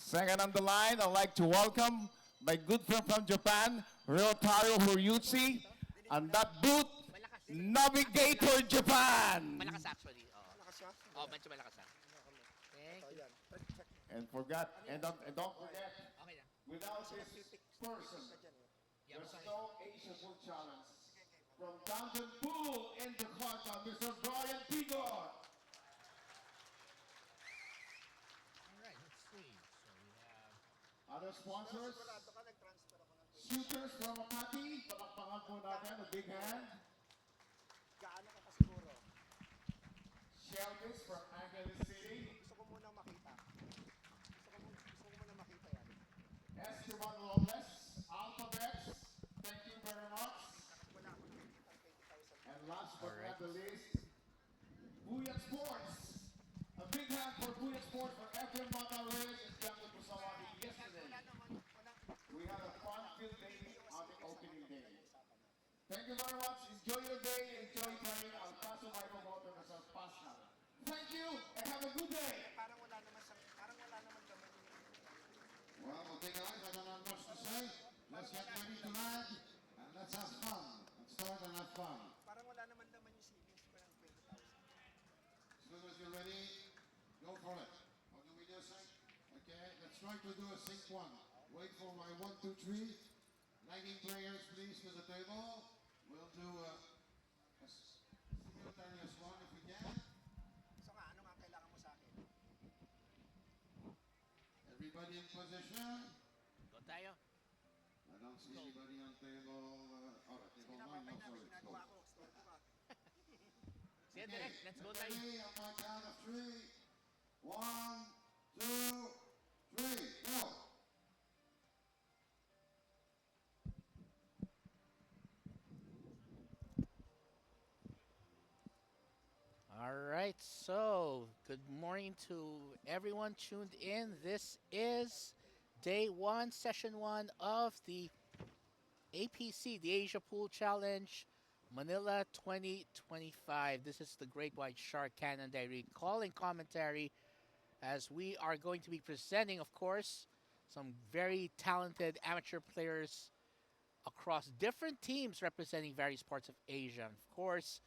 Second on the line, I'd like to welcome my good friend from Japan, Ryotaro Horyutsu, and that boot, Navigator Japan. Malakas actually. Oo. Oh, medyo malakas ah. Thank you. And don't forget, Okay na. without this person, Yeah, there's masakit. no Asia Food Challenge. From Dungeon Pool in Jakarta, Mr. Brian Pigott. Alright, let's see. So we have... Other sponsors, Shooters from Makati, palakpakan po natin, a big hand. Gaano ka pa siguro? Shelby's from Angeles City. Gusto ko munang makita. Gusto ko munang makita yan. Esteban Robles, Alphabets, thank you very much. Wala ako nakikita ang 20,000. And last but Alright. not the least, Buyat Sports. A big hand for Buyat Sports for Efrem Magalhaes and Dr. Pusawati yesterday. We had a fun-filled day on the opening day. Thank you very much. Enjoy your day. Enjoy playing. I'll pass the microphone to Mr. Pascal. Thank you and have a good day. Parang wala naman naman Well, okay guys, I don't have much to say. Let's get ready to land and let's have fun. Let's start and have fun. Parang wala naman yung savings ko ng 20,000. As soon as you're ready, go for it. What do we do, sync? Okay, let's try to do a sync one. Wait for my 1, 2, 3. Lagging players, please, to the table. We'll do a simultaneous one if we can. So nga, ano nga kailangan mo sa akin? Everybody in position. Go tayo. I don't see anybody on table. All right, table 9, no, sorry. Let's go. Ginagawa ko, store ko pa. Sige, direct. Let's go tayo. Ready on my count of 3. 1, 2, 3, go. Alright, so good morning to everyone tuned in. This is day 1, session 1 of the APC, the Asia Pool Challenge, Manila 2025. This is the Great White Shark Cannon Diary calling commentary as we are going to be presenting, of course, some very talented amateur players across different teams representing various parts of Asia. And of course,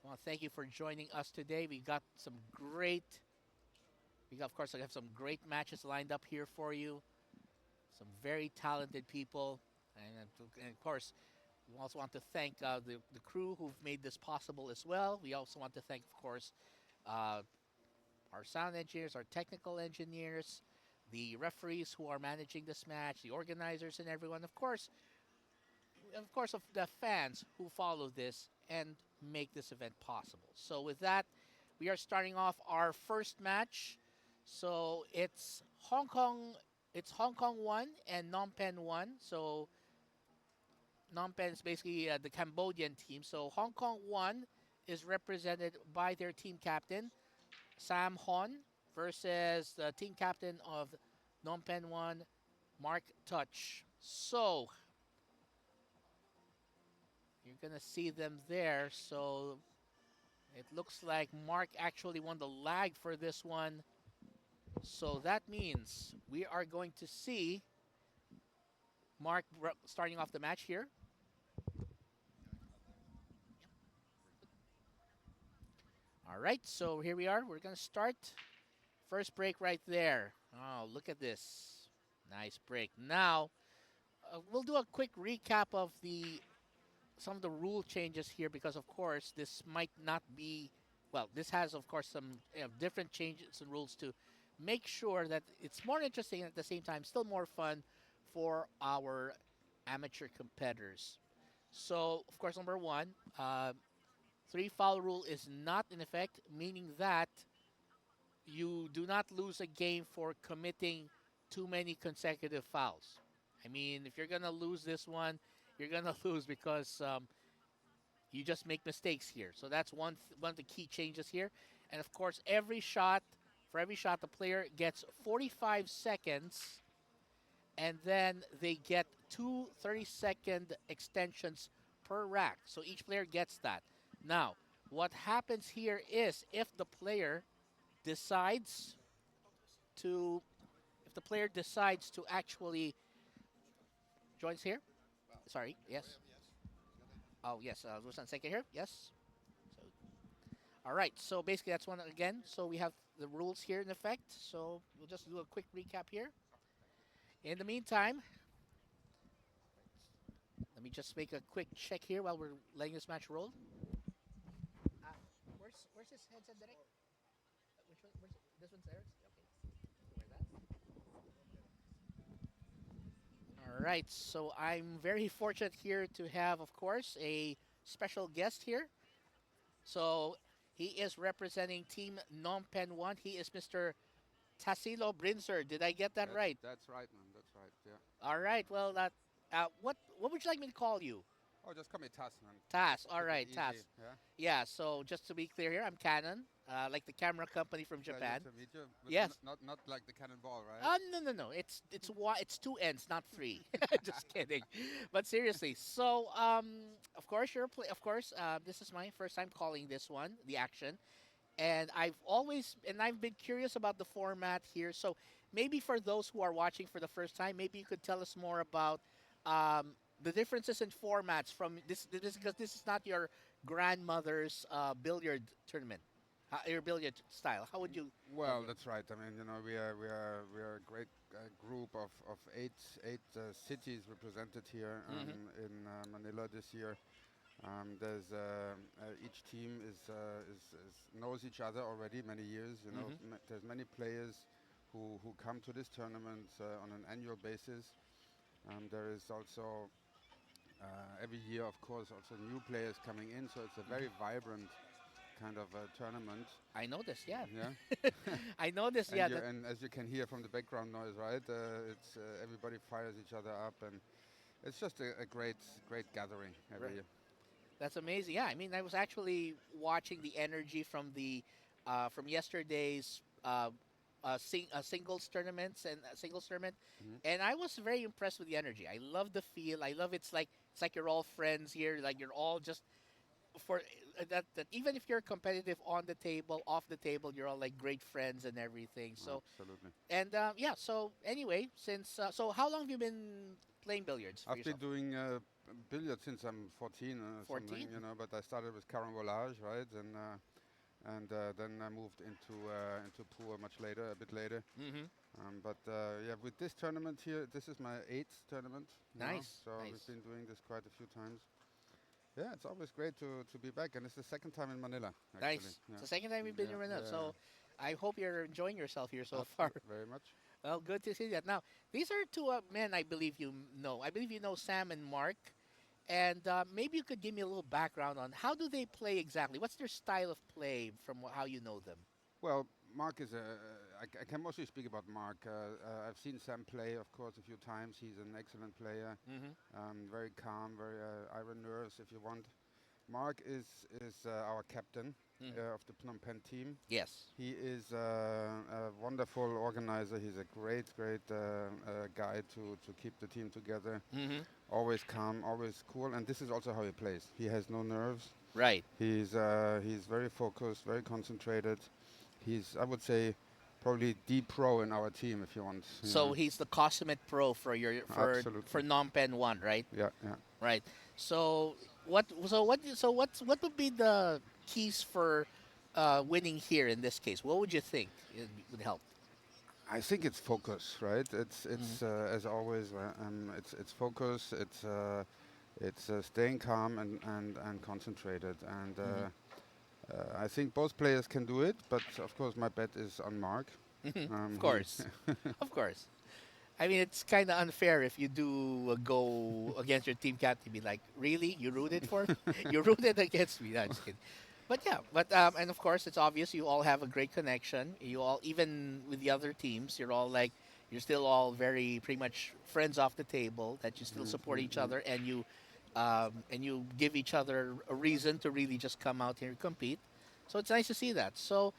well, thank you for joining us today. We got some great, of course, I have some great matches lined up here for you. Some very talented people. And of course, we also want to thank the crew who've made this possible as well. We also want to thank, of course, our sound engineers, our technical engineers, the referees who are managing this match, the organizers and everyone. Of course, of the fans who follow this and make this event possible. So with that, we are starting off our first match. So it's Hong Kong 1 and Phnom Penh 1. So Phnom Penh is basically the Cambodian team. So Hong Kong 1 is represented by their team captain, Sam Hon, versus the team captain of Phnom Penh 1, Mark Touch. So you're going to see them there. So it looks like Mark actually won the lag for this one. So that means we are going to see Mark starting off the match here. All right, so here we are. We're going to start. First break right there. Oh, look at this. Nice break. Now, we'll do a quick recap of some of the rule changes here because, of course, this might not be, well, this has, of course, some different changes and rules to make sure that it's more interesting and at the same time still more fun for our amateur competitors. So, of course, number 1, 3-foul rule is not in effect, meaning that you do not lose a game for committing too many consecutive fouls. I mean, if you're going to lose this one, you're going to lose because you just make mistakes here. So that's one of the key changes here. And, of course, for every shot, the player gets 45 seconds, and then they get 2 30-second extensions per rack. So each player gets that. Now, what happens here is if the player decides to if the player decides to actually joins here. Sorry. Yes. Oh yes. Just one second here. Yes. So all right. So basically that's one again. So we have the rules here in effect. So we'll just do a quick recap here. In the meantime, let me just make a quick check here while we're letting this match roll. Uh, where's this headset, Derek? Which one? This one's theirs. Okay. Wear that. All right. So I'm very fortunate here to have, of course, a special guest here. So he is representing Team Phnom Penh 1. He is Mr. Tassilo Brinzer. Did I get that right? That's right, man. That's right. Yeah. All right. Well, what would you like me to call you? Oh, just call me Tass, man. Tas. All Keep it right, Tas. easy. Yeah. Yeah. So just to be clear here, I'm Canon, like the camera company from Japan. Pleasure to meet you. But Yes. Not like the cannonball, right? No. It's two ends, not three. Just kidding. But seriously, so of course this is my first time calling this one, the action, and I've been curious about the format here. So maybe for those who are watching for the first time, maybe you could tell us more about the differences in formats from this because this is not your grandmother's billiard tournament, your billiard style. How would you? Well, that's right. I mean, we are a great group of eight cities represented here in Manila this year. There's each team is knows each other already many years. There's many players who come to this tournament on an annual basis. There is also every year, of course, also new players coming in. So it's a very vibrant kind of tournament. I know this, yeah. Yeah. I know this, And, yeah. and as you can hear from the background noise, right? It's everybody fires each other up, and it's just a great gathering every Right. year. That's amazing. Yeah, I mean, I was actually watching the energy from the from yesterday's singles tournaments and singles tournament, Mhm. and I was very impressed with the energy. I love the feel. I love it's like you're all friends here. Like you're all just for that even if you're competitive on the table, off the table, you're all like great friends and everything. So Absolutely. and yeah. So anyway, since so how long have you been playing billiards for I've been yourself? doing billiards since I'm 14 or 14? something, but I started with carambolage, right? And then I moved into pool much later, a bit later. Mm-hmm. But yeah, with this tournament here, this is my eighth tournament now. Nice, So nice. we've been doing this quite a few times. Yeah, it's always great to be back, and it's the second time in Manila. Actually. Nice. Yeah. It's the second time we've been Yeah, in Manila, yeah. so I hope you're enjoying yourself here so Absolutely, far. very much. Well, good to see that. Now, these are two men I believe you know. I believe you know Sam and Mark, and maybe you could give me a little background on how do they play exactly? What's their style of play from how you know them? Well, Mark is I can mostly speak about Mark. I've seen Sam play, of course, a few times. He's an excellent player, Mm-hmm. very calm, very iron nerves, if you want. Mark is our captain Mm. of the Phnom Penh team. Yes. He is a wonderful organizer. He's a great guy to keep the team together. Mm-hmm. Always calm, always cool, and this is also how he plays. He has no nerves. Right. He's very focused, very concentrated. He's, I would say, probably the pro in our team, if you want. So he's the consummate pro for Absolutely. for Phnom Penh 1, right? Yeah, yeah. Right. So what would be the keys for winning here in this case? What would you think it would help? I think it's focus, right? It's as always, it's focus. It's staying calm and concentrated. And I think both players can do it, but of course my bet is on Mark. Of course. Of course. I mean, it's kind of unfair if you do go against your team captain. Be like, really? You rooted for me? You rooted against me? No, just kidding. But yeah, and of course, it's obvious you all have a great connection. You all, even with the other teams, you're still all very pretty much friends off the table. That you still support each other, and you give each other a reason to really just come out here and compete. So it's nice to see that. So,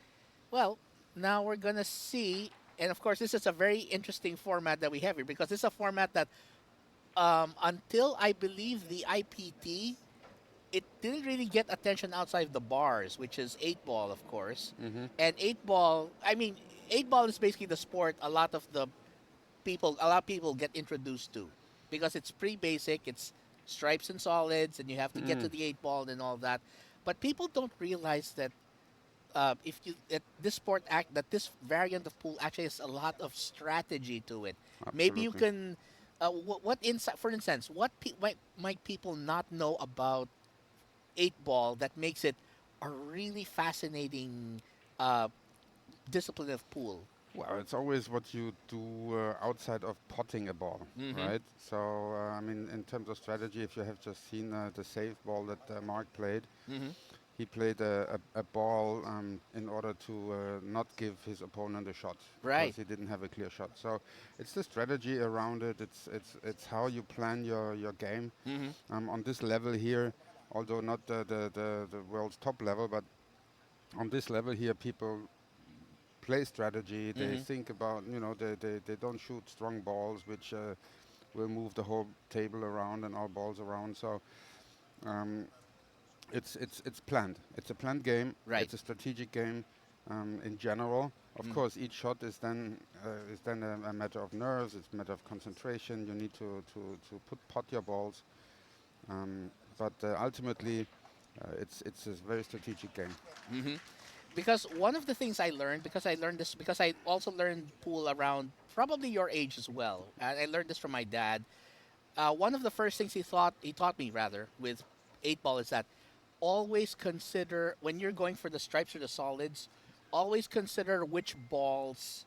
well, now we're gonna see, and of course, this is a very interesting format that we have here because this is a format that, until I believe the IPT, it didn't really get attention outside the bars, which is eight ball, of course. Mm-hmm. And eight ball, I mean, eight ball is basically the sport a lot of the a lot of people get introduced to, because it's pretty basic. It's stripes and solids, and you have to get to the 8 ball and all that. But people don't realize that if you that this sport act that this variant of pool actually has a lot of strategy to it. Maybe you Absolutely. can. What insight, for instance, might people not know about 8 ball that makes it a really fascinating uh, discipline of pool? Well, it's always what you do outside of potting a ball, Mm-hmm. right? So, I mean, in terms of strategy, if you have just seen the save ball that Mark played, Mm-hmm. he played a ball in order to not give his opponent a shot Right. because he didn't have a clear shot. So, it's the strategy around it. It's how you plan your game. Mm-hmm. On this level here, although not the world's top level, but on this level here, people play strategy. They Mm-hmm. think about, they don't shoot strong balls, which will move the whole table around and all balls around. So um, it's planned. It's a planned game. Right. It's a strategic game in general. Of Mm. course, each shot is then a matter of nerves. It's a matter of concentration. You need to pot your balls. Um, but ultimately, it's a very strategic game. Mm-hmm. Because one of the things I learned, because I learned this, because I also learned pool around probably your age as well. And I learned this from my dad. One of the first things he taught me rather with 8 ball is that always consider when you're going for the stripes or the solids, always consider which balls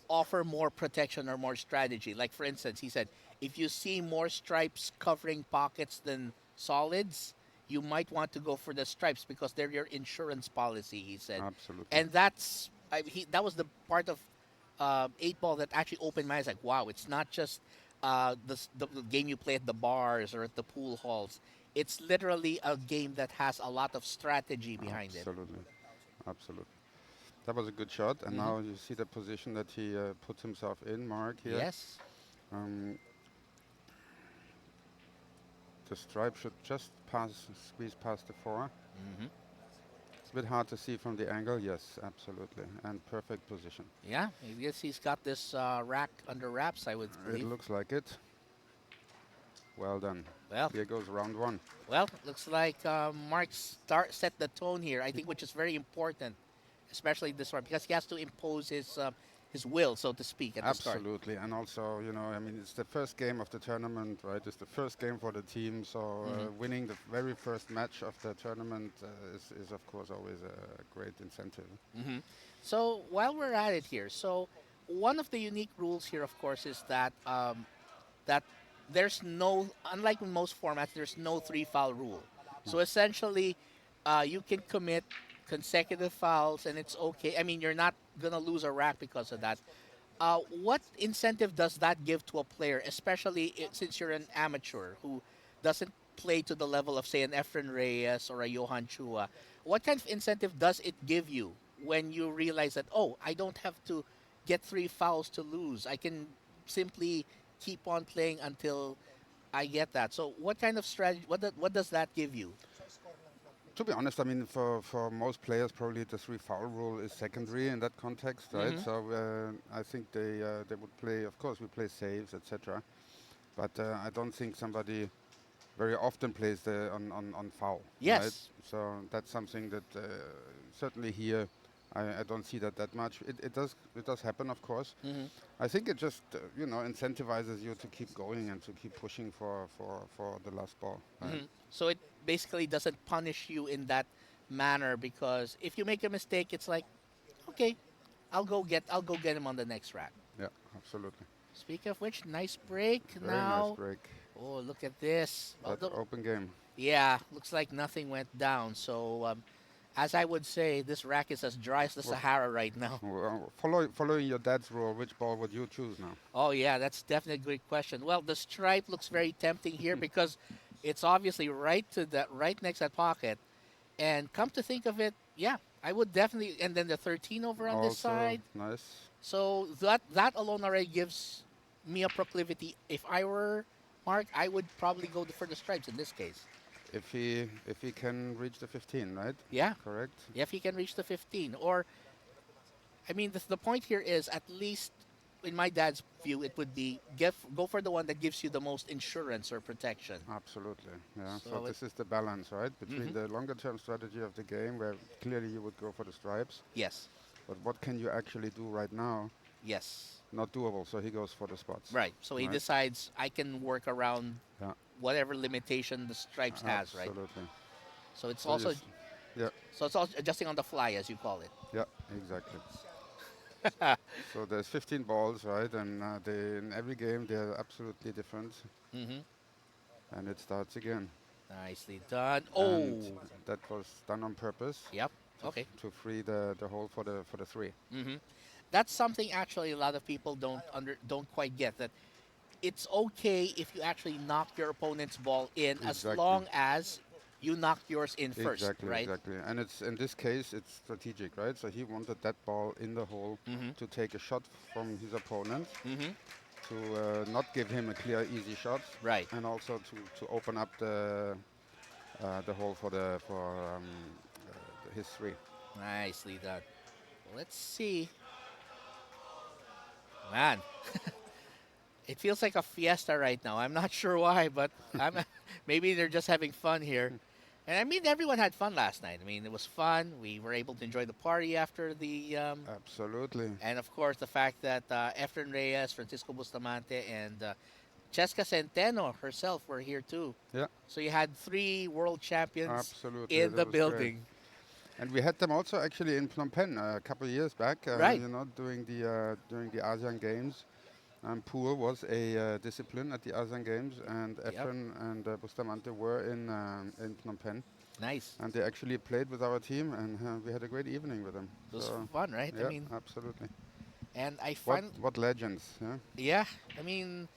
offer more protection or more strategy. Like for instance, he said if you see more stripes covering pockets than solids, you might want to go for the stripes because they're your insurance policy. He said, Absolutely. and that was the part of 8 ball that actually opened my eyes. Like, wow, it's not just the game you play at the bars or at the pool halls. It's literally a game that has a lot of strategy behind it. Absolutely. Absolutely. That was a good shot, and Hmm. now you see the position that he put himself in, Mark, here. Yes. Um, the stripe should just squeeze past the four. Hmm. It's a bit hard to see from the angle. Yes, absolutely, and perfect position. Yeah, I guess he's got this rack under wraps, I would It believe. looks like it. Well done. Well, Here goes round one. well, looks like Mark set the tone here. I think, which is very important, especially this one, because he has to impose his will, so to speak, at the start. Absolutely, and also, I mean, it's the first game of the tournament, right? It's the first game for the team, so Hmm. winning the very first match of the tournament is of course always a great incentive. Hmm. So while we're at it here, so one of the unique rules here, of course, is that there's no, unlike in most formats, there's no 3 foul rule. So essentially, you can commit consecutive fouls and it's okay. I mean, you're not gonna lose a rack because of that. What incentive does that give to a player, especially since you're an amateur who doesn't play to the level of, say, an Efren Reyes or a Johan Chua? What kind of incentive does it give you when you realize that, oh, I don't have to get 3 fouls to lose? I can simply keep on playing until I get that. So, what kind of strategy? What does that give you? To be honest, I mean, for most players, probably the 3 foul rule is secondary in that context, right? Hmm. So I think they would play. Of course, we play saves, etc. But I don't think somebody very often plays on foul, right? Yes. So that's something that certainly here I don't see that much. It does happen, of course. Hmm. I think it just incentivizes you to keep going and to keep pushing for the last ball, right? Hmm. So it basically doesn't punish you in that manner, because if you make a mistake, it's like, okay, I'll go get him on the next rack. Yeah, absolutely. Speaking of which, nice break Very nice now. break. Oh, look at this. That open game. Yeah, looks like nothing went down. So, as I would say, this rack is as dry as the Well, Sahara right now. following your dad's rule, which ball would you choose now? Oh yeah, that's definitely a great question. Well, the stripe looks very tempting here because it's obviously right next to that pocket. And come to think of it, yeah, I would definitely. And then the 13 over on this Also side. nice. So that alone already gives me a proclivity. If I were Mark, I would probably go for the stripes in this case. If he can reach the 15, right? Yeah, Correct. if he can reach the 15, or I mean, the point here is at least in my dad's view, it would be go for the one that gives you the most insurance or protection. Absolutely. Yeah. So So it, this is the balance, right, between hmm the longer term strategy of the game, where clearly you would go for the stripes, yes, but what can you actually do right now? yes, Not doable. So he goes for the spots, right. So he right? decides I can work around Yeah. whatever limitation the stripes has, right? Absolutely. So it's So also yes. Yeah. so it's also adjusting on the fly, as you call it. Yeah. Exactly. So there's 15 balls, right? And they in every game they're absolutely different. hmm And it starts again. Nicely done. And Oh, that was done on purpose yep. to, Okay. to free the hole for the three. hmm That's something actually a lot of people don't quite get, that it's okay if you actually knock your opponent's ball in as Exactly. long as you knocked yours in first, Exactly, right? exactly. And it's in this case it's strategic, right? So he wanted that ball in the hole Mm-hmm. to take a shot from his opponent, Mm-hmm. to not give him a clear easy shot, Right. and also to open up the hole for his three. Nicely done. Let's see. Man, it feels like a fiesta right now. I'm not sure why, but I'm maybe they're just having fun here. And I mean, everyone had fun last night. I mean, it was fun. We were able to enjoy the party after the Absolutely. and of course the fact that Efren Reyes, Francisco Bustamante, and Cheska Centeno herself were here too. Yeah, So you had three world champions absolutely. in That the was great. building. And we had them also actually in Phnom Penh a couple of years back. Right. During the ASEAN Games. Pool was a discipline at the ASEAN Games, and Yep. Efren and Bustamante were in Phnom Penh, Nice. and they actually played with our team, and we had a great evening with them. It was So, fun, right? I yeah, mean, absolutely. and I What find, what legends? Yeah, yeah, I mean,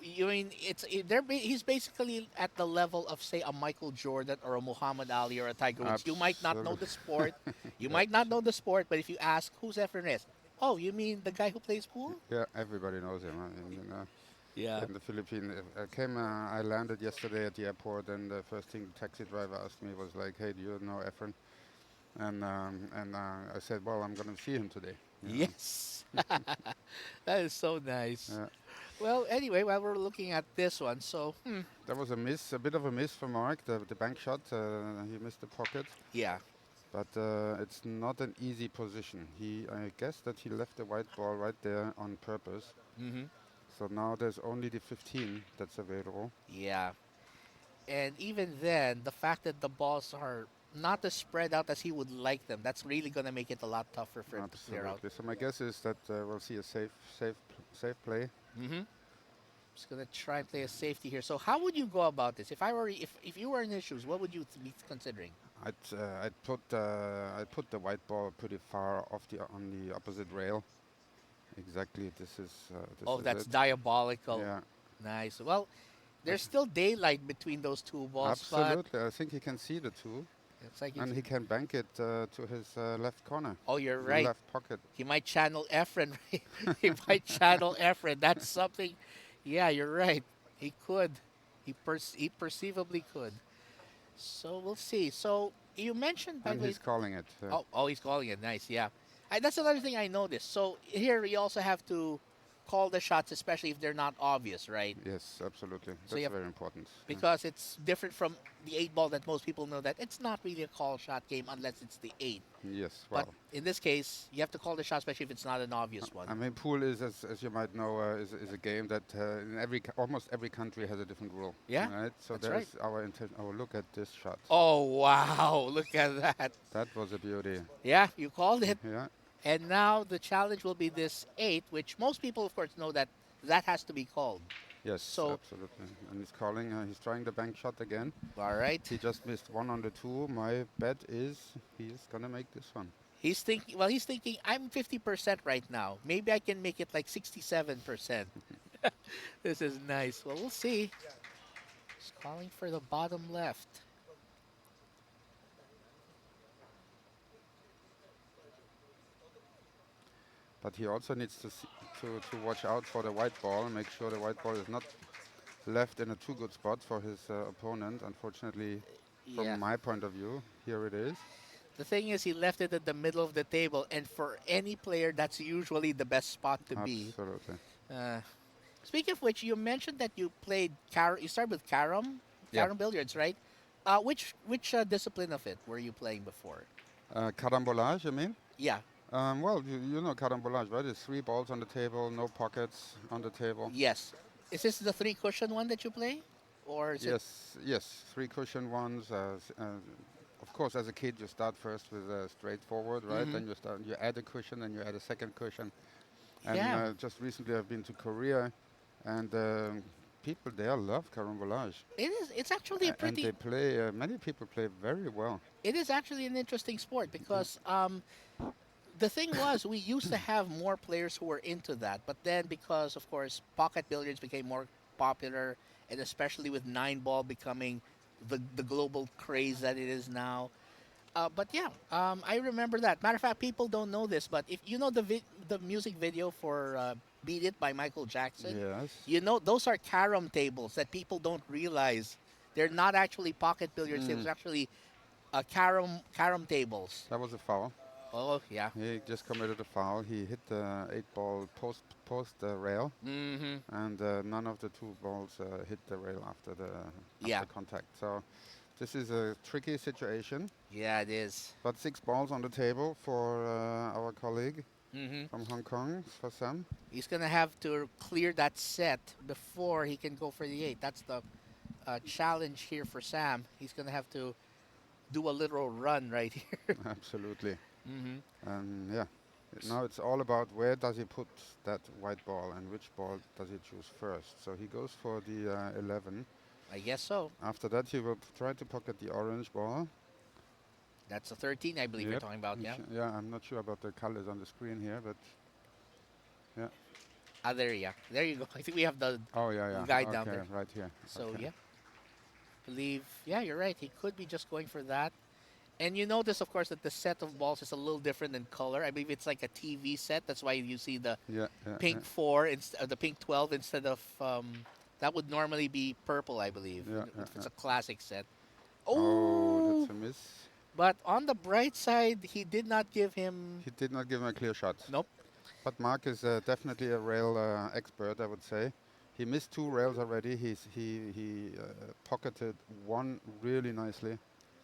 you mean he's basically at the level of say a Michael Jordan or a Muhammad Ali or a Tiger Woods. You might not know absolutely. the sport, you Yeah, might not know the sport, but if you ask who's Efren Reyes, oh, you mean the guy who plays pool? yeah. Everybody knows him. I mean, Yeah. in the Philippines. I landed yesterday at the airport, and the first thing the taxi driver asked me was like, "Hey, do you know Efren?" And I said, "Well, I'm going to see him today." You know. Yes. That is so nice. Yeah. Well, anyway, while we're looking at this one, so That was a miss, a bit of a miss for Mark. The bank shot, he missed the pocket, yeah. but it's not an easy position. I guess that he left the white ball right there on purpose. hmm So now there's only the 15 that's available. Yeah. And even then, the fact that the balls are not as spread out as he would like them, that's really going to make it a lot tougher for him to clear out. Absolutely. So my guess is that we'll see a safe play. Mm-hmm. Just going to try and play a safety here. So how would you go about this? If you were in his shoes, what would you be considering? I'd put the white ball pretty far off on the opposite rail. Exactly. This Oh, is that's it. diabolical. Yeah. Nice. Well, there's still daylight between those two balls, but Absolutely. I think he can see the two. it's like And he can bank it to his left corner, oh, you're the right. left pocket. He might channel Efren. He might channel Efren. That's something. Yeah, you're right. He could. He perceivably could. So we'll see. So you mentioned, by And the way. he's calling it. Oh, he's calling it. Nice. Yeah. That's another thing I noticed. So here you also have to call the shots, especially if they're not obvious, right? Yes, absolutely. So you That's have, very important. because it's different from the eight ball that most people know that it's not really a call shot game unless it's the eight. Yes, But well. in this case, you have to call the shot, especially if it's not an obvious one. I mean, pool is, as you might know, is a game that in almost every country has a different rule. Yeah, Right. So that's there's right. our look at this shot. Oh, wow. Look at that. That was a beauty. Yeah, you called it. Yeah. And now the challenge will be this eight, which most people, of course, know that has to be called. Yes, So, absolutely. And he's calling. He's trying the bank shot again. all right. He just missed one on the two. My bet is he's gonna make this one. He's thinking, well, he's thinking, I'm 50% right now. Maybe I can make it like 67%. This is nice. Well, we'll see. He's calling for the bottom left. But he also needs to watch out for the white ball and make sure the white ball is not left in a too good spot for his opponent. Unfortunately, Yeah. from my point of view, here it is. The thing is, he left it at the middle of the table, and for any player, that's usually the best spot to be. Absolutely. Uh, Speaking of which, you mentioned that you played you started with Yeah. carom billiards, right? Which discipline of it were you playing before? Carambolage, you mean? Yeah, Well, you know carambolage, right? It's three balls on the table, no pockets on the table. yes. Is this the three cushion one that you play, or is it? Yes, yes, three cushion ones. Of course, as a kid, you start first with straightforward, right? Hmm. Then you add a cushion, and you add a second cushion. And Yeah, just recently, I've been to Korea, and people there love carambolage, it is. It's actually a and pretty. many people play very well. It is actually an interesting sport because the thing was we used to have more players who were into that, but then because of course pocket billiards became more popular, and especially with nine ball becoming the global craze that it is now. But yeah, I remember that. Matter of fact, people don't know this, but if you know the music video for "Beat It" by Michael Jackson, Yes, you know those are carom tables that people don't realize. They're not actually pocket billiards. It was actually carom tables. that was a foul. Oh yeah. He just committed a foul. He hit the eight ball post rail, Mm-hmm. and none of the two balls hit the rail Yeah. after contact. So this is a tricky situation. Yeah, it is. But six balls on the table for our colleague Mm-hmm. from Hong Kong, for Sam. He's gonna have to clear that set before he can go for the eight. That's the challenge here for Sam. He's gonna have to do a literal run right here. Absolutely. Mm-hmm. And yeah, now it's all about where does he put that white ball and which ball does he choose first. So he goes for the 11. I guess so. After that, he will try to pocket the orange ball. That's a 13, I believe you're Yep. talking about. Yeah. Yeah, I'm not sure about the colors on the screen here, but yeah. Ah, there, yeah. There you go. I think we have the Oh, yeah, yeah. guide okay, down there. right here. So Okay. yeah, believe. Yeah, you're right. He could be just going for that. And you notice, of course, that the set of balls is a little different in color. I believe it's like a TV set. That's why you see the Yeah, yeah, pink 4 instead the pink 12 instead of that would normally be purple, I believe, Yeah, if yeah, it's yeah. a classic set. Oh, Oh, that's a miss. but on the bright side, he did not give him. He did not give him a clear shot. Nope. But Mark is definitely a rail expert, I would say. He missed two rails already. He pocketed one really nicely.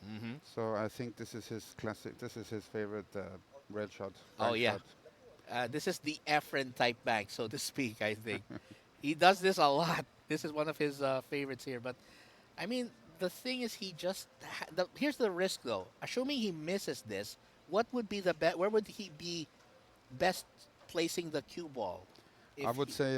Mm-hmm. So I think this is his classic. This is his favorite rail shot. Oh bank yeah. shot. This is the Efren type bank, so to speak. I think he does this a lot. This is one of his favorites here. But I mean, the thing is, he just here's the risk though. Assuming he misses this, what would be the bet? Where would he be best placing the cue ball? I If would he- say,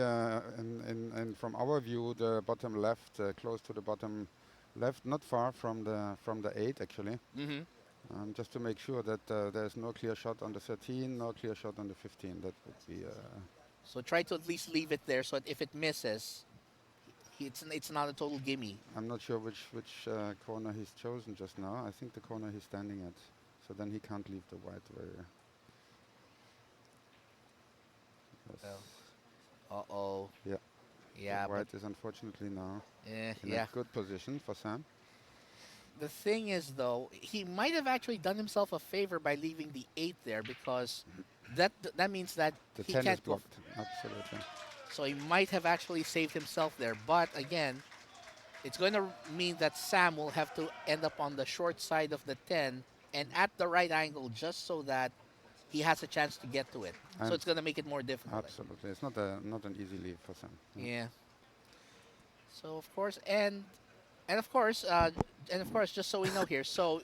in from our view, the bottom left, close to the bottom left, not far from the 8 actually. Mhm. Just to make sure that there's no clear shot on the 13, no clear shot on the 15. That would be. So try to at least leave it there, so that if it misses, it's not a total gimme. I'm not sure which corner he's chosen just now. I think the corner he's standing at. So then he can't leave the white where. Yes. Uh-oh. Yeah. Yeah, The white is unfortunately now but in yeah. a good position for Sam. The thing is, though, he might have actually done himself a favor by leaving the 8 there because that means that The he 10 is can't go. blocked. Absolutely. So he might have actually saved himself there. But again, it's going to mean that Sam will have to end up on the short side of the 10 and at the right angle just so that he has a chance to get to it. So And it's going to make it more difficult. Absolutely. It's not an easy leave for Sam. Yeah. So of course, and of course, just so we know here, so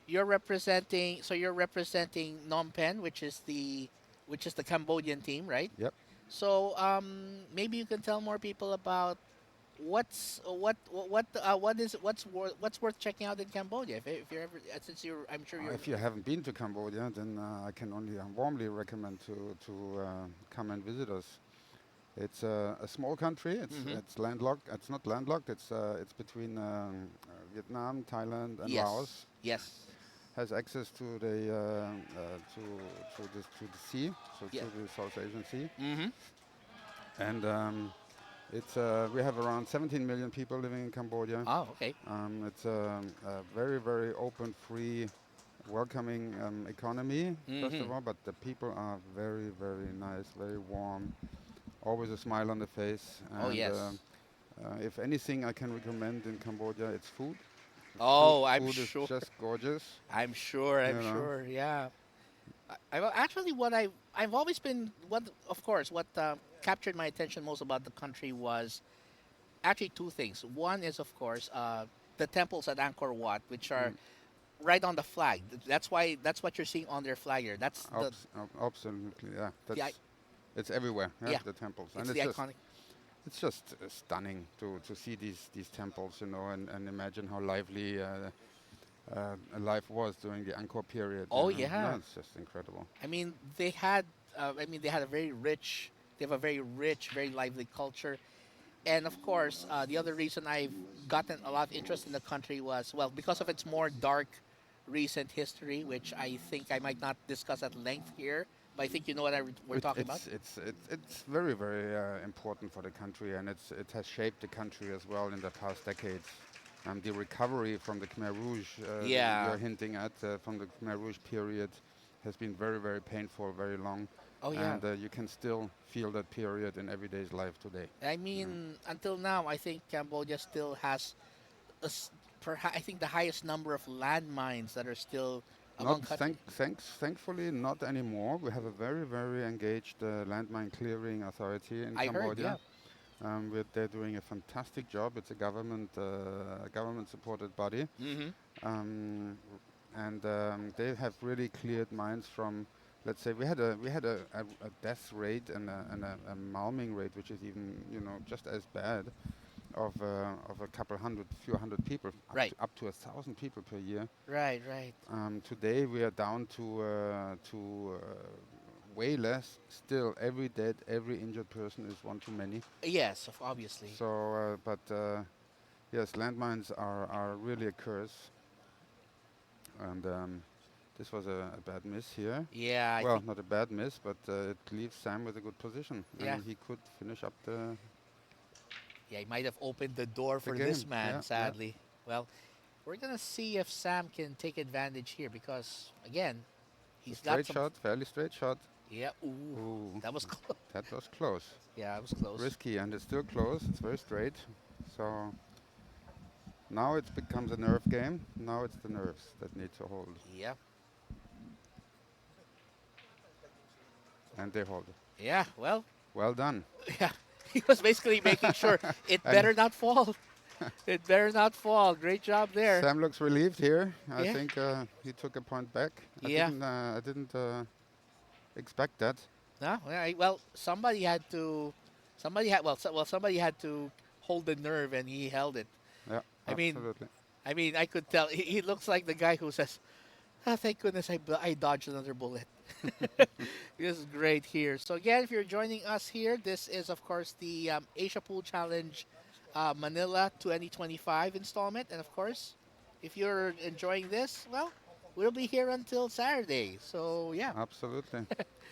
you're representing Phnom Penh, which is the Cambodian team, right? Yep. So maybe you can tell more people about what's worth checking out in Cambodia if you're ever since you're I'm sure you're If you haven't been to Cambodia, then I can only warmly recommend to come and visit us. It's a small country. It's landlocked. It's not landlocked. It's between Vietnam, Thailand, and yes Laos. yes Has access to the to the sea, so Yeah. to the South Asian Sea, mm-hmm. and it's we have around 17 million people living in Cambodia. Oh, okay. It's a very open, free welcoming economy, first Hmm. of all, but the people are very, very nice, very warm, always a smile on the face. Oh And yes. if anything I can recommend in Cambodia, it's food. Oh, I'm Food is sure. just gorgeous, I'm sure. you I'm know. sure. Yeah. Actually what I've always been what of course what captured my attention most about the country was actually two things. One is of course the temples at Angkor Wat, which are Mm, right on the flag. That's what you're seeing on their flag here. That's absolutely, yeah. the It's everywhere, yeah, yeah. the temples, and It's the iconic. it's just stunning to see these temples, you know, and imagine how lively life was during the Angkor period, you Oh know. No, yeah. it's just incredible. I mean they had they had a very rich. They have a very rich, very lively culture. And of course, the other reason I've gotten a lot of interest in the country was, well, because of its more dark recent history, which I think I might not discuss at length here, but I think you know what we're talking about. It's very very important for the country, and it has shaped the country as well in the past decades. The recovery from the Khmer Rouge that Yeah. you're hinting at from the Khmer Rouge period has been very very painful, very long, Oh, yeah. and you can still feel that period in everyday's life today. I You know. mean, until now, I think Cambodia still has, I think, the highest number of landmines that are still Not among countries. thankfully not anymore. We have a very very engaged landmine clearing authority in I heard, Cambodia. yeah. They're doing a fantastic job. It's a government supported body, Hmm. um, and they have really cleared mines from. Let's say we had a death rate and a malming rate, which is even just as bad of a few hundred people, Right, up to 1,000 people per year. right, right. Today we are down to way less. Still, every dead, every injured person is one too many. Yes, obviously. So, but yes, landmines are really a curse, and this was a bad miss here. Yeah, I Well, think, not a bad miss, but it leaves Sam with a good position, yeah. and he could finish up Yeah, he might have opened the door the for this game. man, Yeah, yeah. sadly. Well, we're going to see if Sam can take advantage here because, again, It's a he's got straight some. shot, fairly straight shot. Yeah, ooh, Ooh, that was close. that was close. Yeah, it was close. Risky, and it's still close. It's very straight. So now it becomes a nerve game. Now it's the nerves that need to hold, Yeah, and they hold. yeah, well, Well done. yeah. He was basically making sure it And better not fall. It better not fall. Great job there. Sam looks relieved here. I Yeah, think he took a point back. yeah. I didn't expect that. No, well, somebody had to. Somebody had somebody had to hold the nerve, and he held it. Yeah, I mean, absolutely. I could tell. He looks like the guy who says, "Ah, thank goodness I dodged another bullet." This is great here. So again, if you're joining us here, this is of course the Asia Pool Challenge Manila 2025 installment, and of course, if you're enjoying this, well, we'll be here until Saturday. So yeah, Absolutely.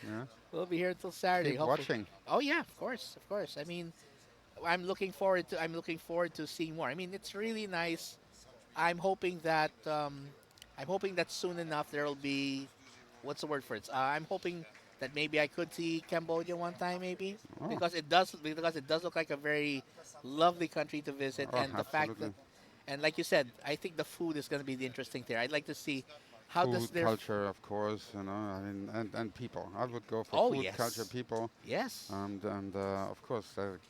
Yeah. we'll be here until Saturday. Keep Hopefully. watching. Oh yeah, of course, of course. I mean, I'm looking forward to seeing more. I mean, it's really nice. I'm hoping that soon enough there will be what's the word for it? I'm hoping that maybe I could see Cambodia one time, maybe Oh, because it does look like a very lovely country to visit, oh, and the fact that absolutely. and like you said, I think the food is going to be the interesting thing. I'd like to see how does Food, their culture, of course, I mean, and people. I would go for oh food, culture, yes, people, yes, and of course,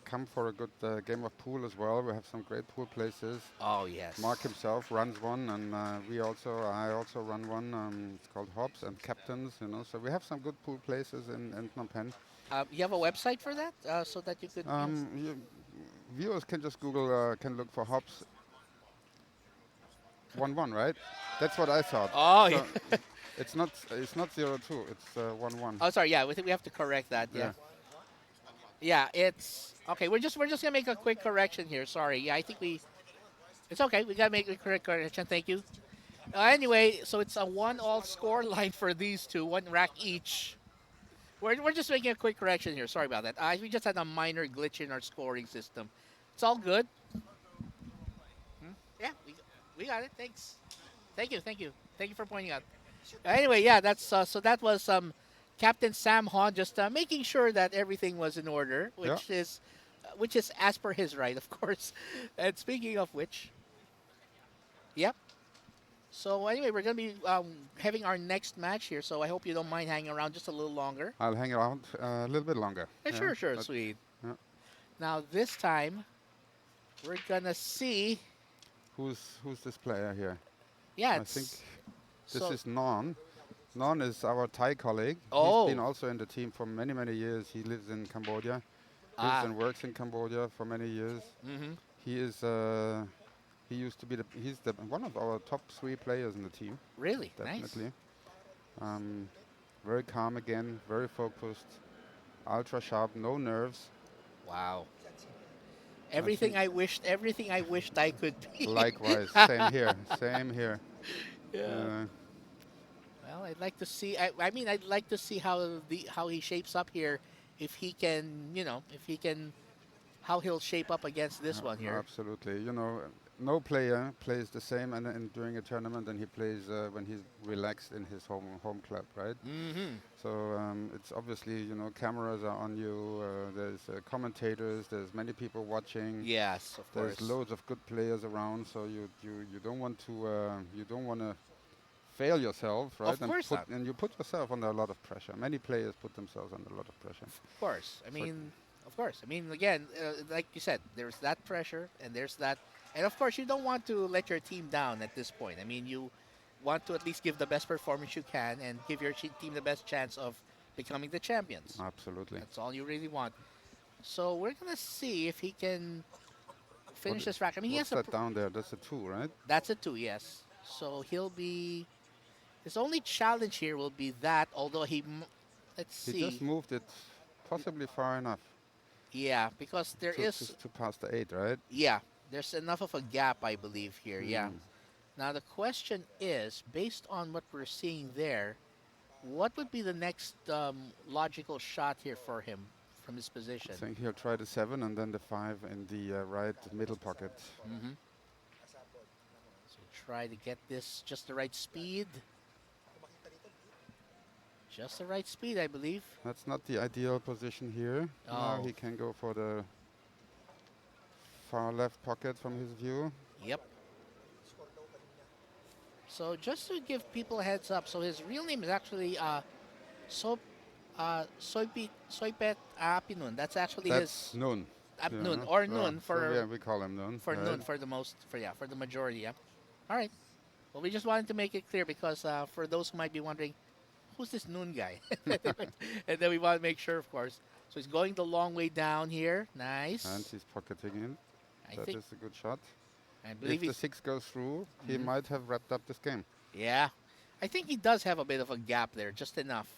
come for a good game of pool as well. We have some great pool places. oh yes. Mark himself runs one, and I also run one. It's called Hops and Captains. So we have some good pool places in Phnom Penh. You have a website for that, so that you could. Viewers can just Google, can look for Hops 1-1, right? That's what I thought. Oh yeah. So it's not 0-2. It's 1-1. Oh sorry. Yeah, we think we have to correct that. Yeah. Yeah. Yeah, it's okay. We're just gonna make a quick correction here. Sorry. Yeah, I think we. It's okay. We gotta make a correct correction. Thank you. Anyway, so it's a 1-all score line for these two, one rack each. We're just making a quick correction here. Sorry about that. We just had a minor glitch in our scoring system. It's all good. Yeah, we got it. Thanks. Thank you. Thank you. Thank you for pointing out. Anyway, yeah, that's so that was Captain Sam Hon just making sure that everything was in order, Yeah, which is as per his right, of course. And speaking of which, yep. So anyway, we're gonna be having our next match here. So I hope you don't mind hanging around just a little longer. I'll hang around a little bit longer. Yeah, Sure, sure, but sweet. yeah. Now this time we're gonna see. Who's this player here? Yeah, I think it's this so. is Non. Non is our Thai colleague. He's been Oh, also in the team for many years. He lives in Cambodia, lives ah, and works in Cambodia for many years. mm-hmm. He is he used to be he's the one of our top 3 players in the team, Really nice. definitely. Um, very calm again, very focused, ultra sharp, no nerves. Wow. I think Everything I wished I could be. likewise, same here, same here. Yeah. Uh, Well, I'd like to see. I mean, I'd like to see how he shapes up here. If he can, if he can, how he'll shape up against this one here. Absolutely. You know, no player plays the same and during a tournament than he plays when he's relaxed in his home club, right? Mm-hmm. So it's obviously, you know, cameras are on you. There's commentators. There's many people watching. Yes, of There's course. loads of good players around. So you don't want to you don't want to fail yourself, right? Of course not. And you put yourself under a lot of pressure. Many players put themselves under a lot of pressure. Of course. I So mean, of course. I mean, again, like you said, there's that pressure, and there's that, and of course, you don't want to let your team down at this point. I mean, you want to at least give the best performance you can and give your team the best chance of becoming the champions. absolutely. That's all you really want. So we're gonna see if he can What, finish this rack. I mean, he what's has a. that down there? That's a 2, right? That's a two, yes. So he'll be. His only challenge here will be that, although let's He just see. moved it possibly far enough Yeah, because there is. to pass the 8, right? Yeah, there's enough of a gap, I believe, here. Yeah. Mm. Now the question is, based on what we're seeing there, what would be the next logical shot here for him from his I position? think he'll try the 7 and then the 5 in the right middle pocket. Mm-hmm. So try to get this just the right speed. Just the right speed, I believe. That's not the ideal position here. Now Oh, he can go for the far left pocket from his view. yep. So just to give people a heads up, so his real name is actually so Soipet Apinun. That's actually his That's Noon. Noon or Noon So yeah, we call him Noon. for right? Noon for the for the majority. Yeah. All right. Well, we just wanted to make it clear because for those who might be wondering, who's this Noon guy? And then we want to make sure, of course. So he's going the long way down here. Nice. And he's pocketing in. I That think is a good shot. I If believe the he's 6 goes through, he Mhm. might have wrapped up this game. yeah. I think he does have a bit of a gap there, just enough.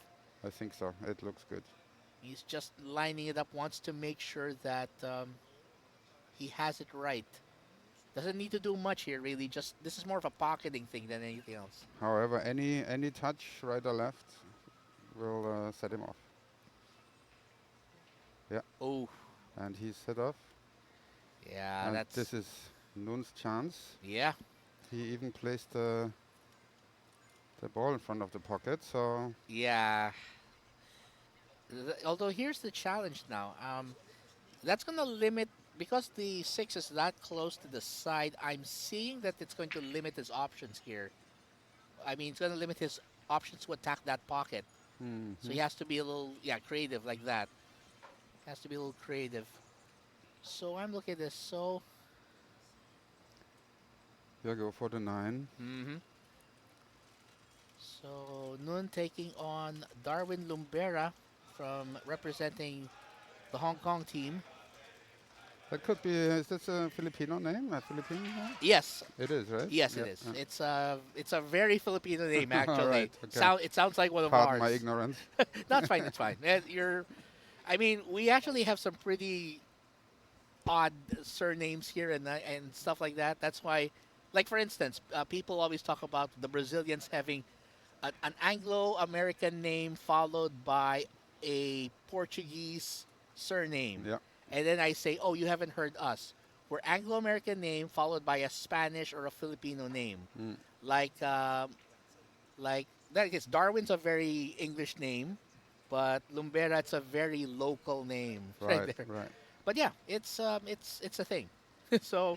I think so. It looks good. He's just lining it up, wants to make sure that he has it right. Doesn't need to do much here, really. Just this is more of a pocketing thing than anything else. However, any touch right or left will set him off. Yeah, Oh, and he's set off. yeah, And that's this is Noon's chance. yeah. He even placed the ball in front of the pocket. So Yeah. Although here's the challenge now. That's going to limit because the 6 is that close to the side. I'm seeing that it's going to limit his options here. I mean, it's going to limit his options to attack that pocket. So he has to be a little creative like that. Has to be a little creative. So I'm looking at this. So he'll go for the 9. So Noon taking on Darwin Lumbera from representing the Hong Kong team. That could be. Is this a Filipino name? A Filipino name? Yes, It is, right? yes, Yeah, it is. yeah. It's a very Filipino name actually. Alright, okay. It sounds like one of Pardon my ours. ignorance. No, it's fine. It's fine. I mean, we actually have some pretty odd surnames here and stuff like that. That's why, like for instance, people always talk about the Brazilians having an Anglo-American name followed by a Portuguese surname. Yeah. And then I say, oh, you haven't heard us. We're Anglo-American name followed by a Spanish or a Filipino name. Mm. Like that is Darwin's a very English name, but Lumbera it's a very local name right Right, there. right. But yeah, it's a thing. So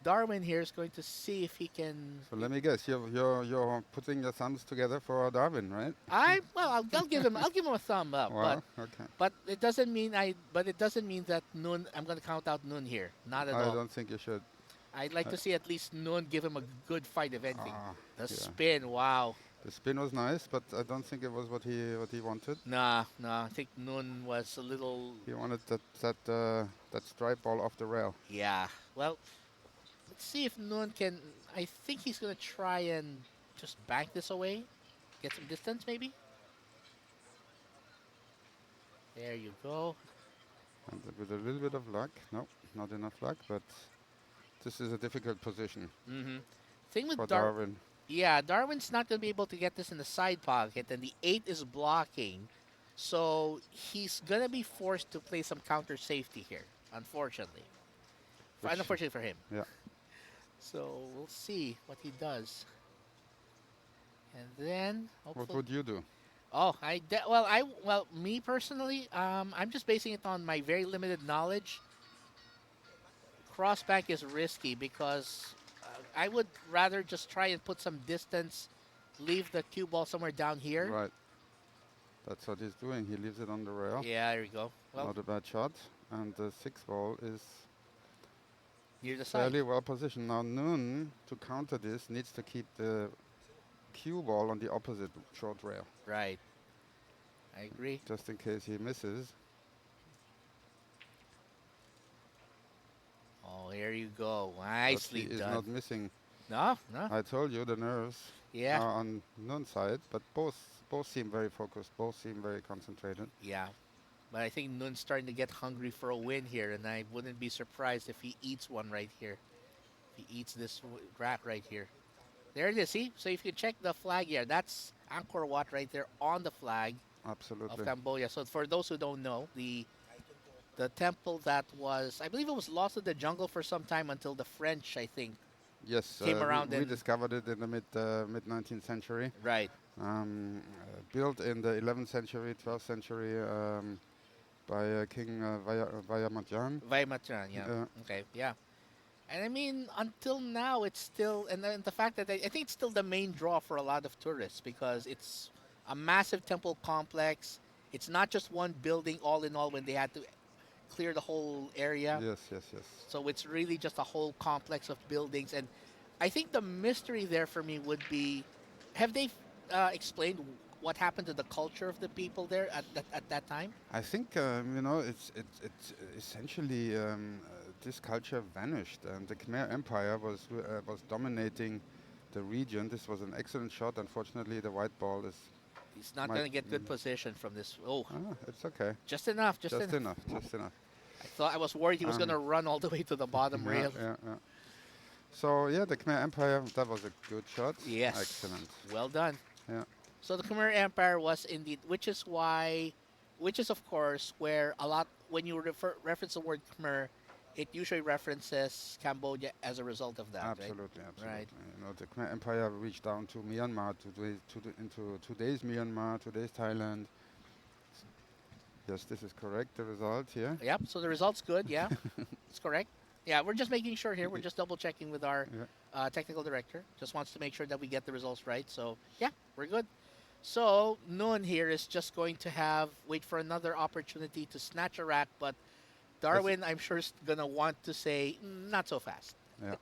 Darwin here is going to see if he can. So let me guess, you're putting your thumbs together for Darwin, right? I'll give him a thumb up, Well, okay. but it doesn't mean that Noon. I'm going to count out Noon here. Not at I all. don't think you should. I'd like Uh, to see at least Noon give him a good fight, if anything. ah, The yeah. spin, wow. The spin was nice, but I don't think it was what he wanted. Nah, nah. I think Noon was a little. He wanted that stripe ball off the rail. Yeah. Well, let's see if Noon can. I think he's going to try and just bank this away, get some distance, maybe. There you go. And with a little bit of luck, no, not enough luck, but this is a difficult position Mm-hmm. Thing with for Darwin. Yeah, Darwin's not going to be able to get this in the side pocket, and the 8 is blocking. So he's going to be forced to play some counter safety here, unfortunately. Which- Unfortunately for him. Yeah. So we'll see what he does. And then, What hopefully. would you do? Oh, me personally, I'm just basing it on my very limited knowledge. Cross bank is risky because I would rather just try and put some distance, leave the cue ball somewhere down here. Right. That's what he's doing. He leaves it on the rail. Yeah, there we go. Well, Not a bad shot. And the 6 ball is near the side. fairly well positioned. Now Noon, to counter this, needs to keep the cue ball on the opposite short rail, Right. I agree. just in case he misses. Oh, here you go. But Nicely he is done. not missing. No, no. I told you the nerves Yeah, are on Noon's side, but both seem very focused. Both seem very concentrated. yeah. But I think Noon's starting to get hungry for a win here, and I wouldn't be surprised if he eats one right here. If he eats this rack right here. There it is. See? So if you check the flag here, that's Angkor Wat right there on the flag of Absolutely. Cambodia. So for those who don't know, the temple that was, I believe it was lost in the jungle for some time until the French, I think. Yes, Came around we and- discovered it in the mid 19th century. Right. Built in the 11th century, 12th century by King Vayamatjan. Vaimachan, yeah. Yeah. Okay, yeah. And I mean, until now, it's still, and then the fact that I think it's still the main draw for a lot of tourists because it's a massive temple complex. It's not just one building all in all when they had to clear the whole area. Yes, yes, yes. So it's really just a whole complex of buildings. And I think the mystery there for me would be, have they explained what happened to the culture of the people there at that time? I think it's essentially this culture vanished, and the Khmer Empire was dominating the region. This was an excellent shot. Unfortunately, the white ball is. He's not Might- going to get good position from this. Oh, It's okay. just enough. Just enough. Just enough. I was worried he was going to run all the way to the bottom Yeah, rail. yeah, yeah. So yeah, the Khmer Empire. That was a good shot. Yes. Excellent. Well done. Yeah. So the Khmer Empire was indeed, which is of course where a lot when you reference the word Khmer, it usually references Cambodia as a result of that, Absolutely, absolutely. Right. You know, the Khmer Empire reached down to Myanmar, into today's Myanmar, today's Thailand. Yes, this is correct. The result here. right? Yep. So the result's good. Yeah, it's correct. Yeah, we're just making sure here. We're just double checking with our Yeah. technical director. Just wants to make sure that we get the results right. So yeah, we're good. So Noon here is just going to wait for another opportunity to snatch a rack, but Darwin, I'm sure, is gonna want to say not so fast. Yeah.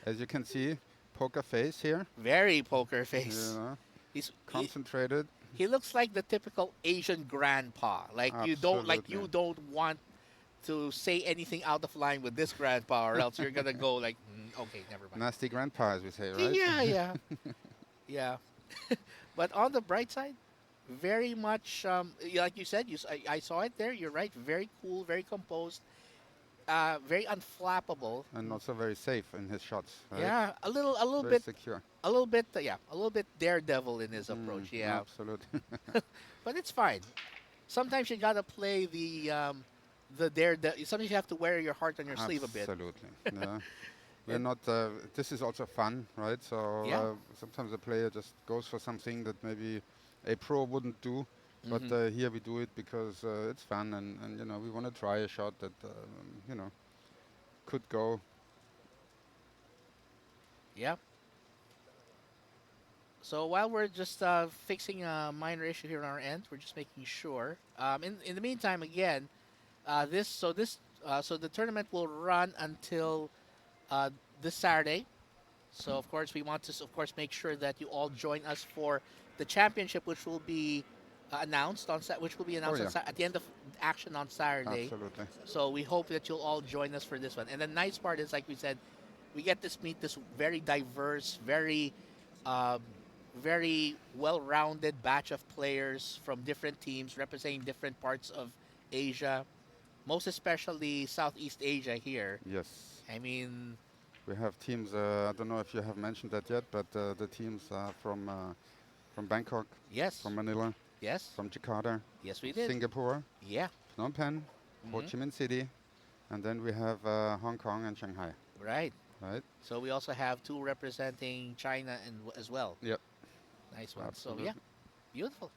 As you can see, poker face here. Very poker face. You know, He's concentrated. he looks like the typical Asian grandpa. Like you don't Absolutely. want to say anything out of line with this grandpa, or else you're gonna go like, okay, never mind. Nasty grandpa, as we say, right? Yeah, yeah, yeah. But on the bright side, very much like you said, I saw it there. You're right. Very cool, very composed, very unflappable. And not so very safe in his shots. Right? Yeah, a little Very bit, secure. a little bit daredevil in his approach. Yeah, Absolutely. but it's fine. Sometimes you gotta play the sometimes you have to wear your heart on your sleeve a bit. Absolutely. Yeah. we're not. This is also fun, right? So Yeah. sometimes a player just goes for something that maybe a pro wouldn't do, but Hmm. here we do it because it's fun, and you know we want to try a shot that you know could go. Yeah. So while we're just fixing a minor issue here on our end, we're just making sure. In the meantime, again, so the tournament will run until uh, this Saturday. So of course we want to of course make sure that you all join us for the championship, which will be Oh announced yeah, at the end of action on Saturday. absolutely. So we hope that you'll all join us for this one. And the nice part is, like we said, we get to meet this very diverse, um, very well-rounded batch of players from different teams representing different parts of Asia, most especially Southeast Asia here. Yes, I mean, we have teams. I don't know if you have mentioned that yet, but the teams are from Bangkok, yes, from Manila, yes, from Jakarta, yes, we did. Singapore, Yeah. Phnom Penh, Ho Hmm. Chi Minh City, and then we have Hong Kong and Shanghai. Right. Right? So we also have two representing China as well. Yep, Nice one. So yeah, absolutely. beautiful.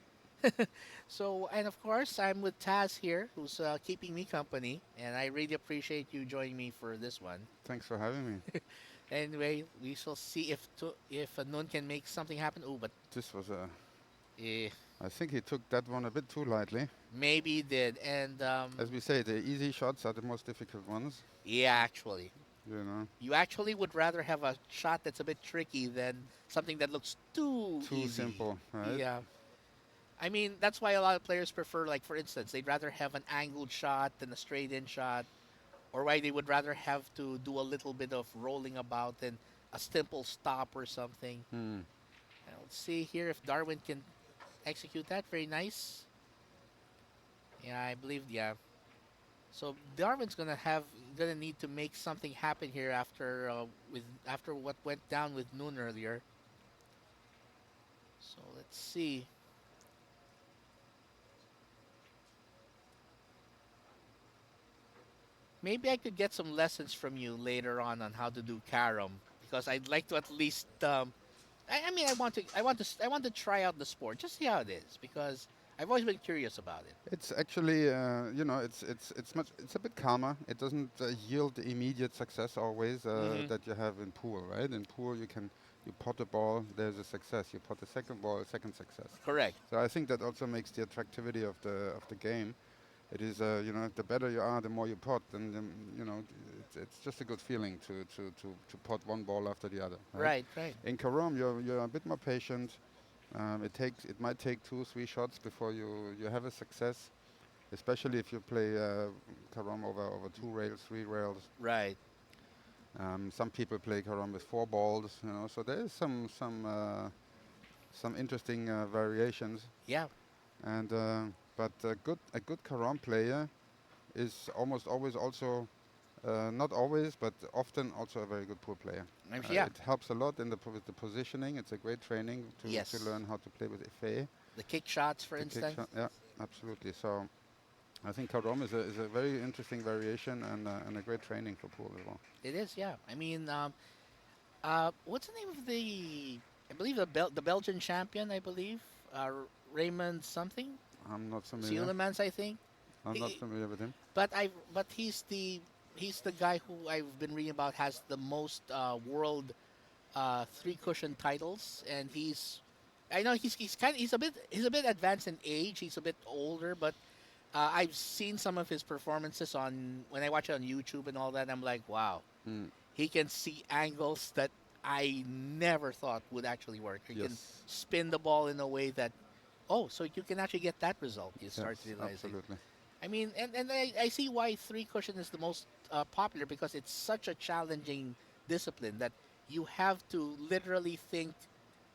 So, and of course, I'm with Taz here, who's keeping me company, and I really appreciate you joining me for this one. Thanks for having me. Anyway, we shall see if Nun can make something happen. Oh, but This was a. eh, I think he took that one a bit too lightly. maybe he did. And As we say, the easy shots are the most difficult ones. yeah, actually, You know, you actually would rather have a shot that's a bit tricky than something that looks too too easy. simple, right? Yeah. I mean, that's why a lot of players prefer, like, for instance, they'd rather have an angled shot than a straight in shot, or why they would rather have to do a little bit of rolling about than a simple stop or something. Hmm. And let's see here if Darwin can execute that. Very nice. Yeah, I believe, yeah. So Darwin's gonna need to make something happen here after what went down with Noon earlier. So let's see. Maybe I could get some lessons from you later on how to do carom, because I'd like to at least I mean I want to try out the sport, just see how it is, because I've always been curious about it. It's actually, you know, it's a bit calmer. It doesn't yield the immediate success always Hmm. that you have in pool, right? In pool, you pot a ball, there's a success. You pot a second ball, a second success. Correct. So I think that also makes the attractivity of the game. It is, you know, the better you are, the more you pot, and you know, it's just a good feeling to pot one ball after the other, right? Right, right. In carom, you're a bit more patient. It might take 2, 3 shots before you have a success, especially if you play carom over 2 rails, 3 rails. Right. Some people play carom with 4 balls, you know. So there is some interesting variations. Yeah. And but a good carom player is almost always also not always, but often also a very good pool player. Yeah. It helps a lot with the positioning. It's a great training to Yes. learn how to play with effet. The kick shots, for The kick instance. shot, yeah, absolutely. So I think Karom is a very interesting variation and a great training for pool as well. It is. Yeah. I mean, what's the name of the? I believe the Belgian champion. I believe Raymond something. I'm not familiar. Seulemans, I think. I'm not He, familiar with him. but he's the guy who I've been reading about has the most world three cushion titles, and I know he's a bit advanced in age. He's a bit older, but I've seen some of his performances on when I watch it on YouTube and all that. I'm like, wow, Mm, he can see angles that I never thought would actually work. He can yes, spin the ball in a way that, oh, so you can actually get that result. You start yes, realizing. absolutely. I mean, and I see why three cushion is the most popular, because it's such a challenging discipline that you have to literally think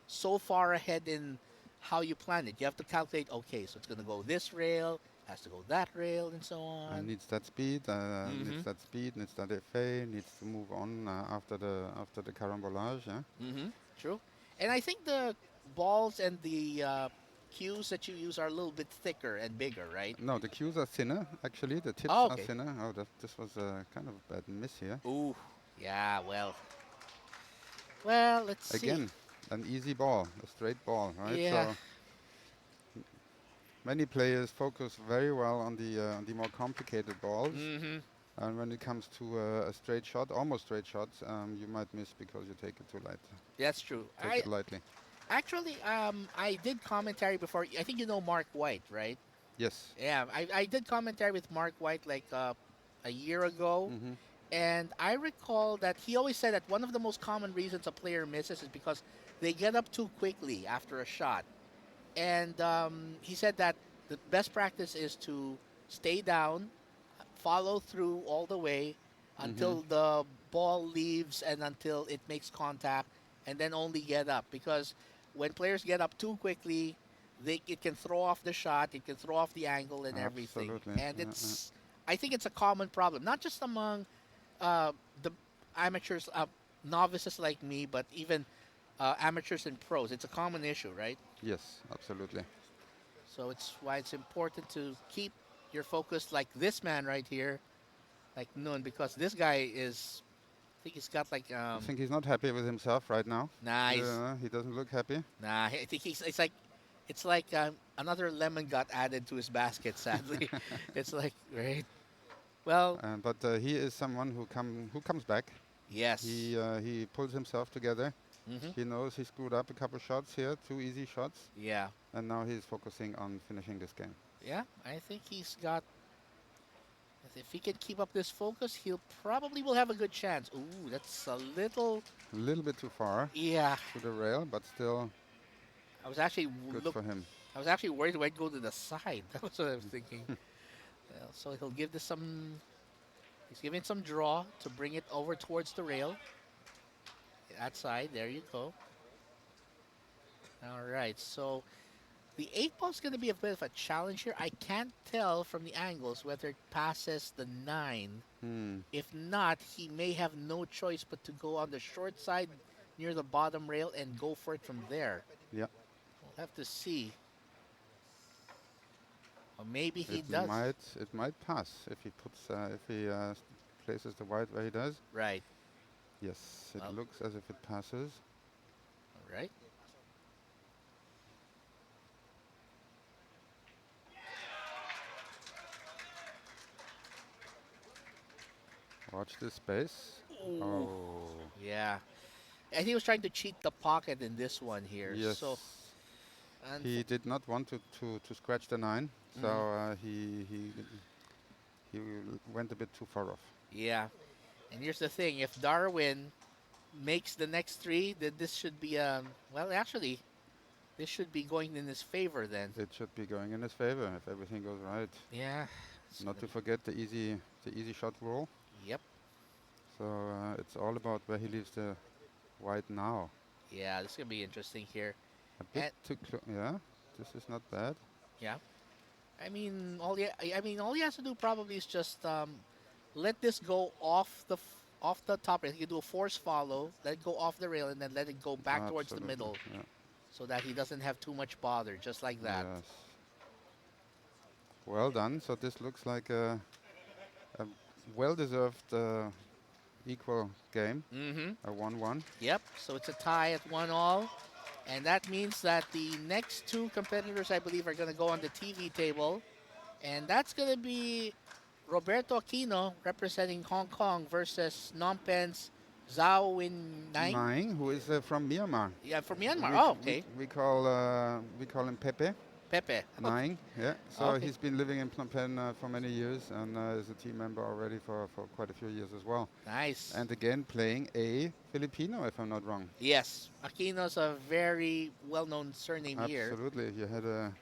so far ahead in how you plan it. You have to calculate, okay, so it's going to go this rail, has to go that rail, and so And on. needs Hmm. that speed, needs that effet, needs to move on after the carambolage. Yeah. Hmm. True. And I think the balls and the cues that you use are a little bit thicker and bigger, right? No, the cues are thinner. Actually, the tips Oh, are okay. thinner. Oh, this was a kind of a bad miss here. Ooh, Yeah, well, let's see. Again, an easy ball, a straight ball, right? Yeah. So many players focus very well on the more complicated balls, Mm-hmm. and when it comes to a straight shot, almost straight shots, you might miss because you take it too light, That's true. take it lightly. I did commentary before. I think you know Mark White, right? Yes. Yeah, I did commentary with Mark White like a year ago, Hmm. and I recall that he always said that one of the most common reasons a player misses is because they get up too quickly after a shot. And he said that the best practice is to stay down, follow through all the way Hmm. until the ball leaves and until it makes contact, and then only get up. Because when players get up too quickly, it can throw off the shot, it can throw off the angle and everything. Absolutely. And I think it's a common problem, not just among the amateurs, novices like me, but even amateurs and pros. It's a common issue, right? Yes, absolutely. So it's why it's important to keep your focus like this man right here, like Noon, because this guy is, I think he's got like, I think he's not happy with himself right now. nice. Yeah, he doesn't look happy. Nah, I think it's like another lemon got added to his basket, sadly. It's like, right? Well, But he is someone who comes back. yes. He pulls himself together. Hmm. He knows he screwed up a couple shots here, two easy shots, Yeah. and now he's focusing on finishing this game. Yeah, I think he's got, if he can keep up this focus, he'll probably will have a good chance. Ooh, that's a little, A little bit too far yeah. to the rail, but still I was actually good look for him. I was actually worried it might go to the side. That was what I was thinking. So he'll give this some. He's giving some draw to bring it over towards the rail. That side. There you go. All right. So the 8 ball is going to be a bit of a challenge here. I can't tell from the angles whether it passes the 9. Hmm. If not, he may have no choice but to go on the short side near the bottom rail and go for it from there. Yeah, We'll have to see. Or maybe he it does. might pass if he places the white where he does. Right. Yes, it Well, looks as if it passes. all right. Watch this space. Ooh. Oh, Yeah. I think he was trying to cheat the pocket in this one here. yes. So, and He did not want to scratch the 9, so Mhm. he went a bit too far off. yeah. And here's the thing: if Darwin makes the next 3, then this should be well, actually, this should be going in his favor then. It should be going in his favor if everything goes right. Yeah. It's Not gonna to forget the easy shot rule. Yep. So it's all about where he leaves the white now. Yeah. This is gonna be interesting here. A bit And too close. Yeah, this is not bad. yeah. I mean, all he has to do probably is just let this go off the top rail. He can do a force follow, let it go off the rail, and then let it go back towards the Absolutely. middle, Yeah. so that he doesn't have too much bother, just like that. Yes. Well done. So this looks like a well-deserved equal game. Mm-hmm. A 1-1. Yep. So it's a tie at 1-all, and that means that the next 2 competitors, I believe, are going to go on the TV table, and that's going to be Roberto Aquino representing Hong Kong versus Phnom Penh's Zhao Win Nang. Nine, who is from Myanmar. Yeah, from Myanmar. We, Oh, we, okay. we call him Pepe. Pepe. Nine, yeah. So Okay. he's been living in Phnom Penh for many years and is a team member already for quite a few years as well. Nice. And again, playing a Filipino, if I'm not wrong. Yes, Aquino's a very well-known surname here. Absolutely. You had a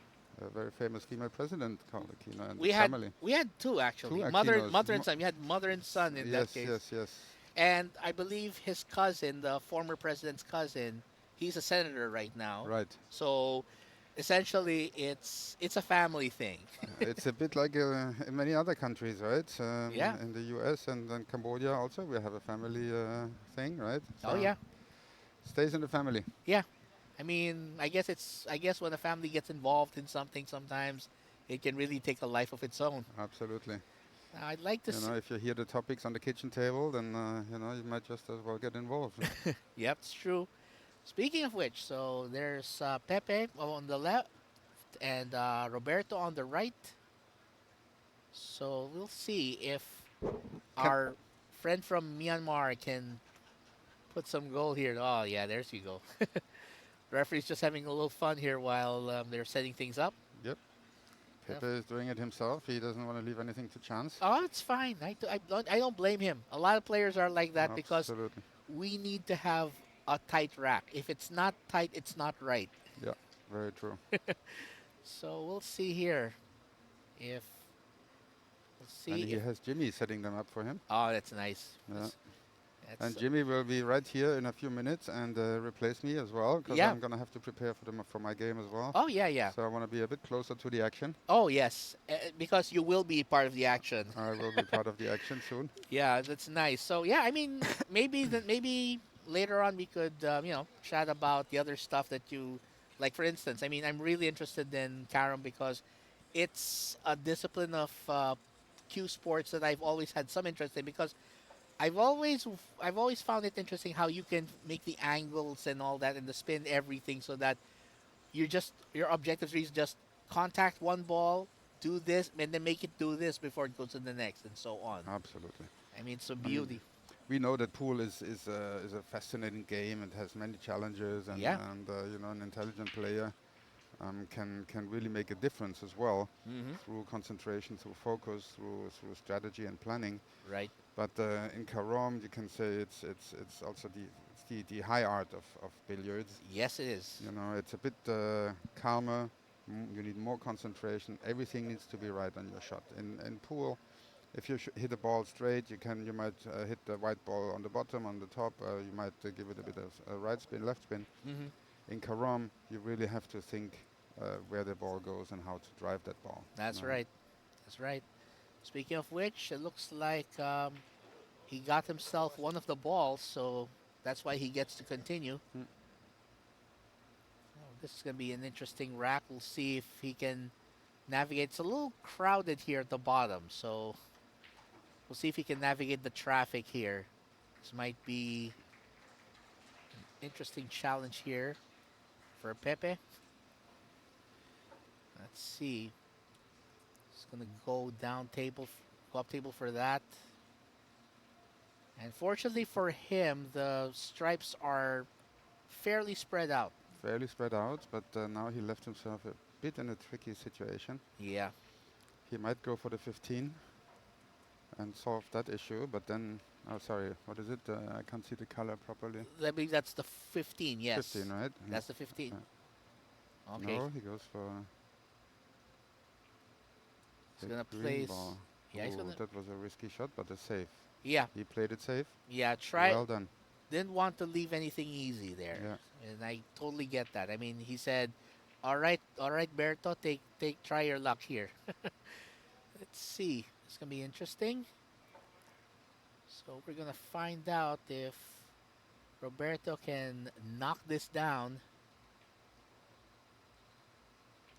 very famous female president called Aquino and We the had family. we had 2 actually. Two Mother Aquinos. and son. You had mother and son in that Yes, case. yes, yes. And I believe his cousin, the former president's cousin, he's a senator right now. Right. So essentially, it's a family thing. It's a bit like in many other countries, right? Yeah. In the US and then Cambodia also, we have a family thing, right? Oh yeah, Stays in the family. yeah. I mean, I guess when a family gets involved in something, sometimes it can really take a life of its own. Absolutely. I'd like to You see. know, if you hear the topics on the kitchen table, then you know you might just as well get involved. Yep, it's true. Speaking of which, so there's Pepe on the left and Roberto on the right. So we'll see if Can our friend from Myanmar can put some goal here. Oh yeah, there's you go. Referee's just having a little fun here while they're setting things up. Yep. Yep. Pepe is doing it himself. He doesn't want to leave anything to chance. Oh, it's fine. I don't blame him. A lot of players are like that because Absolutely. we need to have a tight rack. If it's not tight, it's not right. Yeah. Very true. So we'll see here if we'll And see he if. has Jimmy setting them up for him. Oh, that's nice. Yeah. That's And Jimmy will be right here in a few minutes and replace me as well, because yeah. I'm gonna have to prepare for my game as well. Oh yeah, yeah. So I want to be a bit closer to the action. Oh yes, because you will be part of the action. I will be part of the action soon. Yeah, that's nice. So yeah, I mean, maybe later on we could chat about the other stuff that you like. For instance, I mean, I'm really interested in carom because it's a discipline of cue sports that I've always had some interest in because I've always I've always found it interesting how you can make the angles and all that and the spin everything so that your objective is just contact one ball, do this, and then make it do this before it goes to the next, and so on. Absolutely. I mean, it's a I mean, beauty. we know that pool is a fascinating game. It has many challenges, and, Yeah. and you know, an intelligent player can really make a difference as well Mm-hmm. through concentration, through focus, through strategy and planning. Right. But in carom, you can say it's also the high art of billiards. Yes, it is. You know, it's a bit calmer. You need more concentration. Everything needs to be right on your shot. In pool, if you hit a ball straight, you might hit the white ball on the bottom, on the top. You might give it a bit of a right spin, left spin. Mm-hmm. In carom, you really have to think where the ball goes and how to drive that ball. That's you know. right. That's right. Speaking of which, it looks like he got himself one of the balls, so that's why he gets to continue. Mm. Oh, this is going to be an interesting rack. We'll see if he can navigate. It's a little crowded here at the bottom, so we'll see if he can navigate the traffic here. This might be an interesting challenge here for Pepe. Let's see. It's going to go down table, go up table for that. And fortunately for him, the stripes are fairly spread out. Fairly spread out, but now he left himself a bit in a tricky situation. Yeah. He might go for the 15 and solve that issue, but then, oh sorry, what is it? I can't see the color properly. I believe that's the 15, yes. 15, right? That's the 15. Yeah. Okay. No, he goes for He's the going to green place. ball. Yeah, he's Ooh, going to. that was a risky shot, but a safe. Yeah. He played it safe. Yeah. Try. Well done. Didn't want to leave anything easy there. Yeah. And I totally get that. I mean, he said, all right, Berto, try your luck here. Let's see. It's going to be interesting. So we're going to find out if Roberto can knock this down.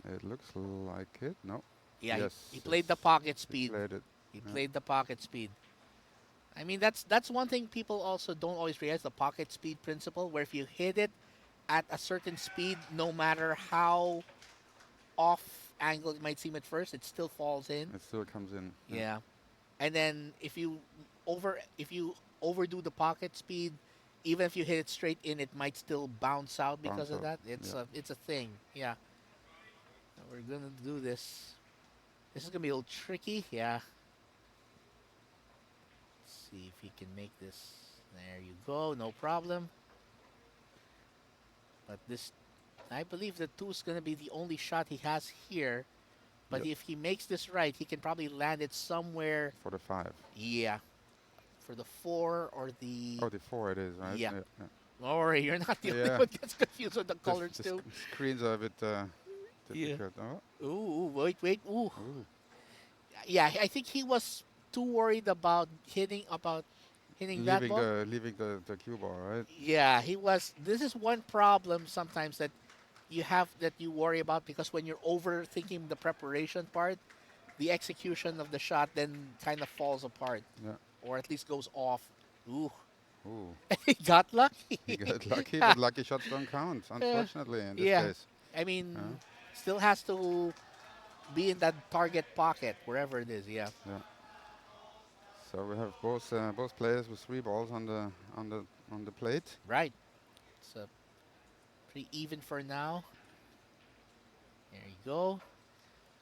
It looks like it. No. Yeah, Yes, he played the it's- pocket He speed. played it. He Yeah. played the pocket speed. I mean, that's one thing people also don't always realize, the pocket speed principle, where if you hit it at a certain speed, no matter how off angle it might seem at first, it still falls in. It still comes in. Yeah. And then if you overdo the pocket speed, even if you hit it straight in, it might still bounce out because Bounce of that. out, It's a thing. Yeah. We're gonna do this. This is gonna be a little tricky. Yeah. Let's see if he can make this. There you go. No problem. But this, I believe the 2 is gonna be the only shot he has here. But Yep. if he makes this right, he can probably land it somewhere. For the 5. Yeah. For the 4 or the. Oh, the 4 it is, right? Yeah. Don't worry, you're not the only Yeah. one gets confused with the The colors s- too. Screens are a bit difficult. Oh, Ooh, wait. Ooh. ooh. Yeah, I think he was too worried about hitting that ball. Leaving the cue ball, right? Yeah, he was. This is one problem sometimes that you worry about because when you're overthinking the preparation part, the execution of the shot then kind of falls apart, Yeah. or at least goes off. Ooh, Ooh. he got lucky. He got lucky, but lucky shots don't count, Uh, unfortunately, in this yeah, case. I mean, Yeah. still has to be in that target pocket wherever it is. Yeah, Yeah. So we have both players with 3 balls on the plate. right. It's pretty even for now. There you go.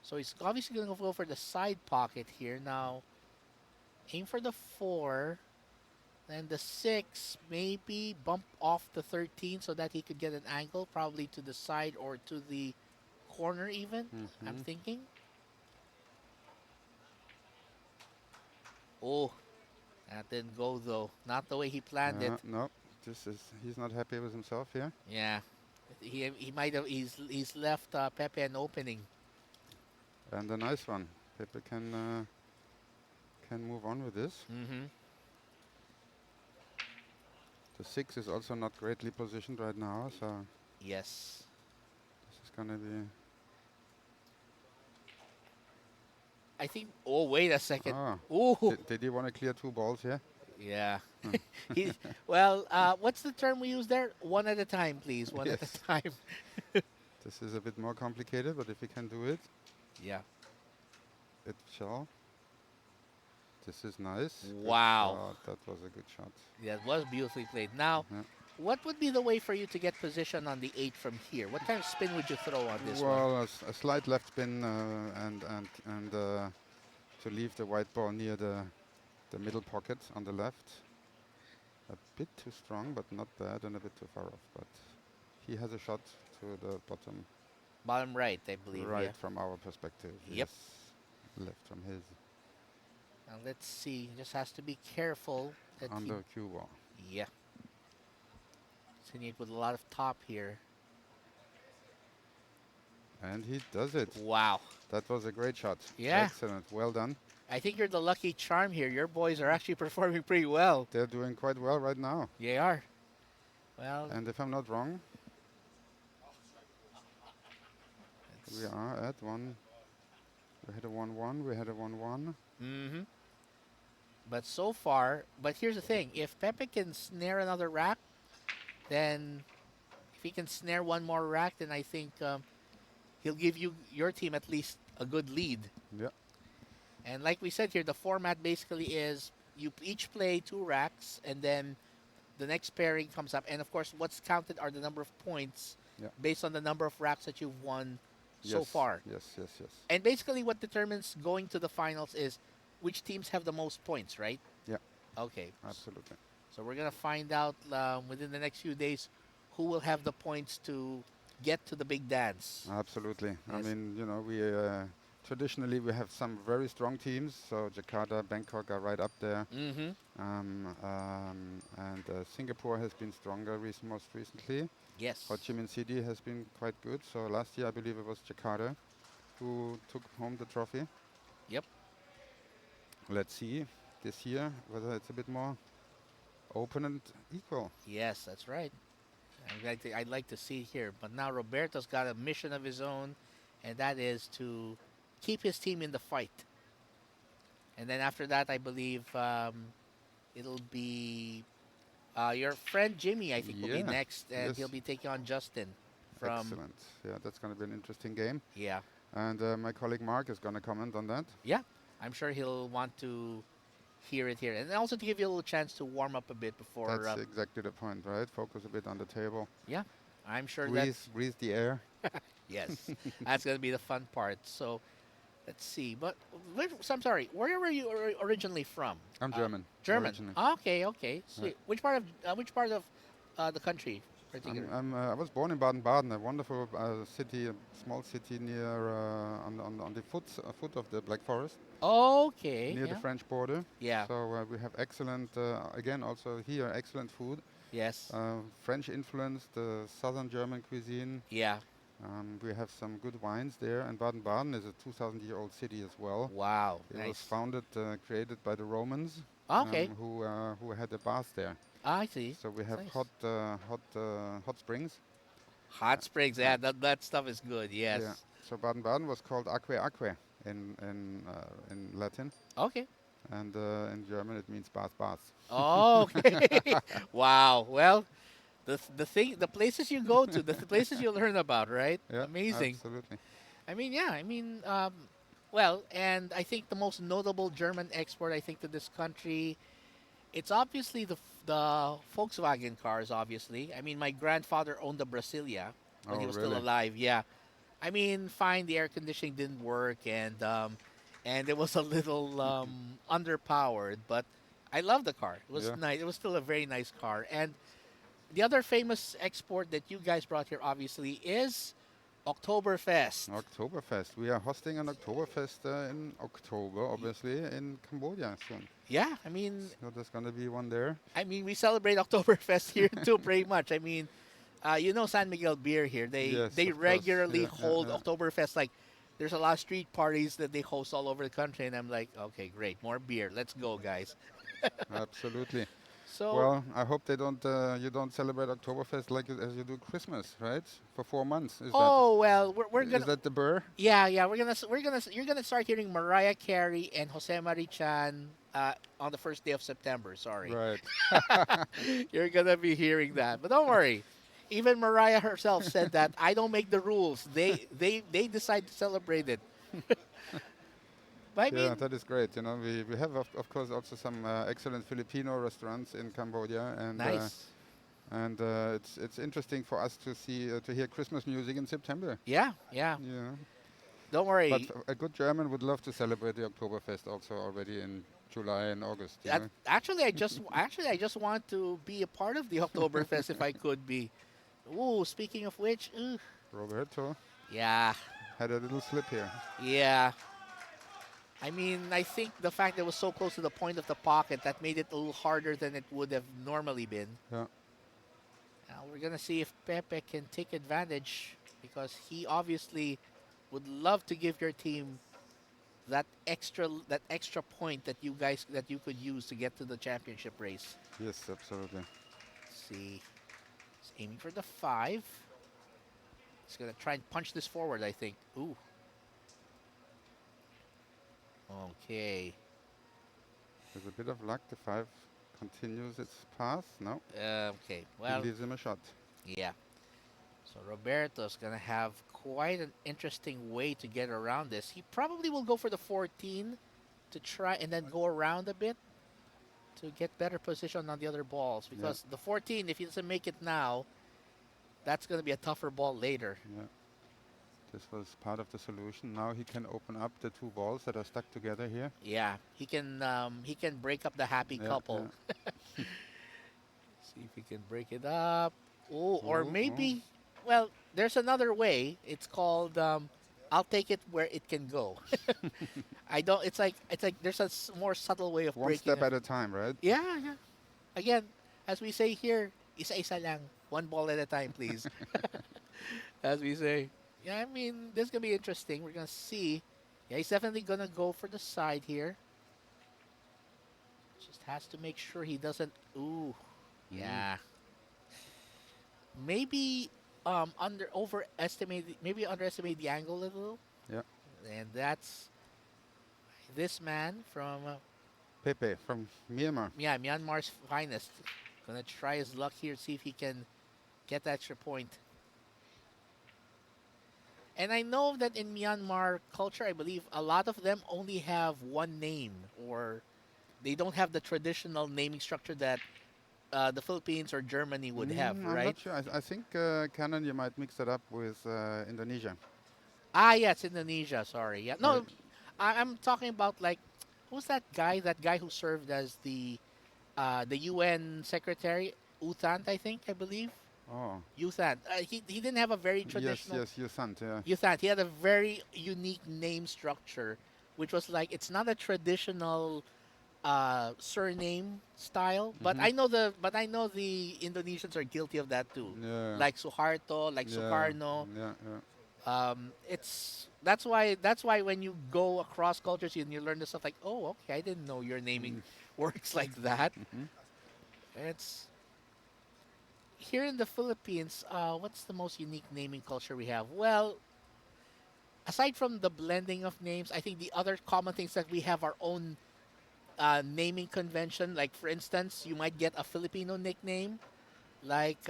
So he's obviously going to go for the side pocket here. Now, aim for the 4. Then the 6, maybe bump off the 13 so that he could get an angle, probably to the side or to the corner even, I'm thinking. Oh, that didn't go though. Not the way he planned it. No, he's not happy with himself here. Yeah. He might have he's left Pepe an opening. And a nice one. Pepe can move on with this. The 6 is also not greatly positioned right now, so Yes. this is gonna be. I think. Oh, wait a second. Oh, Ooh. did he want to clear 2 balls here? Yeah. he, well, what's the term we use there? One at a time, please. One at Yes. a time. This is a bit more complicated, but if he can do it, Yeah. it shall. This is nice. Good Wow. shot. That was a good shot. Yeah, it was beautifully played. Now, Yeah. what would be the way for you to get position on the 8 from here? What kind of spin would you throw on this one? Well, a slight left spin and to leave the white ball near the middle pocket on the left. A bit too strong, but not bad, and a bit too far off. But he has a shot to the bottom Bottom right, I believe. right Yeah. from our perspective. Yep. Yes. Left from his Now let's see. Just has to be careful that on the cue ball. yeah. Hitting it with a lot of top here. And he does it. Wow. That was a great shot. Yeah. Excellent. Well done. I think you're the lucky charm here. Your boys are actually performing pretty well. They're doing quite well right now. They are. Well, And if I'm not wrong, we are at 1. We had a 1-1. We had a 1-1. but so far, but here's the thing. If Pepe can snare another rack, then if he can snare one more rack, then I think he'll give your team at least a good lead. Yeah. And like we said here, the format basically is you each play 2 racks, and then the next pairing comes up. And of course, what's counted are the number of points Yeah. based on the number of racks that you've won so Yes, far. Yes. And basically, what determines going to the finals is which teams have the most points, right? Yeah. Okay. Absolutely. So we're gonna find out within the next few days who will have the points to get to the big dance. Absolutely. I Yes. mean, we traditionally we have some very strong teams. So Jakarta, Bangkok are right up there. And Singapore has been stronger most recently. Yes. Ho Chi Minh City has been quite good. So last year I believe it was Jakarta who took home the trophy. Yep. Let's see this year whether it's a bit more open and equal. Yes, that's right. I'd like to see it here. But now Roberto's got a mission of his own, and that is to keep his team in the fight. And then after that, I believe it'll be your friend Jimmy, I think, will be Yeah, next, and yes. he'll be taking on Justin from. Excellent. Yeah, that's going to be an interesting game. Yeah. And my colleague Mark is going to comment on that. Yeah. I'm sure he'll want to hear it here. And also to give you a little chance to warm up a bit before. That's exactly the point, right? Focus a bit on the table. Yeah. I'm sure Breathe the air. yes. That's going to be the fun part. So let's see. But so I'm sorry. Where were you originally from? I'm German. German. originally. Okay. Okay. Sweet. Which part of the country, particularly? I was born in Baden-Baden, a wonderful city, a small city near on the foot of the Black Forest, Okay. near yeah. the French border. Yeah. So we have excellent, again also here, excellent food. Yes. French influenced, southern German cuisine. Yeah. We have some good wines there, and Baden-Baden is a 2,000-year-old city as well. Wow. It Nice. was founded, created by the Romans, Okay. who had a bath there. I see. So we have Nice. hot springs. Hot springs. Yeah. That stuff is good. Yes. Yeah. So Baden-Baden was called Aquae Aquae in Latin, Okay. and in German it means bath bath. Oh, okay. Wow. Well, the places you go to, the places you learn about, right? Yeah, Amazing. absolutely. I mean, yeah. I mean, well, and I think the most notable German export, I think, to this country, it's obviously the Volkswagen cars. Obviously, I mean, my grandfather owned a Brasilia when Oh, he was still really? alive. Yeah. I mean, fine, the air conditioning didn't work, and it was a little underpowered, but I love the car. It was Yeah. nice. It was still a very nice car. And the other famous export that you guys brought here, obviously, is Oktoberfest. Oktoberfest. We are hosting an Oktoberfest in October, obviously, in Cambodia soon. Yeah, I mean, So there's going to be one there. we celebrate Oktoberfest here too, pretty much. I mean, you know San Miguel Beer here. Yes, They of course. regularly Yeah, yeah, hold yeah. Oktoberfest. Like, there's a lot of street parties that they host all over the country, and I'm like, okay, great, more beer. Let's go, guys. Absolutely. So, Well, I hope they don't. You don't celebrate Oktoberfest like as you do Christmas, right? For 4 months. oh well, we're Is gonna that the burr? yeah, you're gonna start hearing Mariah Carey and Jose Marie Chan on the first day of September. Sorry, Right. you're gonna be hearing that, but don't worry. Even Mariah herself said that I don't make the rules. They decide to celebrate it. But I Yeah, mean, that is great. You know, we have of course also some excellent Filipino restaurants in Cambodia, nice. and it's interesting for us to see to hear Christmas music in September. Yeah, yeah. Yeah, Don't but worry. a good German would love to celebrate the Oktoberfest also already in July and August. You know, Actually, I just want to be a part of the Oktoberfest if I could be. Ooh, speaking of which, Roberto yeah, had a little slip here. yeah. I mean, I think the fact that it was so close to the point of the pocket that made it a little harder than it would have normally been. Yeah, Now we're gonna see if Pepe can take advantage because he obviously would love to give your team that extra point that you could use to get to the championship race. yes, absolutely. Let's see, he's aiming for the 5. He's gonna try and punch this forward. I think. Ooh. Okay. With a bit of luck, the 5 continues its path. No, Okay. he Well, leaves him a shot. yeah. So Roberto's gonna have quite an interesting way to get around this. He probably will go for the 14 to try and then go around a bit to get better position on the other balls Yeah, because the 14, if he doesn't make it now, that's gonna be a tougher ball later. yeah. This was part of the solution. Now he can open up the 2 balls that are stuck together here. Yeah, he can break up the happy Yeah, couple. yeah. See if he can break it up. Oh, or Oh, oh. maybe, well, there's another way. It's called I'll take it where it can go. I don't. It's like there's a more subtle way of One breaking step it. at a time, right? Yeah, yeah. Again, as we say here, isa-isa lang, one ball at a time, please. As we say. Yeah, I mean, this is gonna be interesting. We're gonna see. Yeah, he's definitely gonna go for the side here. Just has to make sure he doesn't. Ooh, Mm. yeah. Maybe maybe underestimate the angle a little. Yeah. And that's this man from Pepe from Myanmar. yeah, Myanmar's finest. Gonna try his luck here, see if he can get that extra point. And I know that in Myanmar culture, I believe a lot of them only have one name, or they don't have the traditional naming structure that the Philippines or Germany would have, I'm right? not sure. I think Canon, you might mix that up with Indonesia. Ah, yeah, it's Indonesia. Sorry, yeah. Right. No, I'm talking about like who's that guy? That guy who served as the UN secretary, Uthant, I believe. Oh, Uthant. He didn't have a very yes, traditional. yes, you sant, yeah. Uthant. He had a very unique name structure, which was like it's not a traditional surname style, but Mhm. but I know the Indonesians are guilty of that too. Yeah, Like Suharto, like yeah, Sukarno. yeah, yeah. It's that's why when you go across cultures and you learn this stuff like, oh, okay, I didn't know your naming works like that. Mhm. It's here in the Philippines. What's the most unique naming culture we have? Well, aside from the blending of names, I think the other common things that we have our own naming convention. Like for instance, you might get a Filipino nickname, like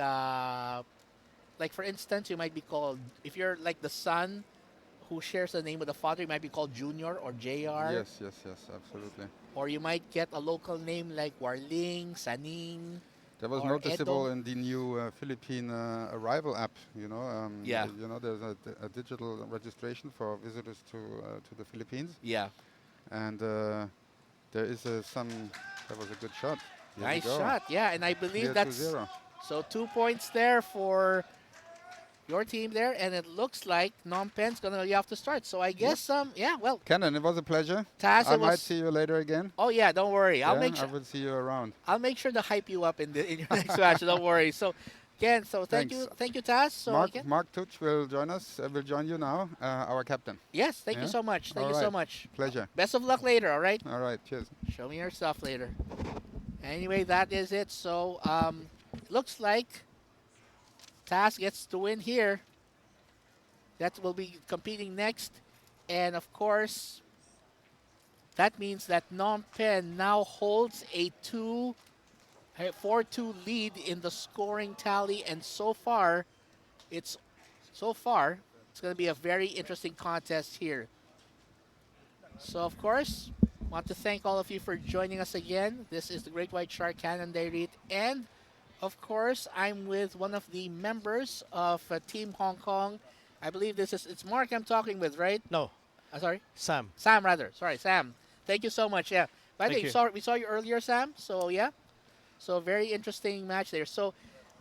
for instance, you might be called, if you're like the son who shares the name with the father, you might be called Junior or JR, Yes, yes, yes, absolutely. or you might get a local name like Warling, Saning, That was or noticeable Edo. in the new Philippine arrival app. Yeah, There's a digital registration for visitors to the Philippines, yeah. and there is some. That was a good shot. Here we Nice go. shot. Yeah, and I believe Clear that's 2-0. so 2 points there for your team there, and it looks like Phnom Penh's gonna you have to start. So I Yep. guess yeah, well, Kenan, it was a pleasure. Taz, I it might was. see you later again. Oh yeah, don't worry. Yeah, I will see you around. I'll make sure to hype you up in your next match. Don't worry. So again, so Thanks. thank you, Taz. So again, Mark Tuch will join us. Will join you now, our captain. yes, thank you Yeah. so much. Thank All you so right. much. Pleasure. Best of luck later. All right. All right. Cheers. Show me your stuff later. Anyway, that is it. So looks like Taz gets to win here. That will be competing next, and of course, that means that Phnom Penh now holds a 4-2 lead in the scoring tally, and it's so far it's going to be a very interesting contest here. So of course, want to thank all of you for joining us again. This is the Great White Shark Cannon Diary, and of course, I'm with one of the members of Team Hong Kong. I believe it's Mark I'm talking with, right? No, Sorry, Sam. Sam rather. Sorry, Sam. Thank you so much. Yeah. By the way, Thank you. we saw you earlier, Sam. So yeah. So very interesting match there. So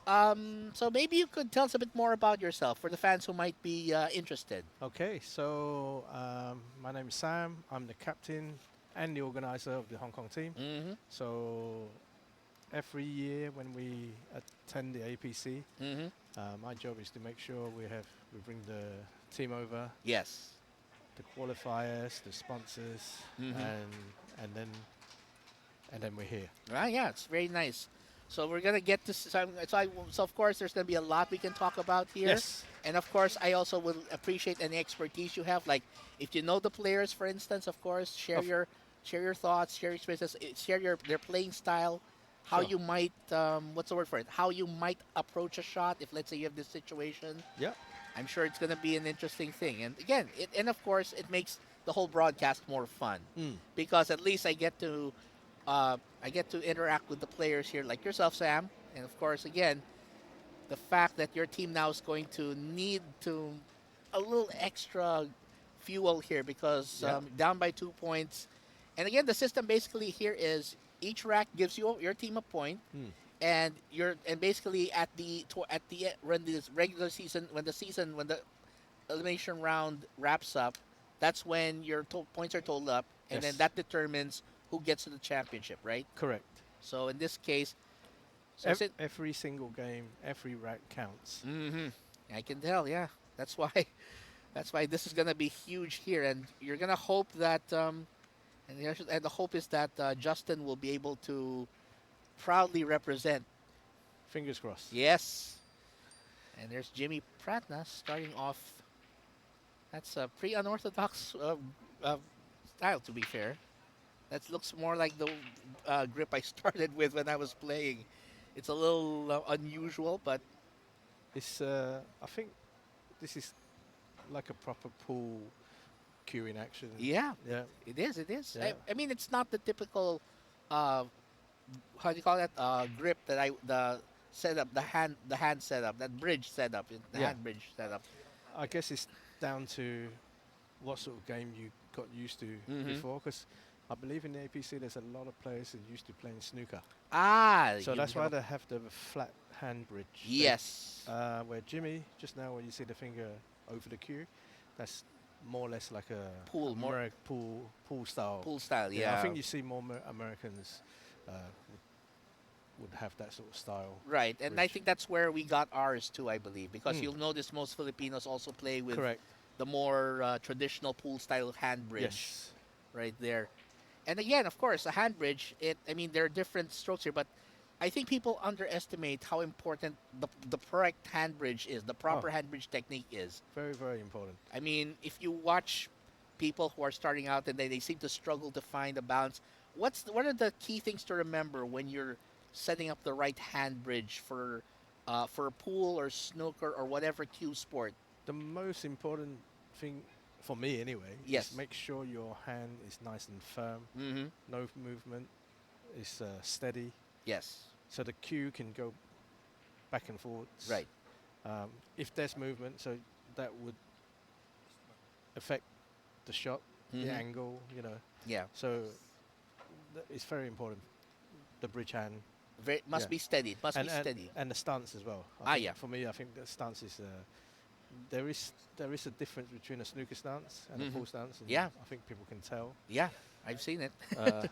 so maybe you could tell us a bit more about yourself for the fans who might be interested. Okay, so my name is Sam. I'm the captain and the organizer of the Hong Kong team. Mm-hmm. So every year when we attend the APC, Mm-hmm. my job is to make sure we bring the team over, Yes. the qualifiers, the sponsors, Mhm. and then we're here. Ah, yeah, it's very nice. So we're gonna get to so of course there's gonna be a lot we can talk about here. Yes. And of course I also will appreciate any expertise you have. Like if you know the players, for instance, of course, share your thoughts, share your experiences, share their playing style, how Sure. you might what's the word for it? How you might approach a shot if let's say you have this situation. Yeah. I'm sure it's gonna be an interesting thing. And again, and of course it makes the whole broadcast more fun Mm. because at least I get to interact with the players here, like yourself, Sam, and of course, again, the fact that your team now is going to need to a little extra fuel here because Yeah. down by 2 points, and again, the system basically here is each rack gives your team a point, Mm. and basically when this regular season, when the elimination round wraps up, that's when your points are totaled up, and then Yes. that determines who gets to the championship, right? Correct. So in this case, so Every single game, every rack counts. I can tell, yeah. That's why that's why this is gonna be huge here, and you're gonna hope that and the hope is that Justin will be able to proudly represent. Fingers crossed. Yes. And there's Jimmy Pratna starting off. That's a pretty unorthodox style, to be fair. That looks more like the grip I started with when I was playing. It's a little unusual, but It's I think this is like a proper pool cue in action. yeah, Yeah. it is. It is. Yeah. I mean, it's not the typical, how do you call that? Grip that the setup, the hand setup, that bridge setup, the Yeah. hand bridge setup. I guess it's down to what sort of game you got used to Mhm. before, because I believe in the APC there's a lot of players that used to playing snooker. Ah, So you that's why have a- they have the flat hand bridge. Yes. Where Jimmy, just now when you see the finger over the cue, that's more or less like a Pool, more- pool style. Pool style, Yeah, yeah. I think you see more Americans would have that sort of style. Right, and I bridge. think that's where we got ours too, I believe, because Mm. you'll notice most Filipinos also play with Correct. the more traditional pool style hand bridge Yes. right there. And again, of course, a hand bridge. I mean, there are different strokes here, but I think people underestimate how important the correct hand bridge is, the Oh, proper hand bridge technique is. very, very important. I mean, if you watch people who are starting out and they seem to struggle to find a balance, what are the key things to remember when you're setting up the right hand bridge for a pool or snooker or whatever cue sport? The most important thing for me, anyway, is Yes. make sure your hand is nice and firm, Mm-hmm. no movement, is steady, Yes. so the cue can go back and forwards. Right. If there's movement, so that would affect the shot, the Mm-hmm. angle, Yeah. So it's very important. The bridge hand, Must yeah, be steady. It must be and steady. and the stance as well. Ah, think yeah. For me, I think the stance is there is a difference between a snooker stance and a Mhm. pool stance. And Yeah. I think people can tell. Yeah, I've seen it. Uh,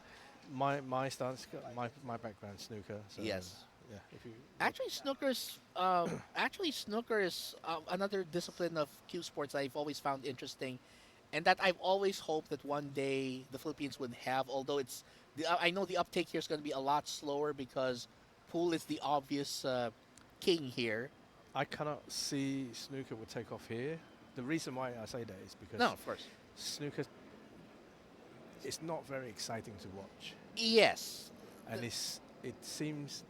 my stance, my background snooker. So Yes. yeah, if you Actually snooker is another discipline of cue sports I've always found interesting, and that I've always hoped that one day the Philippines would have. Although I know the uptake here is going to be a lot slower because pool is the obvious king here. I cannot see snooker would take off here. The reason why I say that is No, because of course. snooker is not very exciting to watch, Yes. and it seems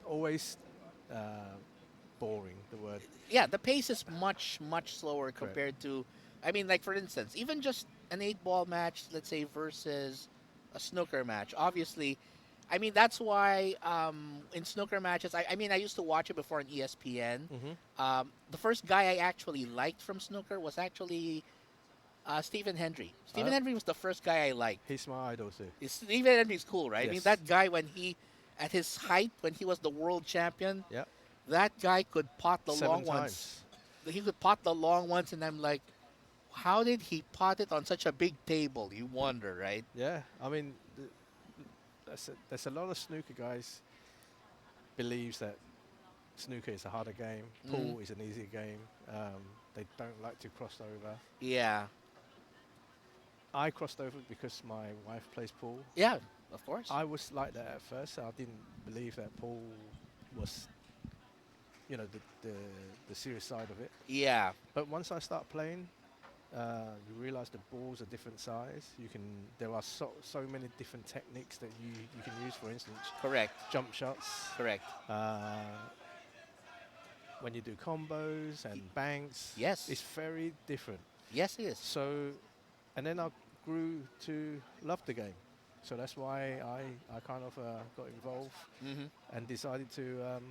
always uh, boring. The word Yeah, the pace is much slower correct. compared to, I mean, like for instance, even just an eight-ball match, let's say, versus a snooker match. Obviously, I mean that's why in snooker matches, I mean I used to watch it before on ESPN. Mm-hmm. The first guy I actually liked from snooker was actually Stephen Hendry. Stephen Hendry was the first guy I liked. He's my idol too. Stephen Hendry's cool, right? I mean Yes. that guy at his height when he was the world champion, Yeah. that guy could pot the 7 long ones. times. He could pot the long ones, and I'm like, how did he pot it on such a big table? You wonder, right? Yeah. I mean, there's a lot of snooker guys believes that snooker is a harder game, pool is an easier game. They don't like to cross over. Yeah, I crossed over because my wife plays pool. yeah, of course. I was like that at first. I didn't believe that pool was, the serious side of it. Yeah, But once I start playing, you realize the balls are different size. There are so many different techniques that you can use. For instance, correct, jump shots. correct. When you do combos and banks, Yes. it's very different. Yes, it is. So, and then I grew to love the game. So that's why I kind of got involved Hmm. and decided to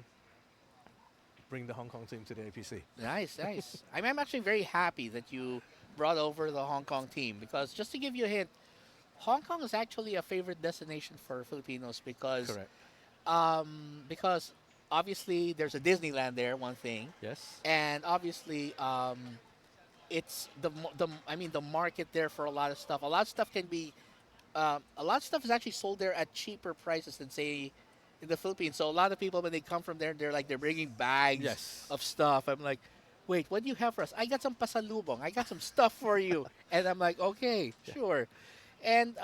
bring the Hong Kong team to the APC. Nice, nice. I'm actually very happy that you brought over the Hong Kong team because just to give you a hint, Hong Kong is actually a favorite destination for Filipinos Correct. because obviously there's a Disneyland there, one thing, Yes. and obviously it's I mean the market there for a lot of stuff. A lot of stuff can be a lot of stuff is actually sold there at cheaper prices than say in the Philippines. So a lot of people when they come from there, they're bringing bags Yes. of stuff. I'm like, wait, what do you have for us? I got some pasalubong. I got some stuff for you. And I'm like, okay, sure. And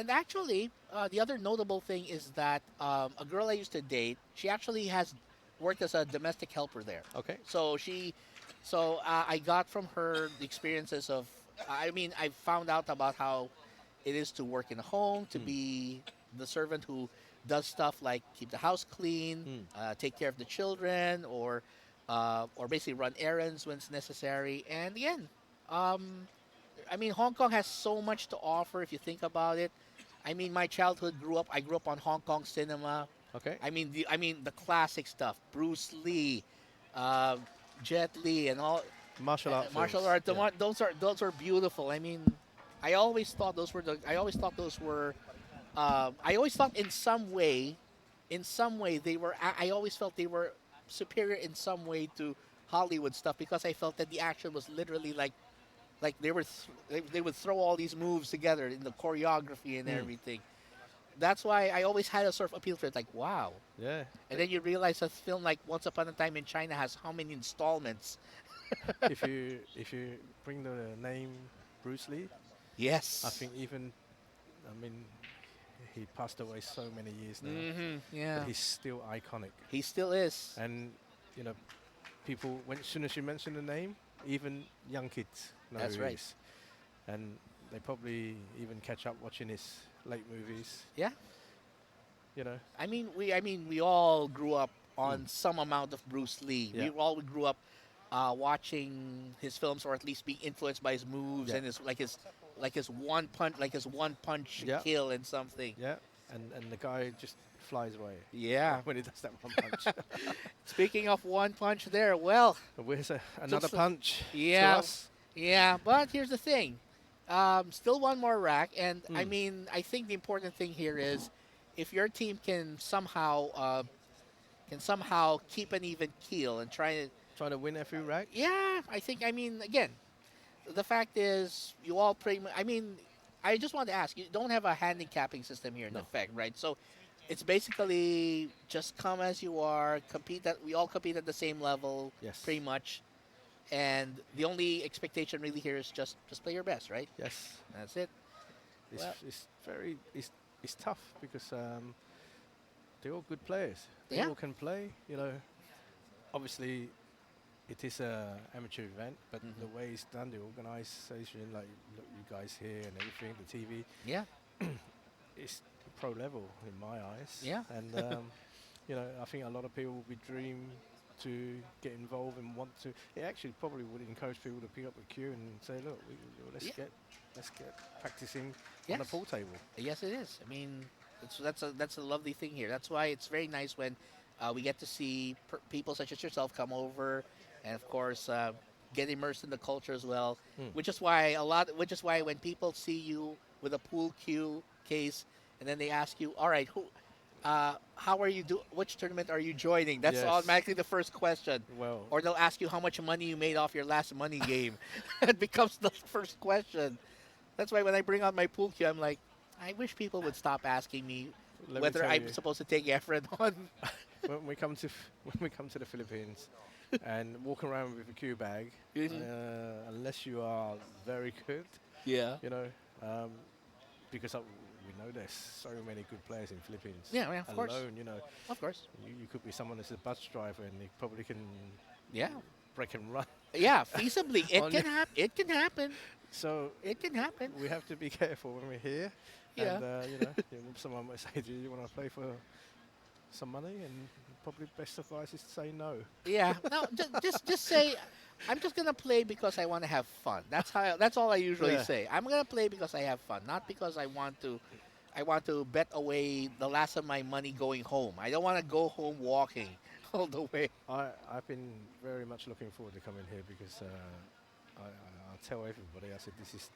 actually, the other notable thing is that a girl I used to date, she actually has worked as a domestic helper there. Okay. So I got from her the experiences of, I mean, I found out about how it is to work in a home, to be the servant who does stuff like keep the house clean, take care of the children, or basically run errands when it's necessary. And again, I mean, Hong Kong has so much to offer if you think about it. I mean, my childhood I grew up on Hong Kong cinema. Okay. I mean the classic stuff, Bruce Lee, uh, Jet Li, and all Martial art. martial films. art. Yeah. Those are beautiful. I mean, I always thought I always thought those were. I always thought in some way they were. I always felt they were superior in some way to Hollywood stuff because I felt that the action was literally like they would throw all these moves together in the choreography and everything. That's why I always had a sort of appeal for it. Like, wow. Yeah. And then you realize a film like Once Upon a Time in China has how many installments? if you bring the name Bruce Lee, Yes. I think even, I mean, he passed away so many years now, Yeah. but he's still iconic. He still is. And you know, people when as soon as you mention the name, even young kids know That's who he right. is, and they probably even catch up watching his late movies. Yeah. You know, I mean, we all grew up on some amount of Bruce Lee. Yeah. We all grew up watching his films, or at least being influenced by his moves Yeah. and his one punch Yeah. kill and something. yeah, and the guy just flies away Yeah. when he does that one punch. Speaking of one punch, there. Well, But where's another so- punch yeah, to us? yeah. But here's the thing. Still one more rack, and I Mm. mean, I think the important thing here is if your team can somehow keep an even keel and try to. Trying to win every rack? Yeah, I mean, again, the fact is, you all pretty much. I mean, I just want to ask, you don't have a handicapping system here in No. effect, right? So it's basically just come as you are, we all compete at the same level, Yes. pretty much. And the only expectation really here is just play your best, right? Yes. That's it. It's, Well- it's very it's tough because they're all good players. They Yeah. all can play. You know, obviously it is a amateur event, but the way it's done, the organisation, like look, you guys here and everything, the TV, Yeah. it's pro level in my eyes. Yeah. And you know, I think a lot of people would dream to get involved and want to. It actually probably would encourage people to pick up the cue and say, look, let's Yeah. get practicing on a Yes. pool table. Yes, it is. I mean, that's a lovely thing here. That's why it's very nice when we get to see people such as yourself come over, and of course get immersed in the culture as well. Which is why when people see you with a pool cue case, and then they ask you, all right, how are you which tournament are you joining? That's Yes. automatically the first question. Well, Or they'll ask you how much money you made off your last money game. It becomes the first question. That's why when I bring out my pool cue, I'm like, I wish people would stop asking me let me whether tell I'm you, supposed to take Efren on. when we come to when we come to the Philippines and walk around with a cue bag, unless you are very good, Yeah. you know, because we know there's so many good players in Philippines. Yeah, yeah, of course. Alone, you know, Of course. you could be someone that's a bus driver and he probably can Yeah. break and run. Yeah, feasibly. It On can your- happen. It can happen. So It can happen. we have to be careful when we're here. Yeah. And you know, someone might say, "Do you want to play for some money?" And probably best advice is to say no. Yeah. No, just say, I'm just gonna play because I want to have fun. That's all I usually Yeah. say. I'm gonna play because I have fun, not because I want to. I want to bet away the last of my money going home. I don't want to go home walking all the way. I've been very much looking forward to coming here because I tell everybody, I said, this is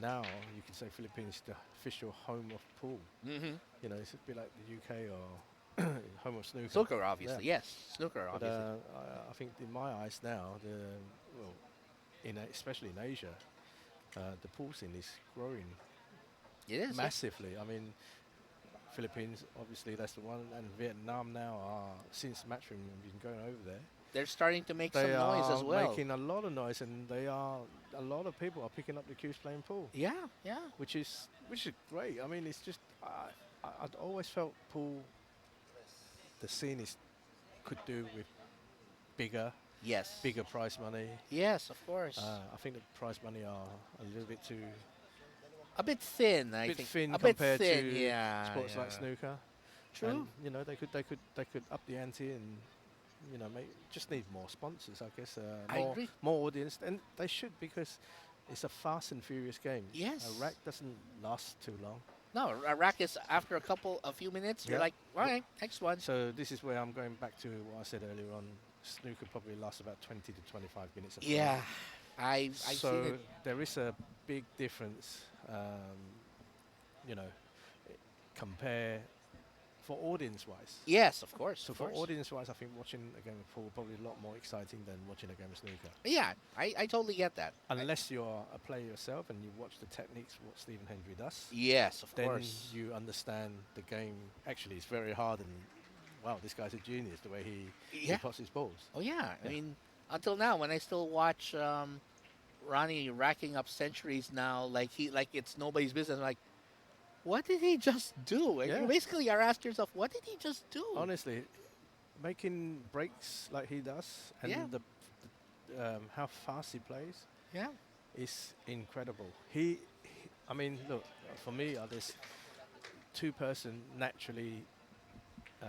now, you can say Philippines, the official home of pool. Mm-hmm. You know, it's a bit like the UK or home of snooker. Snooker, obviously. Yeah. Yes, snooker, But obviously. I think in my eyes now, especially in Asia, the pool scene is growing It is. massively. I mean, Philippines, obviously that's the one, and Vietnam now are, since Matchroom, we've been going over there. They're starting to make some They noise are as well. making a lot of noise, and a lot of people are picking up the cues playing pool, Yeah, yeah. which is great. I mean, it's just I'd always felt pool. The scene could do with bigger Yes. prize money. Yes, of course. I think the prize money are a little bit too A bit thin, I think. thin a bit compared thin, to yeah, sports like yeah. snooker. True. And, you know, they could up the ante and, you know, just need more sponsors, I guess. I agree. More audience, and they should, because it's a fast and furious game. Yes. A rack doesn't last too long. No, a rack is after a few minutes, you're Yeah. like, all right, next one. So this is where I'm going back to what I said earlier on. Snooker probably lasts about 20 to 25 minutes. Of Yeah, play. I've So seen it. there is a big difference, you know, compare for audience-wise. Yes, of course. So of for course. audience-wise, I think watching a game of pool probably a lot more exciting than watching a game of snooker. Yeah, I totally get that. Unless you're a player yourself and you watch the techniques, what Stephen Hendry does, Yes, of then course. you understand the game. Actually, it's very hard, and wow, this guy's a genius the way he Yeah. pots his balls. Oh yeah. I Yeah. mean, until now, when I still watch Ronnie racking up centuries now, like it's nobody's business. I'm like, what did he just do? And Yeah. you basically are asking yourself, what did he just do? Honestly, making breaks like he does, and Yeah. how fast he plays Yeah. is incredible. I mean, look, for me, this two-person naturally uh,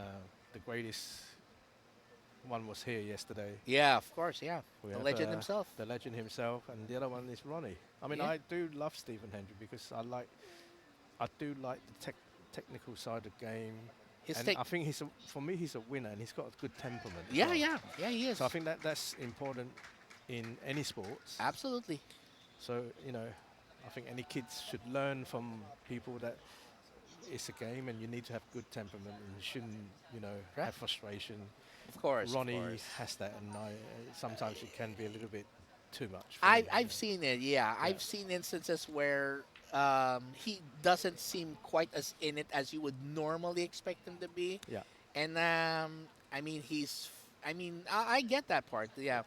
the greatest one was here yesterday. Yeah, of course, yeah. We The have legend himself. the legend himself, and the other one is Ronnie. I mean, Yeah. I do love Stephen Hendry because I do like the technical side of game, His and take. I think for me he's a winner, and he's got a good temperament. as Yeah, well. yeah. Yeah, he is. So I think that's important in any sports. Absolutely. So I think any kids should learn from people that it's a game, and you need to have good temperament, and you shouldn't Right. have frustration. Of course. Ronnie of course. has that, and sometimes it can be a little bit too much. for I, me, I've seen it, yeah. Yeah. I've seen instances where he doesn't seem quite as in it as you would normally expect him to be. Yeah. And I mean, I get that part, yeah.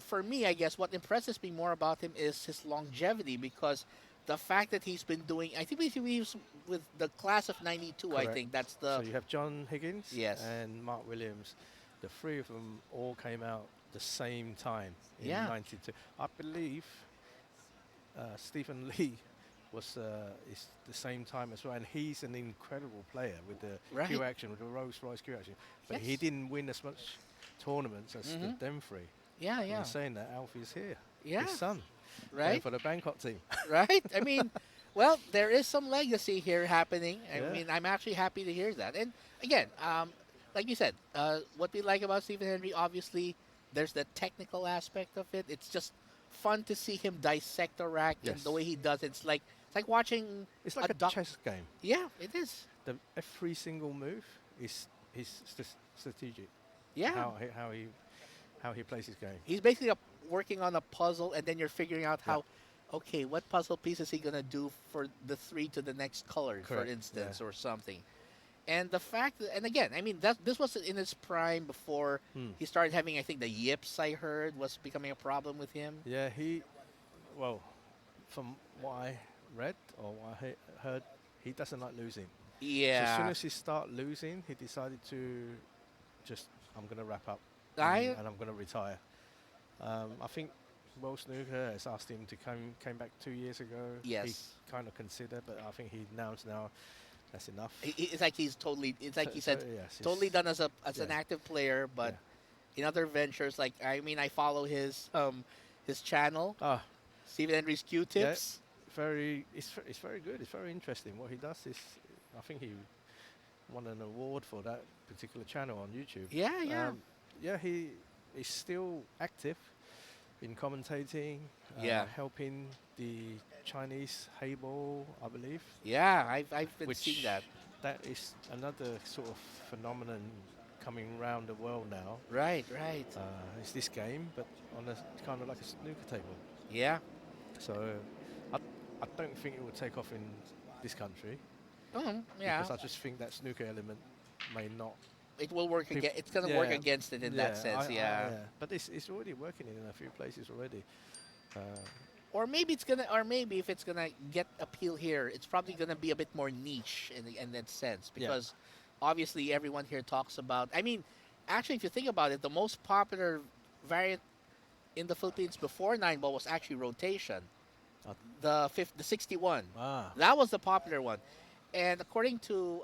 For me, I guess what impresses me more about him is his longevity because the fact that he's been doing, I think he was with the class of 92, I Correct. think that's So the, you have John Higgins Yes. and Mark Williams. The three of them all came out the same time in Yeah. '92. I believe Stephen Lee is the same time as well, and he's an incredible player with the Right. Q action, with the Rolls Royce Q action. But he Yes. didn't win as much tournaments as Mhm. them three. yeah, And yeah, you're saying that Alfie's here, yeah, his son, playing right? for the Bangkok team. Right? I mean, well, there is some legacy here happening. I Yeah. mean, I'm actually happy to hear that. And again, like you said, what we like about Stephen Henry, obviously, there's the technical aspect of it. It's just fun to see him dissect a rack and Yes. the way he does it. It's like watching. It's like a doc- chess game. Yeah, it is. Every single move is strategic. Yeah, How he plays his game. he's basically working on a puzzle, and then you're figuring out Yeah. how. Okay, what puzzle piece is he gonna do for the 3 to the next color, for Correct, instance, or something? And the fact that, and again, I mean, this was in his prime before Hmm. he started having, I think, the yips. I heard was becoming a problem with him. Yeah, well, from what I read or what I heard, he doesn't like losing. So as soon Yeah, as he start losing, he decided to I'm going to wrap up I and I'm going to retire. I think World Snooker has asked him to came back 2 years ago. Yes. He kind of considered, but I think he announced now that's enough. it's like he's totally. It's like he said, yes, totally he's- done as an yeah. active player, but Yeah. in other ventures, like I mean, I follow his channel, Ah, Stephen Henry's Q-tips. it's very good. It's very interesting. What he does is, I think he won an award for that particular channel on YouTube. Yeah, yeah. Yeah, he is still active in commentating. Yeah. Helping the Chinese Hayball, I believe. Yeah, I've been which seeing that. That is another sort of phenomenon coming around the world now. Right, right. It's this game, but on a kind of like a snooker table. Yeah. So I don't think it will take off in this country. Yeah. Because I just think that snooker element may not. It will work Peop- again. It's gonna work yeah. against it in that sense. Yeah. But it's already working in a few places already. Or maybe if it's gonna get appeal here, it's probably gonna be a bit more niche in that sense Yeah. because obviously everyone here talks about. I mean, actually, if you think about it, the most popular variant in the Philippines before 9-ball was actually rotation. Uh, The 61. Ah. That was the popular one. And according to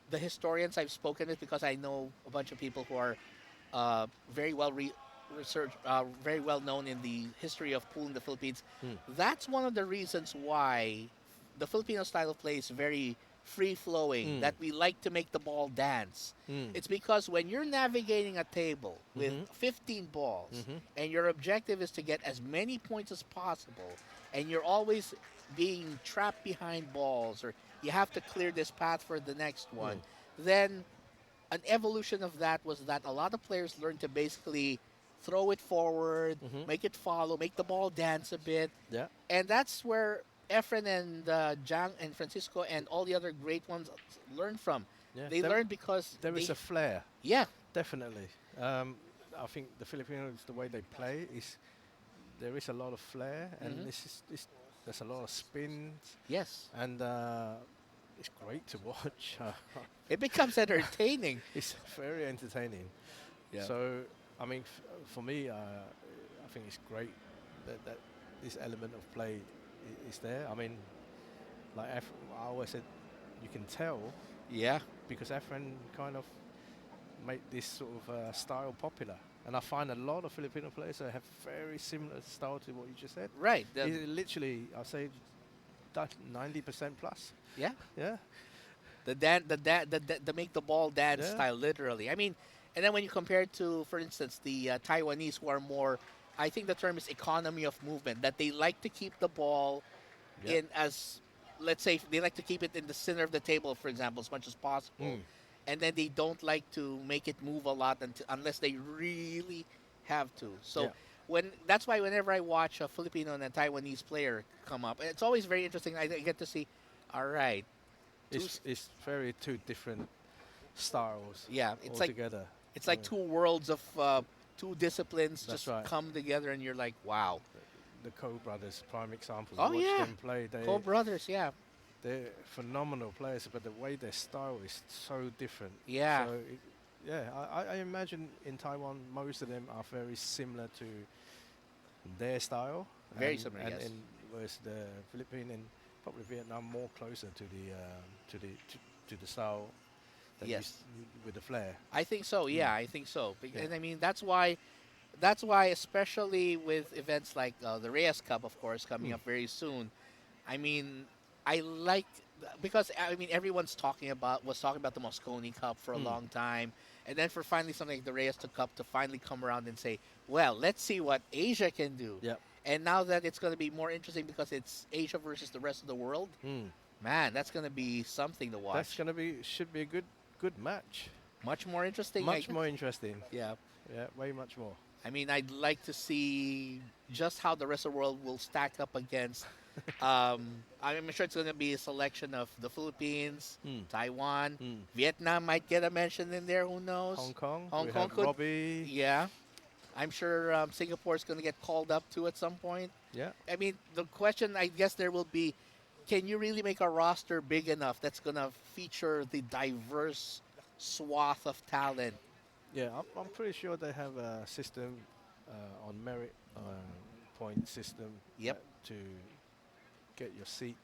the historians I've spoken with, because I know a bunch of people who are very well researched, very well known in the history of pool in the Philippines, that's one of the reasons why the Filipino style of play is very free-flowing, that we like to make the ball dance. It's because when you're navigating a table with 15 balls and your objective is to get as many points as possible, and you're always being trapped behind balls, or you have to clear this path for the next one, then an evolution of that was that a lot of players learned to basically throw it forward, make it follow, make the ball dance a bit. Yeah. And that's where Efren and Jang and Francisco and all the other great ones learned from. Yeah. They learned because There is they- a flair, yeah, definitely. I think the Filipinos, the way they play is there is a lot of flair, and it's there's a lot of spins, Yes. and it's great to watch. It becomes entertaining. It's very entertaining. Yeah. So, I mean, for me, I think it's great that this element of play is there. I mean, like I always said, you can tell Yeah. because Efren kind of made this sort of style popular. And I find a lot of Filipino players that have very similar style to what you just said. Right. It's literally, I'll say, that 90% plus. Yeah. Yeah. The make the ball dance Yeah. style, literally. I mean, and then when you compare it to, for instance, the Taiwanese who are more, I think the term is economy of movement, that they like to keep the ball Yeah. in as, let's say, they like to keep it in the center of the table, for example, as much as possible. Mm. And then they don't like to make it move a lot unless they really have to. So Yeah. that's why whenever I watch a Filipino and a Taiwanese player come up, it's always very interesting. I get to see, all right, It's very two different styles yeah, altogether. it's like two worlds of two disciplines That's just right. come together, and you're like, wow. The Cole brothers, prime example. Oh, Watch yeah. them play. Cole brothers, yeah, They're phenomenal players, but the way their style is so different. Yeah. So yeah, I imagine in Taiwan most of them are very similar to their style. Very and- similar, and, yes. And whereas the Philippine and probably Vietnam more closer to the style. That you Yes. with the flair. I think so. Yeah, I think so. Yeah. And I mean that's why, especially with events like the Reyes Cup, of course, coming up very soon. I mean, I like because I mean everyone's was talking about the Mosconi Cup for a long time, and then for finally something like the Reyes Cup to finally come around and say, well, let's see what Asia can do. Yep. And now that it's going to be more interesting because it's Asia versus the rest of the world, man, that's going to be something to watch. That's gonna should be a good match. Much more interesting. Much more interesting. Yeah. Yeah, way much more. I mean, I'd like to see just how the rest of the world will stack up against. I'm sure it's going to be a selection of the Philippines, Taiwan, Vietnam might get a mention in there. Who knows? Hong Kong. Hong we Kong have could. Robbie. Yeah, I'm sure Singapore's going to get called up too at some point. Yeah. I mean, the question I guess there will be, can you really make a roster big enough that's going to feature the diverse swath of talent? Yeah, I'm pretty sure they have a system on merit point system. Yep. To get your seat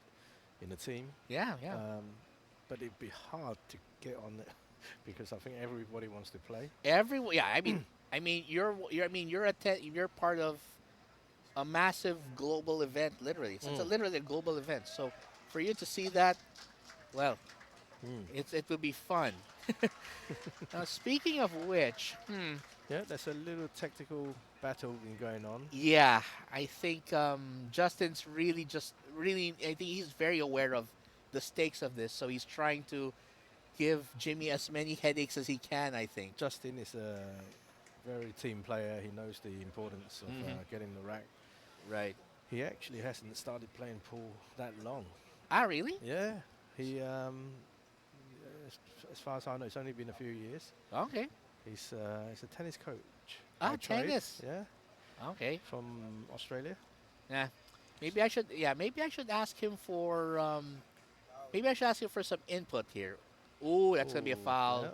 in the team. Yeah. But it'd be hard to get on it because I think everybody wants to play. Everyone, yeah. I mean, you're part of a massive global event. Literally, it's literally a global event. So, for you to see that, well, it will be fun. Now, speaking of which, Yeah, there's a little tactical battle going on. yeah, I think Justin's really, I think he's very aware of the stakes of this. So he's trying to give Jimmy as many headaches as he can. I think. Justin is a very team player. He knows the importance of getting the rack. Right. He actually hasn't started playing pool that long. Ah, really? Yeah, he as far as I know, it's only been a few years. Okay. He's a tennis coach. Ah, by trade, tennis. Yeah, Okay. from Australia. Yeah. Maybe I should. Yeah. Maybe I should ask him for. Maybe I should ask him for some input here. Ooh, that's gonna be a Ooh, foul. yeah.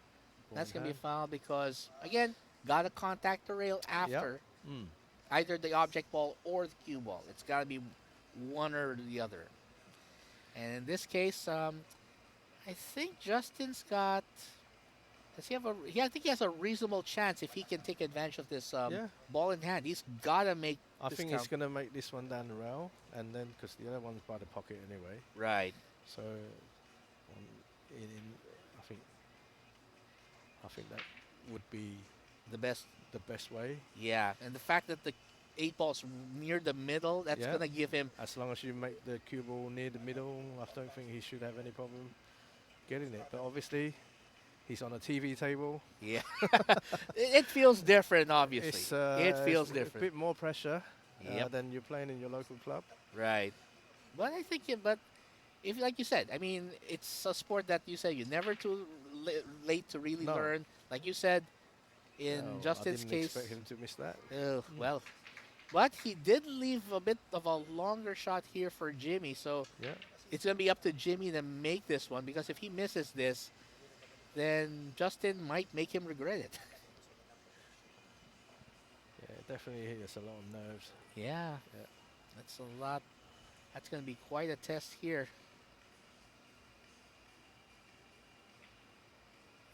That's gonna be a Forehand. foul because again, gotta contact the rail after either the object ball or the cue ball. It's gotta be one or the other. And in this case, I think Justin's got. Does he have a? Yeah, I think he has a reasonable chance if he can take advantage of this Yeah. ball in hand. He's gotta make. I this think count. he's going to make this one down the rail, and then because the other one's by the pocket anyway. Right. So, I think that would be The best. the best way. Yeah, and the fact that the 8 ball's near the middle, that's Yeah. gonna give him. As long as you make the cue ball near the middle, I don't think he should have any problem getting it. But obviously, he's on a TV table. Yeah, it feels different. Obviously, It's, it feels it's different. A bit more pressure Yep. than you're playing in your local club. Right. But I think, but if like you said, I mean, it's a sport that you said you're never too late to really No. learn. Like you said, in No, Justin's I didn't case, expect him to miss that. well, But he did leave a bit of a longer shot here for Jimmy, so Yeah. it's going to be up to Jimmy to make this one because if he misses this, then Justin might make him regret it. Yeah, definitely hits a lot of nerves. Yeah, Yeah. that's a lot. That's going to be quite a test here.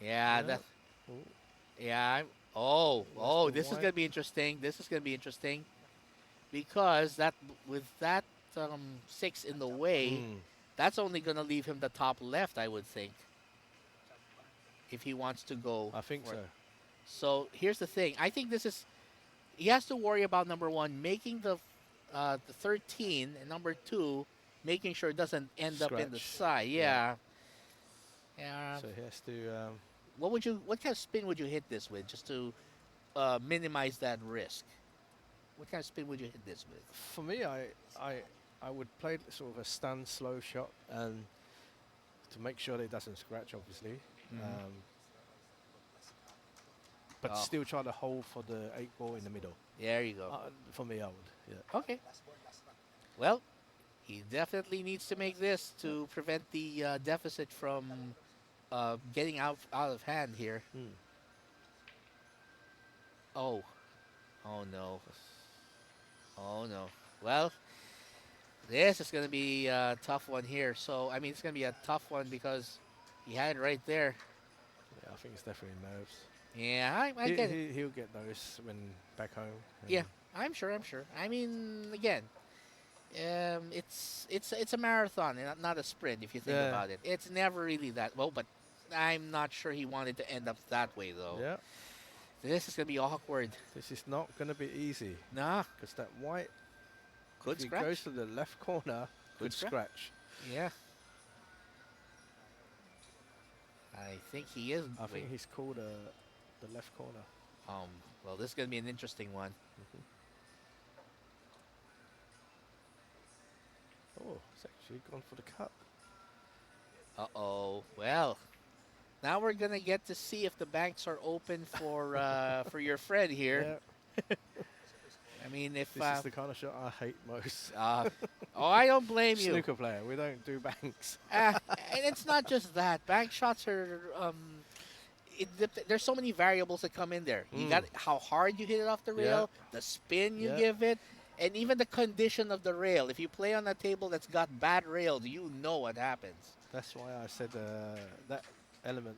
Yeah, Yeah. that. Ooh, Yeah. that's the This is white. going to be interesting. This is going to be interesting because that with that six in the way, Mm, that's only going to leave him the top left, I would think, if he wants to go I think for so. it. So here's the thing. I think this is he has to worry about number one making the 13 and number two making sure it doesn't end up in the Scratch. side. Yeah. Yeah. Yeah. So he has to. What kind of spin would you hit this with just to minimize that risk? What kind of spin would you hit this with? For me, I, I would play sort of a stand slow shot and to make sure that it doesn't scratch, obviously. Mhm. But Oh. still try to hold for the 8 ball in the middle. There you go. For me, I would. Yeah. Okay. Well, he definitely needs to make this to prevent the deficit from getting out of hand here. Mm. Oh, oh no, oh no. Well, this is gonna be a tough one here. So I mean, it's gonna be a tough one because he had it right there. Yeah, I think it's definitely nerves. Yeah, I get it. He'll get those when back home. Yeah, I'm sure. I'm sure. I mean, again, it's a marathon and not a sprint if you think Yeah. about it. It's never really that well, but I'm not sure he wanted to end up that way though. Yeah. This is gonna be awkward. This is not going to be easy Nah, because that white, could if it scratch. goes to the left corner, Could could scratch. scratch. Yeah. I think he is. I wait, think he's called the left corner. Well, this is gonna be an interesting one. Oh, it's actually gone for the cut. Uh-oh. Well, now we're gonna get to see if the banks are open for your friend here. Yeah. I mean, if This is the kind of shot I hate most. I don't blame you. Snooker player, we don't do banks. And it's not just that. Bank shots are there's so many variables that come in there. You got how hard you hit it off the rail, the spin you Yeah. give it, and even the condition of the rail. If you play on a table that's got bad rails, you know what happens. That's why I said that element.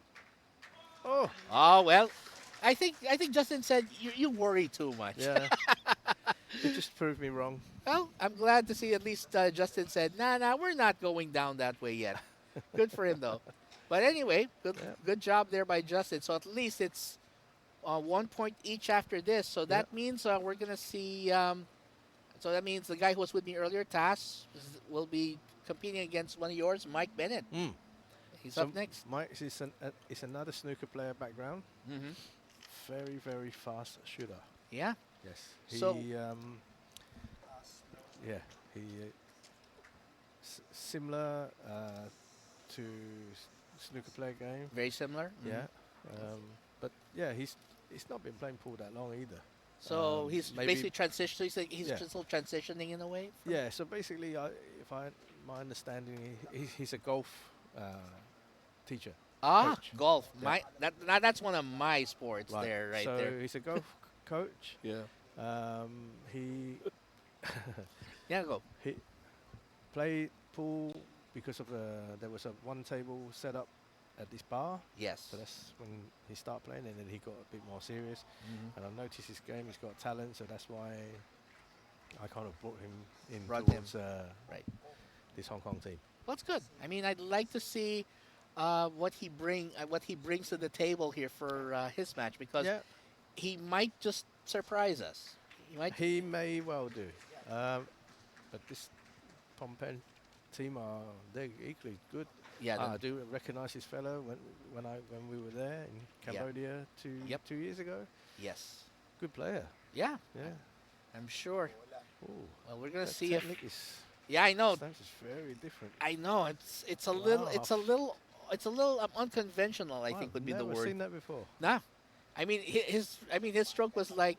Oh, Oh well, I think Justin said you worry too much. yeah. It just proved me wrong. Well, I'm glad to see at least Justin said, nah, we're not going down that way yet. Good for him though. But anyway, good job there by Justin. So at least it's 1 point each after this. So that means we're gonna see. So that means the guy who was with me earlier, Tass, will be competing against one of yours, Mike Bennett. Mm. He's So up next. Mike is another snooker player background. Hmm. Very, very fast shooter. Yeah. Yes. So- He, similar to snooker player game. Very similar. Mhm. Yeah. But yeah, he's not been playing pool that long either. So he's maybe- basically transitioning. He's Yeah. still transitioning in a way. Yeah. So basically, my understanding, he's a golf teacher. Coach. Golf. Yeah. That's one of my sports there, right so there. he's a golf coach. Yeah. He Yeah, go. he played pool because of there was a one table set up at this bar. Yes. So that's when he started playing, and then he got a bit more serious. Mhm. And I noticed his game; he's got talent, so that's why I kind of brought him in Brought him. towards Right. this Hong Kong team. Well, that's good. I mean, I'd like to see what he brings to the table here for his match because Yeah, he might just surprise us. He might. he may well do. But this Phnom Penh team they're equally good. Yeah. I do recognise this fellow when we were there in Cambodia Yep. 2 years ago. yes. Good player. Yeah. Yeah. I'm sure. Ooh, Well, we're gonna that see if. technique is Yeah, I know. stance is very different. I know. It's a little. Wow. It's a little unconventional. I think I've would be the never word. seen that before. Nah. I mean his stroke was like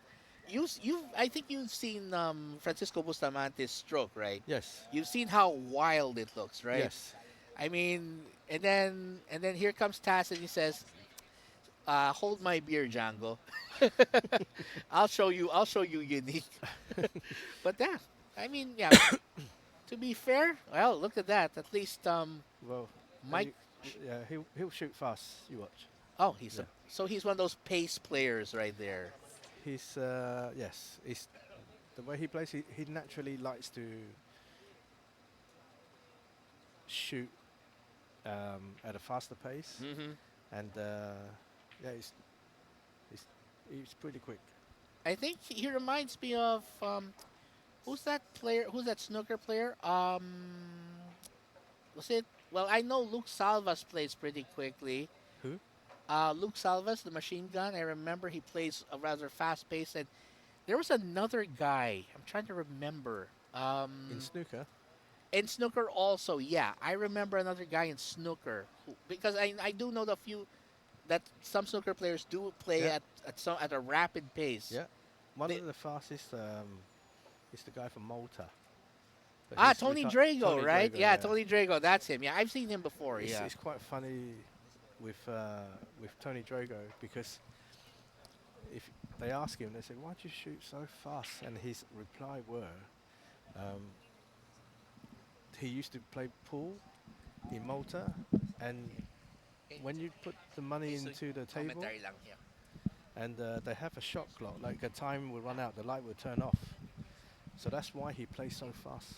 you I think you've seen Francisco Bustamante's stroke, right? Yes. You've seen how wild it looks, right? Yes. I mean, and then here comes Taz and he says, "Hold my beer, Django. I'll show you unique." But yeah, I mean, yeah. To be fair, well, look at that. At least Well, Mike. yeah, he'll shoot fast. You watch. Oh, Yeah. so he's one of those pace players right there. He's yes. He's the way he plays. He naturally likes to shoot at a faster pace, Hmm. and yeah, he's he's pretty quick. I think he reminds me of who's that player? Who's that snooker player? Was it? Well, I know Luke Salvas plays pretty quickly. Who? Luke Salvas, the machine gun. I remember he plays a rather fast pace. And there was another guy. I'm trying to remember. In snooker? In snooker also, yeah. I remember another guy in snooker because I do know the few that some snooker players do play Yeah. at a rapid pace. Yeah. One They- of the fastest is the guy from Malta. But Ah, he's Tony reti- Drago, Tony right? Drago, Yeah, Tony Drago. That's him. Yeah, I've seen him before. It's, Yeah. it's quite funny with Tony Drago because if they ask him, they say, "Why do you shoot so fast?" And his reply were, um, he used to play pool in Malta, and when you put the money into the table, Commentary lang, yeah. and they have a shot clock, like a time will run out, the light will turn off. So that's why he plays so fast.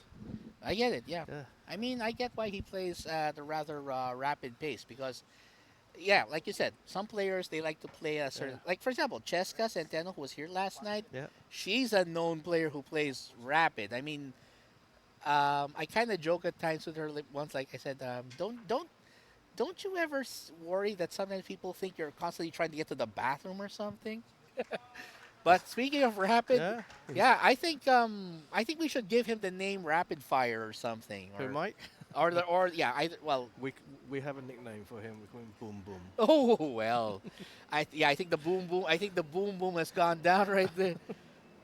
I get it. Yeah. Yeah, I mean, I get why he plays at a rather rapid pace because, yeah, like you said, some players they like to play a certain, like for example, Cheska Centeno, who was here last night. yeah. She's a known player who plays rapid. I mean, I kind of joke at times with her once, like I said, don't you ever worry that sometimes people think you're constantly trying to get to the bathroom or something? But speaking of rapid, Yeah. yeah, I think we should give him the name Rapid Fire or something, Who, Mike? or yeah, well, We have a nickname for him. We call him Boom Boom. oh well, I think the boom boom has gone down right there.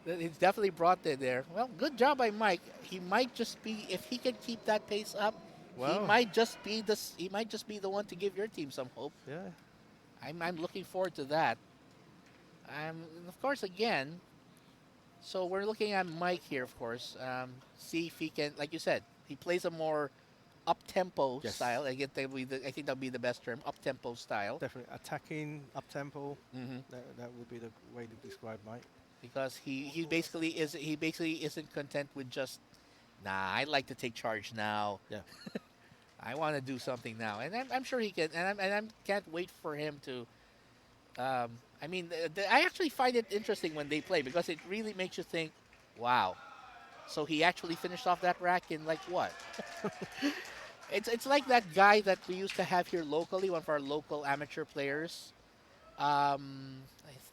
It's definitely brought it there. Well, good job by Mike. He might just be if he can keep that pace up. He Well. might just be this. He might just be the one to give your team some hope. Yeah. I'm looking forward to that. And of course, again, so we're looking at Mike here, of course. See if he can, like you said, he plays a more up-tempo Yes. style. I I think that'll be the best term, up-tempo style. Definitely attacking up tempo. Hmm. That would be the way to describe Mike. Because he basically isn't content with just, nah, I'd like to take charge now. Yeah. I want to do something now, and I'm sure he can, and I can't wait for him to. I mean, I actually find it interesting when they play because it really makes you think, wow. So he actually finished off that rack in like what? It's like that guy that we used to have here locally, one of our local amateur players. I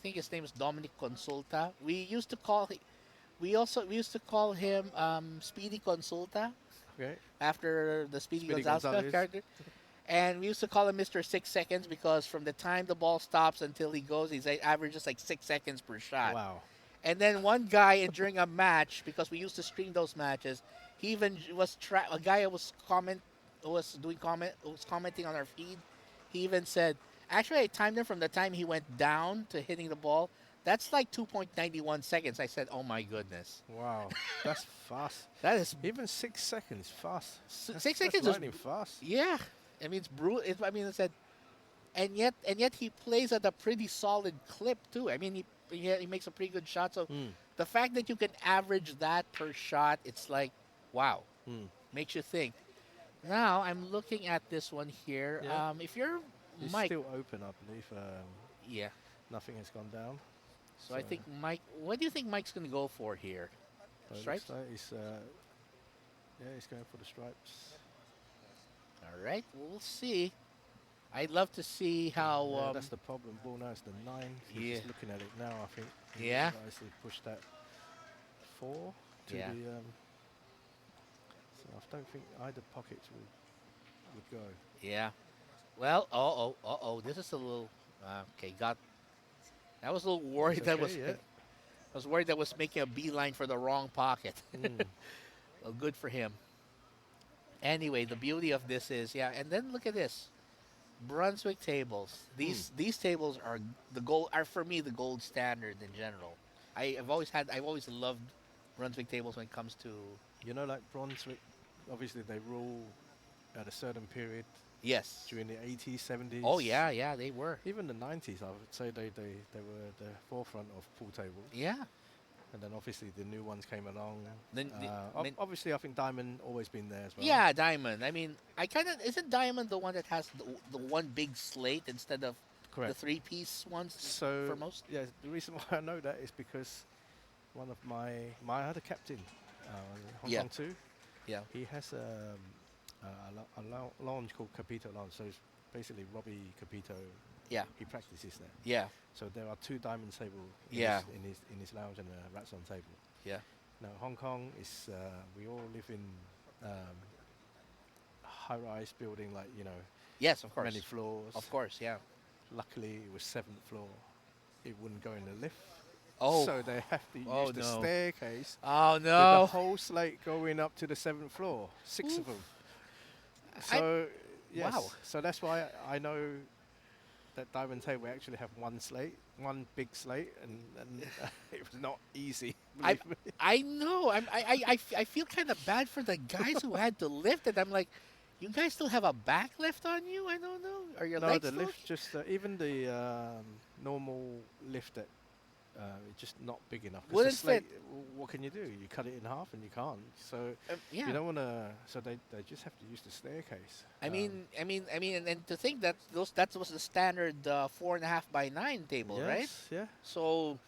think his name is Dominic Consulta. We used to call him Speedy Consulta Okay. after the Speedy, Speedy Gonzalez Gonzalez. character. And we used to call him Mr. 6 seconds because from the time the ball stops until he goes, he's like averages like 6 seconds per shot. Wow. And then one guy during a match, because we used to stream those matches, he even a guy was commenting on our feed. He even said, actually, I timed him from the time he went down to hitting the ball. That's like 2.91 seconds. I said, oh my goodness, Wow. That's fast. that is Even 6 seconds fast. That's- 6 that's seconds is lightning fast. yeah. I mean, it's brutal. I mean, I said, and yet he plays at a pretty solid clip too. I mean, he makes a pretty good shot. So Mm. the fact that you can average that per shot, it's like, wow, Mm. makes you think. Now I'm looking at this one here. Yeah. If you're It's Mike, still open, I believe. yeah. Nothing has gone down. So I think Mike. What do you think Mike's gonna go for here? So it Stripes? looks like he's going for the stripes. All right, we'll see. I'd love to see Yeah, how. that's the problem. Ball now is the 9. He's Yeah. just looking at it now, I think. He Yeah. realised he pushed that 4 to Yeah. the. So I don't think either pocket would go. Yeah. Well, oh. This is a little. Okay, got. I was a little worried It's that okay, was. yeah. I was worried that was making a beeline for the wrong pocket. Mm. Well, good for him. Anyway, the beauty of this is, yeah, and then look at this. Brunswick tables. These tables are the gold are for me the gold standard in general. I've always loved Brunswick tables when it comes to You know, like Brunswick, obviously they rule at a certain period yes. during the 80s, 70s. Oh yeah, yeah, they were. Even the 90s, I would say they were at the forefront of pool tables. Yeah. And then obviously the new ones came along. Then Obviously, I think Diamond always been there as well. yeah, Diamond. I mean, I kind of isn't Diamond the one that has the one big slate instead of the Correct. three-piece ones So for most? yeah, the reason why I know that is because one of my other captain, Hong Yeah. Kong 2, Yeah. he has a lounge called Capito Lounge. So it's basically Robbie Capito. Yeah. He practices there. Yeah. So there are 2 diamond tables Yeah. in his lounge and a rats on table. Yeah. Now Hong Kong is we all live in high-rise building, like Yes, of course. many floors. Of course, yeah. Luckily, it was 7th floor. It wouldn't go in the lift. Oh. So they have to Oh, use the no. staircase Oh with the no. whole slate going up to the 7th floor. 6 of Oof. them. So yes. Wow. So that's why I know that diamond table actually have one big slate, and it was not easy. I believe me. I know. I feel kind of bad for the guys who had to lift it. I'm like, you guys still have a back lift on you? I don't know. Are your No, legs the still lift just even the normal lift that it's just not big enough. 'Cause the Wouldn't slate, fit. what can you do? You cut it in half and you can't. So Yeah. you don't want to. So they just have to use the staircase. I mean, and to think that that was the standard 4.5 by 9 table, right? yes, yeah. So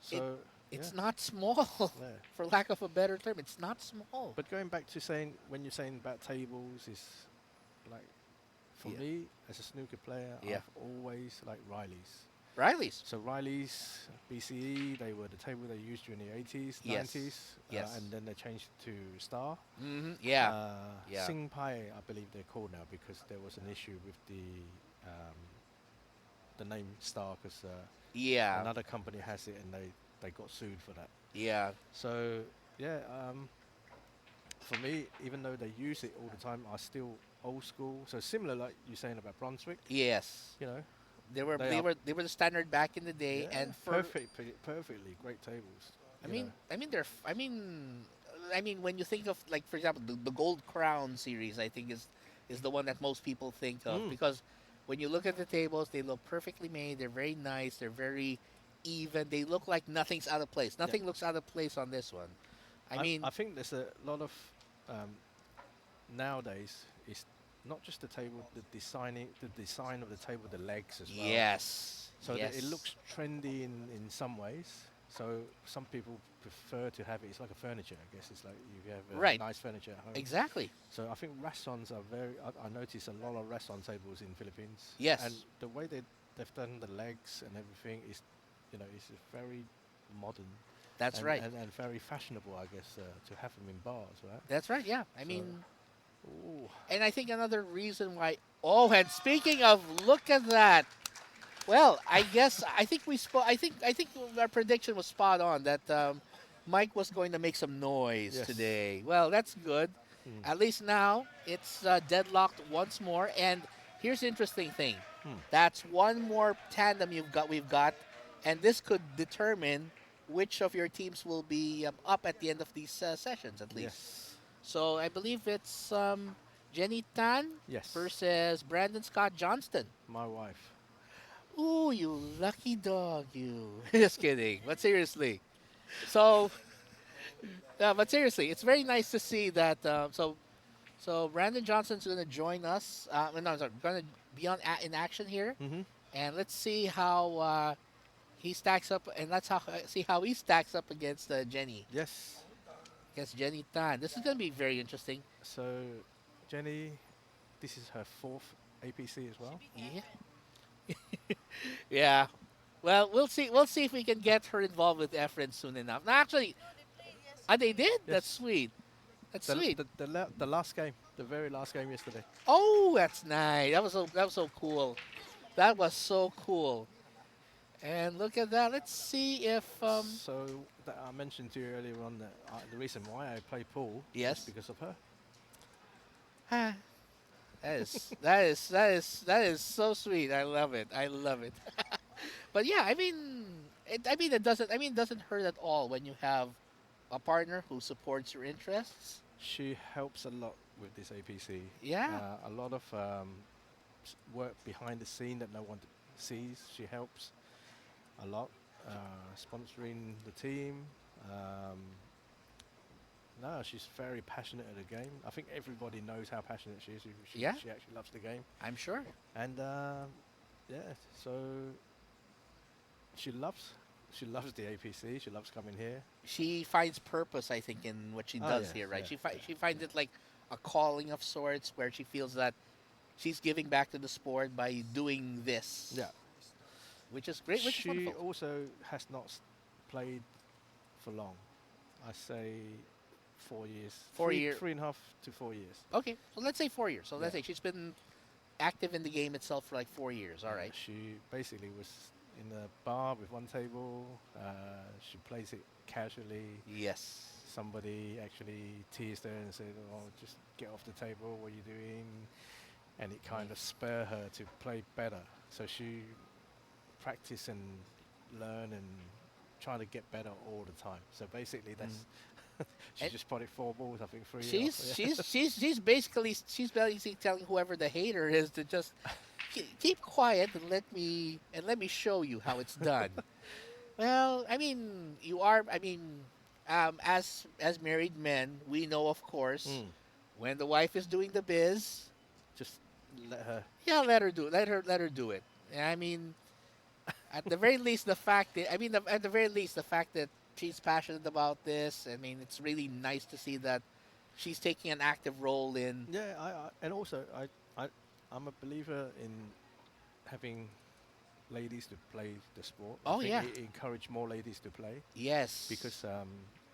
So it's yeah, not small, yeah. for lack of a better term. It's not small. But going back to saying when you're saying about tables is like for Yeah. me as a snooker player, Yeah. I've always liked Riley's. Riley's. So Riley's, BCE, they were the table they used during the 80s, Yes. 90s, Yes. and then they changed to Star. Yeah. Yeah. Sing Pai, I believe they're called now because there was an issue with the name Star because Yeah. another company has it and they got sued for that. Yeah. So yeah, for me, even though they use it all the time, I still old school. So similar like you're saying about Brunswick, Yes. you know. They were They they are- were they were the standard back in the day, Yeah, and for perfectly great tables. I you mean, know. I mean, when you think of, like, for example, the Gold Crown series, I think is the one that most people think of, because when you look at the tables, they look perfectly made. They're very nice. They're very even. They look like nothing's out of place. Nothing looks out of place on this one. I mean, I think there's a lot of nowadays. It's not just the table, the design of the table, the legs as well. yes. So yes. that it looks trendy in some ways. So some people prefer to have it. It's like a furniture, I guess. It's like you have Right. nice furniture at home. exactly. So I think restaurants are very. I notice a lot of restaurant tables in Philippines. Yes. And the way they've done the legs and everything is, is very modern. That's and, right. And very fashionable, I guess, to have them in bars, right? That's right. Yeah. I So- mean, Ooh. and I think another reason why. Oh, and speaking of, look at that. Well, I guess I think I think our prediction was spot on that Mike was going to make some noise Yes. today. Well, that's good. At least now it's deadlocked once more. And here's the interesting thing. That's one more tandem we've got, and this could determine which of your teams will be up at the end of these sessions, at least. Yes. So I believe it's Jenny Tan Yes. versus Brandon Scott Johnston. My wife. Ooh, you lucky dog, you. Just kidding. But seriously. So, but seriously, it's very nice to see that. So Brandon Johnson's going to join us. No, sorry, going to be in action here. Mm-hmm. And let's see how he stacks up. And see how he stacks up against Jenny. Yes. Against Jenny Tan. This is going to be very interesting. So, Jenny, this is her 4th APC as well. Yeah. Yeah. Well, we'll see. We'll see if we can get her involved with Efren soon enough. No, actually, they did. That's sweet. That's sweet. The last game, the very last game yesterday. Oh, that's nice. That was so cool. That was so cool. And look at that. Let's see if So that I mentioned to you earlier on that the reason why I play pool is yes. because of her. Ah, that is so sweet. I love it. I love it. But yeah, it doesn't hurt at all when you have a partner who supports your interests. She helps a lot with this APC. Yeah. A lot of work behind the scene that no one sees. She helps a lot, sponsoring the team. Um, no, she's very passionate at the game. I think everybody knows how passionate she is. Yeah. She actually loves the game, I'm sure. and yeah, so she loves she loves the APC. She loves coming here. She finds purpose, I think, in what she Oh does yes, here, right? yeah, yeah. She finds it like a calling of sorts, where she feels that she's giving back to the sport by doing this, Yeah. which is great, which is She wonderful. also has not played for long. I say 4 years, 4 year. 3.5 to 4 years. Okay, so let's say 4 years. So Yeah. let's say she's been active in the game itself for like 4 years. All right. She basically was in a bar with one table. She plays it casually. Yes. Somebody actually teased her and said, "Oh, just get off the table. What are you doing?" And it kind of spurred her to play better. So she practice and learn and try to get better all the time. So basically, that's she And just potted 4 balls. I think 3 she's off. Yeah. she's basically telling whoever the hater is to just keep quiet and let me show you how it's done. Well, I mean, you are. I mean, as married men, we know, of course, Mm. when the wife is doing the biz, Just let her. yeah, let her do it. I mean, at the very least, at the very least, the fact that she's passionate about this. I mean, it's really nice to see that she's taking an active role in. Yeah, and also I'm a believer in having ladies to play the sport. I Oh think yeah, it encourage more ladies to play yes. because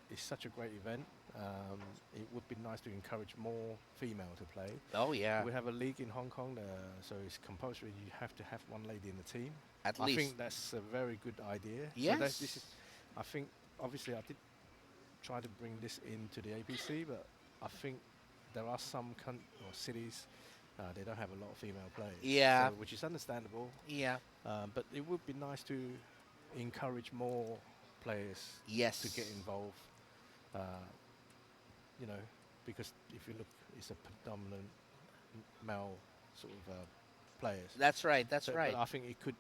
it's such a great event. It would be nice to encourage more female to play. Oh yeah, We have a league in Hong Kong, so it's compulsory. You have to have one lady in the team. at I least. think that's a very good idea. So Yes. this is, I think, obviously I did try to bring this into the APC, but I think there are some or cities they don't have a lot of female players. Yeah. So, which is understandable. Yeah. But it would be nice to encourage more players Yes. to get involved. Uh, you know, because if you look, it's a predominant male sort of players. That's right. That's So, right. But I think it could.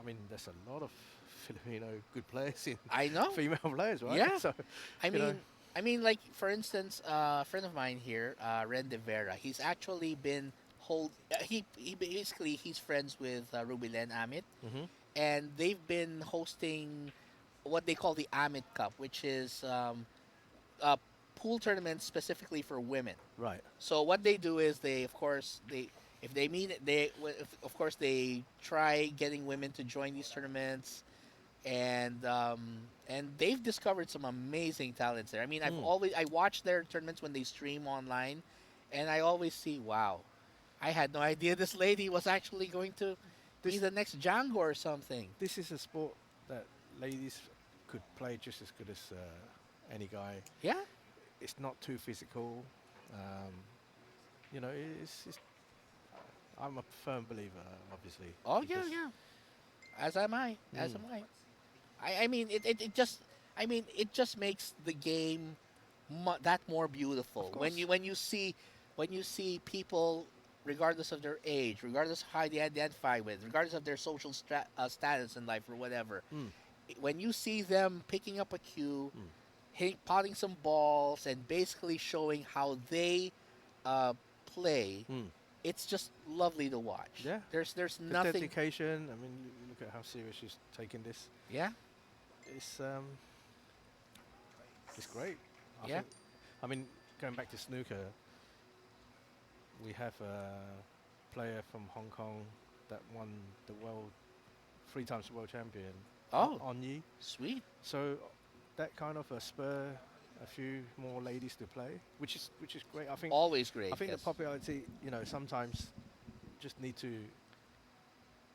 I mean, there's a lot of Filipino good players in I know. female players, right? Yeah. So, I you know. mean, like for instance, a friend of mine here, Ren De Vera. He's actually been he basically he's friends with Rubilen Amit, Mhm. and they've been hosting what they call the Amit Cup, which is a pool tournament specifically for women. Right. So what they do is they, of course, they if they mean it, of course they try getting women to join these tournaments, and they've discovered some amazing talents there. I mean, Mm. I watch their tournaments when they stream online, and I always see, wow, I had no idea this lady was actually going to be This the next Django or something. this is a sport that ladies could play just as good as any guy. Yeah. It's not too physical. Um, you know, it's I'm a firm believer, obviously. Oh yeah, because- yeah. As am I. As Mm. am I. I mean, it just, I mean, it just makes the game that more beautiful Of when course. you see people, regardless of their age, regardless of how they identify with, regardless of their social status in life or whatever. Mm. When you see them picking up a cue, Mm. potting some balls, and basically showing how they play, Mm. it's just lovely to watch. Yeah. There's The nothing. dedication. I mean, you look at how serious she's taking this. Yeah. It's it's great. Yeah. I mean, going back to snooker, we have a player from Hong Kong that won the world 3 times world champion. Oh. On Yi. Sweet. So that kind of spur a few more ladies to play, which is great. I think Always great. I think yes. the popularity, sometimes just need to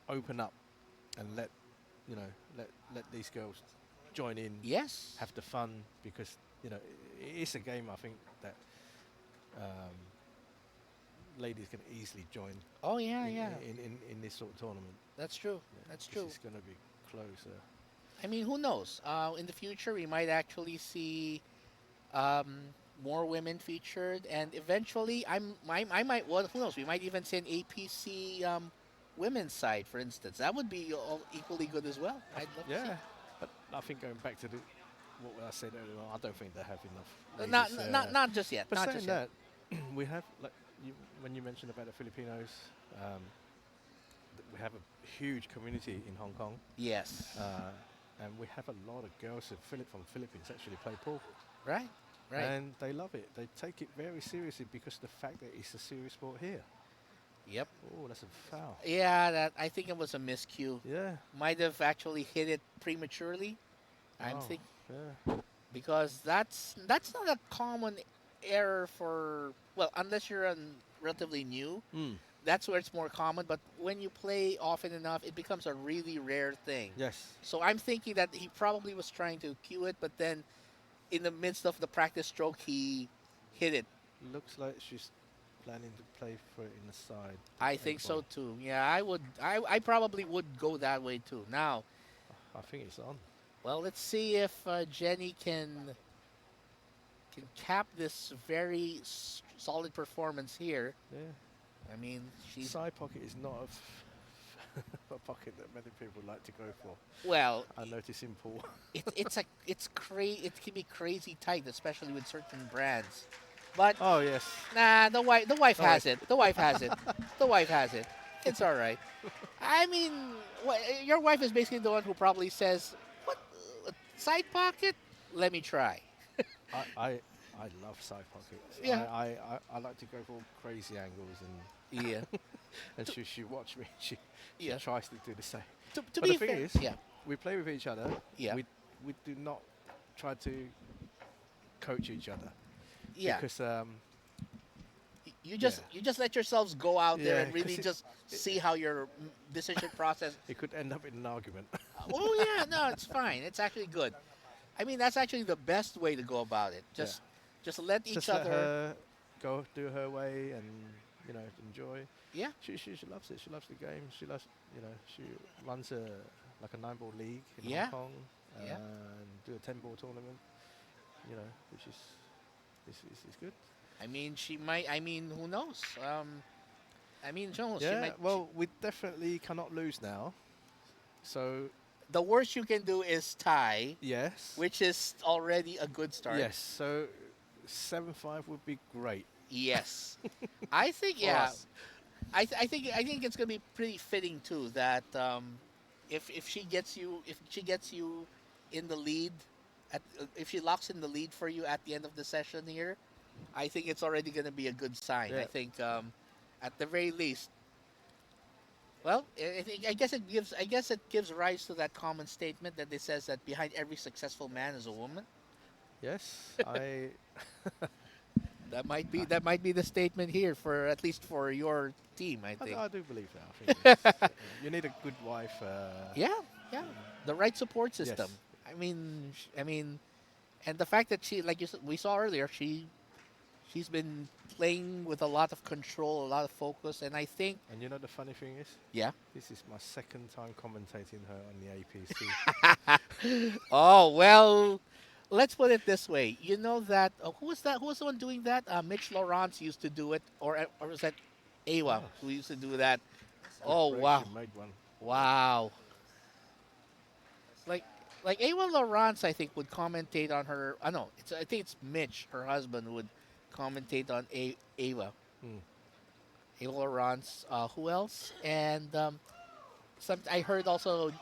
open up and let you know, let these girls join in, Yes. have the fun, because you know it is a game I think that um, ladies can easily join Oh yeah, yeah. in this sort of tournament. That's true. Yeah, That's 'cause true. it's going to be closer. I mean, who knows? In the future, we might actually see um, more women featured, and eventually, I might. Well, who knows? We might even see an APC women's side, for instance. That would be equally good as well. I'd love to see. Yeah, but I think going back to what I said earlier on, I don't think they have enough Not, ladies. not just yet. But Not saying just yet. that, we have like when you mentioned about the Filipinos, um, we have a huge community in Hong Kong, Yes. and we have a lot of girls from Philippines actually play pool, Right. Right. and they love it. They take it very seriously because the fact that it's a serious sport here. Yep. Oh, that's a foul. Yeah. That I think it was a miscue. Yeah. Might have actually hit it prematurely. I'm Oh, think yeah. because that's not a common error for, well, unless you're relatively new. Mm. That's where it's more common. But when you play often enough, it becomes a really rare thing. Yes. So I'm thinking that he probably was trying to cue it, but then in the midst of the practice stroke, he hit it. Looks like she's planning to play for it in the side. I think so April. too. Yeah, I would. I probably would go that way too. Now, I think it's on. well, let's see if Jenny can cap this very solid performance here. Yeah. I mean, she's Side pocket is not a pocket that many people like to go for. well. I notice in pool. It can be crazy tight, especially with certain brands. But Oh yes. nah, the wife Oh, has wait. it. The wife has it. The wife has it. It's all right. I mean, your wife is basically the one who probably says, "What side pocket? Let me try." I love side pockets. Yeah. I like to go for all crazy angles Yeah. and she watch me. She Yeah. tries to do the same. To But be the thing fair, is, yeah, we play with each other. Yeah. We do not try to coach each other yeah. because You just let yourselves go out there Yeah, and really 'cause just see how your decision process. it could end up in an argument. Oh yeah, no, it's fine. It's actually good. I mean, that's actually the best way to go about it. Just let each Just let other. her go do her way and enjoy. Yeah. She loves it. She loves the game. She loves she runs like a 9-ball league in Yeah. Hong Kong Yeah. and do a 10-ball tournament. Which is good. I mean, she might. I mean, who knows? I mean, Jones. She Yeah. might. Well, we definitely cannot lose now. So The worst you can do is tie, yes. which is already a good start. Yes. So 7-5 would be great. Yes. I think for yeah. us. I think it's gonna be pretty fitting too that if she gets you in the lead if she locks in the lead for you at the end of the session here, I think it's already gonna be a good sign. Yeah. I think at the very least. Well, I guess it gives rise to that common statement that it says that behind every successful man is a woman. Yes. I. That might be the statement here for at least for your team. I think. I do believe that. I think you need a good wife. Yeah, yeah. The right support system. Yes. I mean, and the fact that she, like we saw earlier, she's been playing with a lot of control, a lot of focus, and I think, And the funny thing is, yeah. this is my second time commentating her on the APC. Oh well, let's put it this way. You know that who was that? Who was the one doing that? Mitch Lawrence used to do it, or was that Awa who used to do that? Oh Great, wow, she made one. wow. Like Awa Lawrence, I think would commentate on her. I know I think it's Mitch, her husband, would commentate on Awa. Hmm. Awa Lawrence. Who else? And I heard also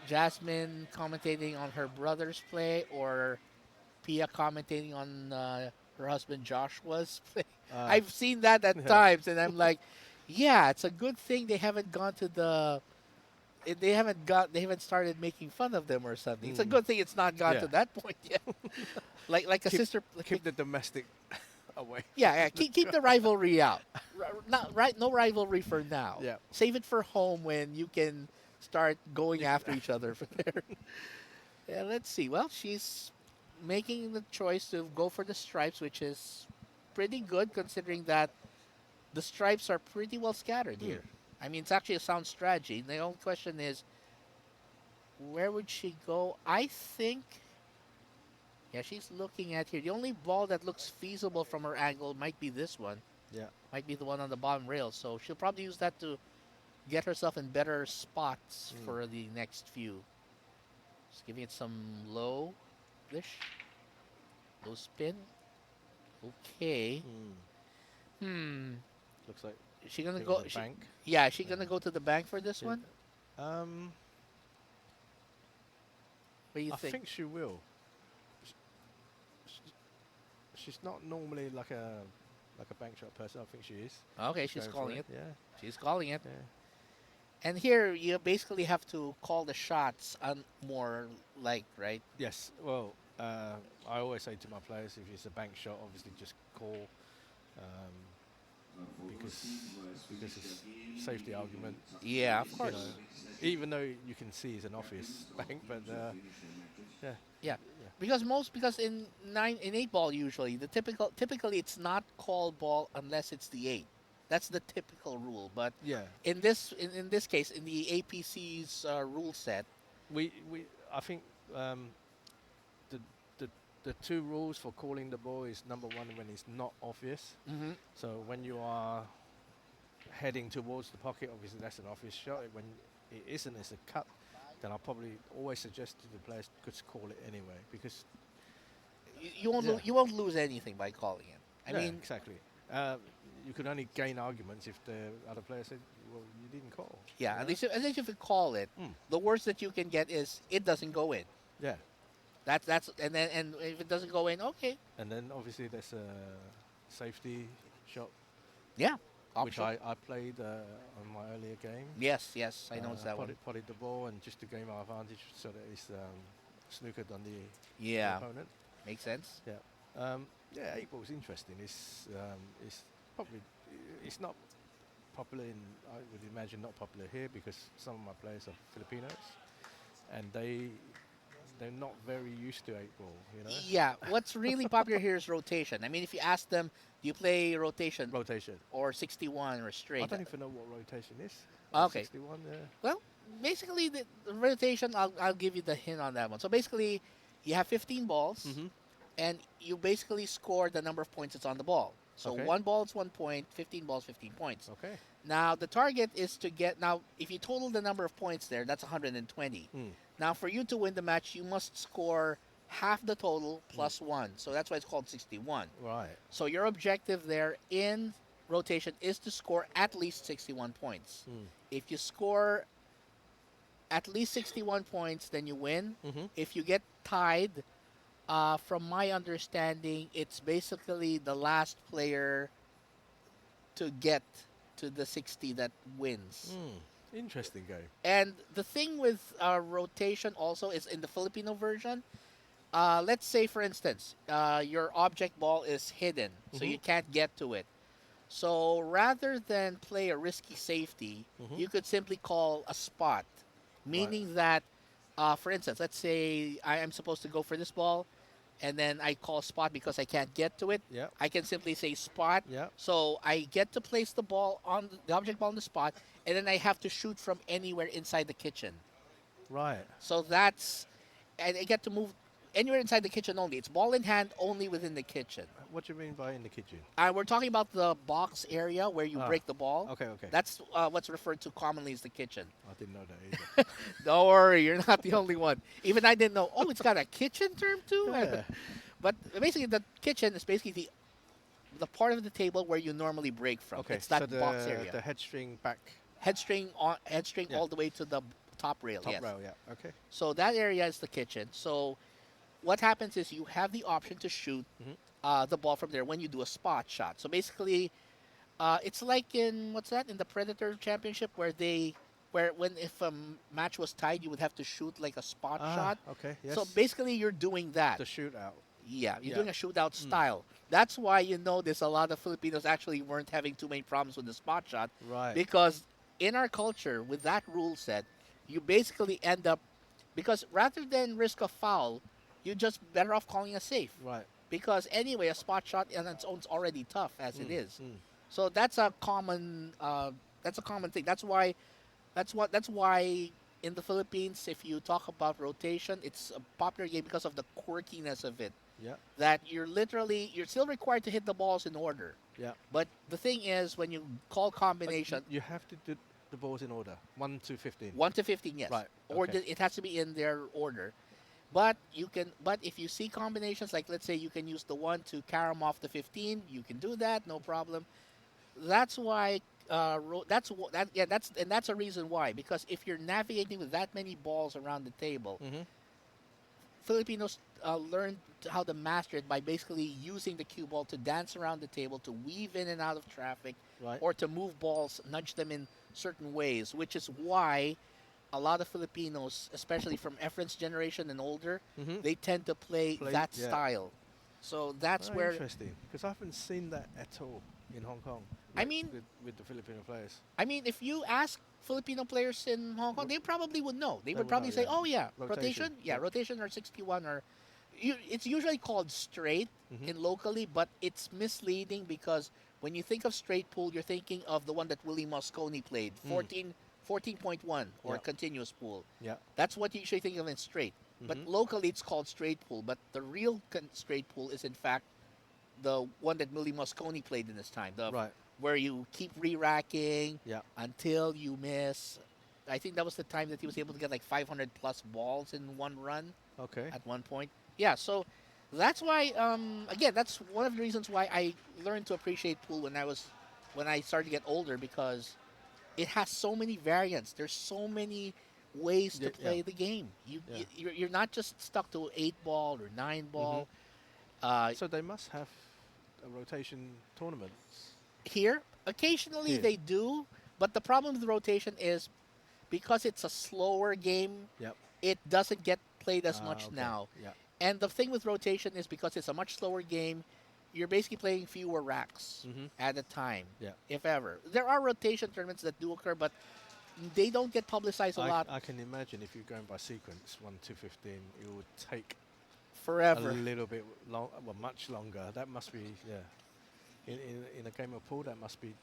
Jasmine commentating on her brother's play, or Pia commentating on her husband Joshua's play. I've seen that at Yeah. times, and I'm like, yeah, it's a good thing they haven't gone to they haven't started making fun of them or something. It's a Mm. good thing it's not gone Yeah. to that point yet. like a Keep- sister. Keep the domestic away. Yeah, keep the rivalry out. Not right, no rivalry for now. Yeah. Save it for home when you can start going after each other from there. Yeah, let's see. Well, she's making the choice to go for the stripes, which is pretty good considering that the stripes are pretty well scattered Hmm. here. I mean, it's actually a sound strategy. The only question is, where would she go? I think, yeah, she's looking at here. The only ball that looks feasible from her angle might be this one. Yeah. Might be the one on the bottom rail. So she'll probably use that to get herself in better spots Mm. for the next few. Just giving it some low-ish. Low spin. Okay. Mm. Hmm. Looks like Is she gonna bit go? of a bank. Yeah, is she Yeah. gonna go to the bank for this Yeah. one? Um, What do you I think? think she will. Sh- sh- She's not normally like a bank shot person. I think she is. Okay, she's going for calling it. Yeah. She's calling it. Yeah. And here you basically have to call the shots on more like, right? Yes. Well, I always say to my players, if it's a bank shot, obviously just call, because it's safety argument. Yeah, of You course. know, even though you can see it's an obvious bank, but yeah. Yeah. Because in 8 ball usually typically it's not called ball unless it's the 8. That's the typical rule. But Yeah. in this case, in the APC's rule set, We I think the the the two rules for calling the ball is number one when it's not obvious. hmm So when you are heading towards the pocket, obviously that's an obvious shot. When it isn't, it's a cut. Then I'll probably always suggest to the players to call it anyway because you won't Yeah. you won't lose anything by calling it. I yeah, mean, exactly. You could only gain arguments if the other player said, "Well, you didn't call." yeah, you at know? least if you call it, Mm. the worst that you can get is it doesn't go in. Yeah. That's and if it doesn't go in, okay, And then obviously there's a safety shot, yeah, which option. I played on my earlier game. Yes, I noticed that one. Potted the ball and just to gain my advantage so that it's snookered on the Yeah, opponent. makes sense. Yeah. Yeah, 8 ball is interesting. It's probably it's not popular in, I would imagine not popular here because some of my players are Filipinos and they're not very used to 8 ball, you know. Yeah, what's really popular here is rotation. I mean, if you ask them, do you play rotation Rotation. or 61 or I straight? don't even know what rotation is. Okay. 61, yeah. Well, basically the rotation, I'll give you the hint on that one. So basically, you have 15 balls, Mm-hmm. and you basically score the number of points that's on the ball. So Okay. 1 ball is 1 point, 15 balls, 15 points. Okay. Now the target is to get now if you total the number of points there, that's 120. Mm. Now for you to win the match, you must score half the total plus 1. So that's why it's called 61. Right. So your objective there in rotation is to score at least 61 points. Mm. If you score at least 61 points, then you win. Mm-hmm. If you get tied, from my understanding, it's basically the last player to get to the 60 that wins. Interesting game. And the thing with rotation also is in the Filipino version. Let's say, for instance, your object ball is hidden, so Mhm. you can't get to it. So rather than play a risky safety, Mhm. you could simply call a spot, meaning that, for instance, let's say I am supposed to go for this ball, and then I call spot because I can't get to it. Yeah. I can simply say spot. Yeah. So I get to place the ball on the object ball on the spot, and then I have to shoot from anywhere inside the kitchen. Right. So and I get to move anywhere inside the kitchen only. It's ball in hand only within the kitchen. What do you mean by in the kitchen? We're talking about the box area where you Ah, break the ball. Okay. Okay. That's what's referred to commonly as the kitchen. I didn't know that either. Don't worry, you're not the only one. Even I didn't know. Oh, it's got a kitchen term too. Yeah. But basically, the kitchen is basically the part of the table where you normally break from. Okay. It's that so the box area. the head string back Headstring Yeah. all the way to the top rail. top yes. rail. Yeah. Okay. So that area is the kitchen. So what happens is you have the option to shoot Mhm. the ball from there when you do a spot shot. So basically, it's like in in the Predator Championship where when if a match was tied, you would have to shoot like a spot shot. Okay. Yes. So basically, you're doing that. the shootout. Yeah, you're Yeah. doing a shootout style. That's why you notice a lot of Filipinos actually weren't having too many problems with the spot shot Right. because in our culture, with that rule set, you basically end up, because rather than risk a foul, you're just better off calling a safe. Right. Because anyway, a spot shot on its own is already tough as it is. Mm. So that's a common thing. That's why in the Philippines, if you talk about rotation, it's a popular game because of the quirkiness of it. Yeah. That you're still required to hit the balls in order. Yeah. But the thing is, when you call combination, You have to do the balls in order. 1 to 15. 1 to 15, yes. Right, Or okay. it has to be in their order. But if you see combinations, like let's say you can use the 1 to carom off the 15, you can do that, no problem. That's why that's a reason why, because if you're navigating with that many balls around the table, Mm-hmm. Filipinos learn how to master it by basically using the cue ball to dance around the table, to weave in and out of traffic, Right. or to move balls, nudge them in certain ways, which is why a lot of Filipinos, especially from Efren's generation and older, Mhm. they tend to play that Yeah. style. So that's Oh, where, interesting. Because I haven't seen that at all in Hong Kong. I like, mean- with the Filipino players. I mean, if you ask Filipino players in Hong Kong, they probably would know. They would would probably know, say, yeah. "Oh yeah, Rotation, rotation, yeah, yeah. rotation or 61 or." It's usually called straight Mhm. in locally, but it's misleading because when you think of straight pool, you're thinking of the one that Willie Mosconi played, 14.1 or Yeah. continuous pool. Yeah. That's what you usually think of in straight. But Mhm. locally, it's called straight pool. But the real straight pool is in fact the one that Willie Mosconi played in his time. Right. Where you keep re-racking Yeah. until you miss. I think that was the time that he was able to get like 500 plus balls in one run Okay. at one point. Yeah, so that's why. Again, that's one of the reasons why I learned to appreciate pool when I started to get older, because it has so many variants. There's so many ways to Yeah, play yeah. the game. Yeah. You're not just stuck to 8 ball or 9 ball. So they must have a rotation tournaments. Here, occasionally Here. they do, but the problem with rotation is because it's a slower game, Yep. it doesn't get played as Ah, much okay. now. Yeah. And the thing with rotation is because it's a much slower game, you're basically playing fewer racks Mhm. at a time, Yeah. if ever. There are rotation tournaments that do occur, but they don't get publicized a lot I can imagine if you're going by sequence 1 to 15, it would take forever. a little bit long, well, much longer. That must be In a game of pool, that must be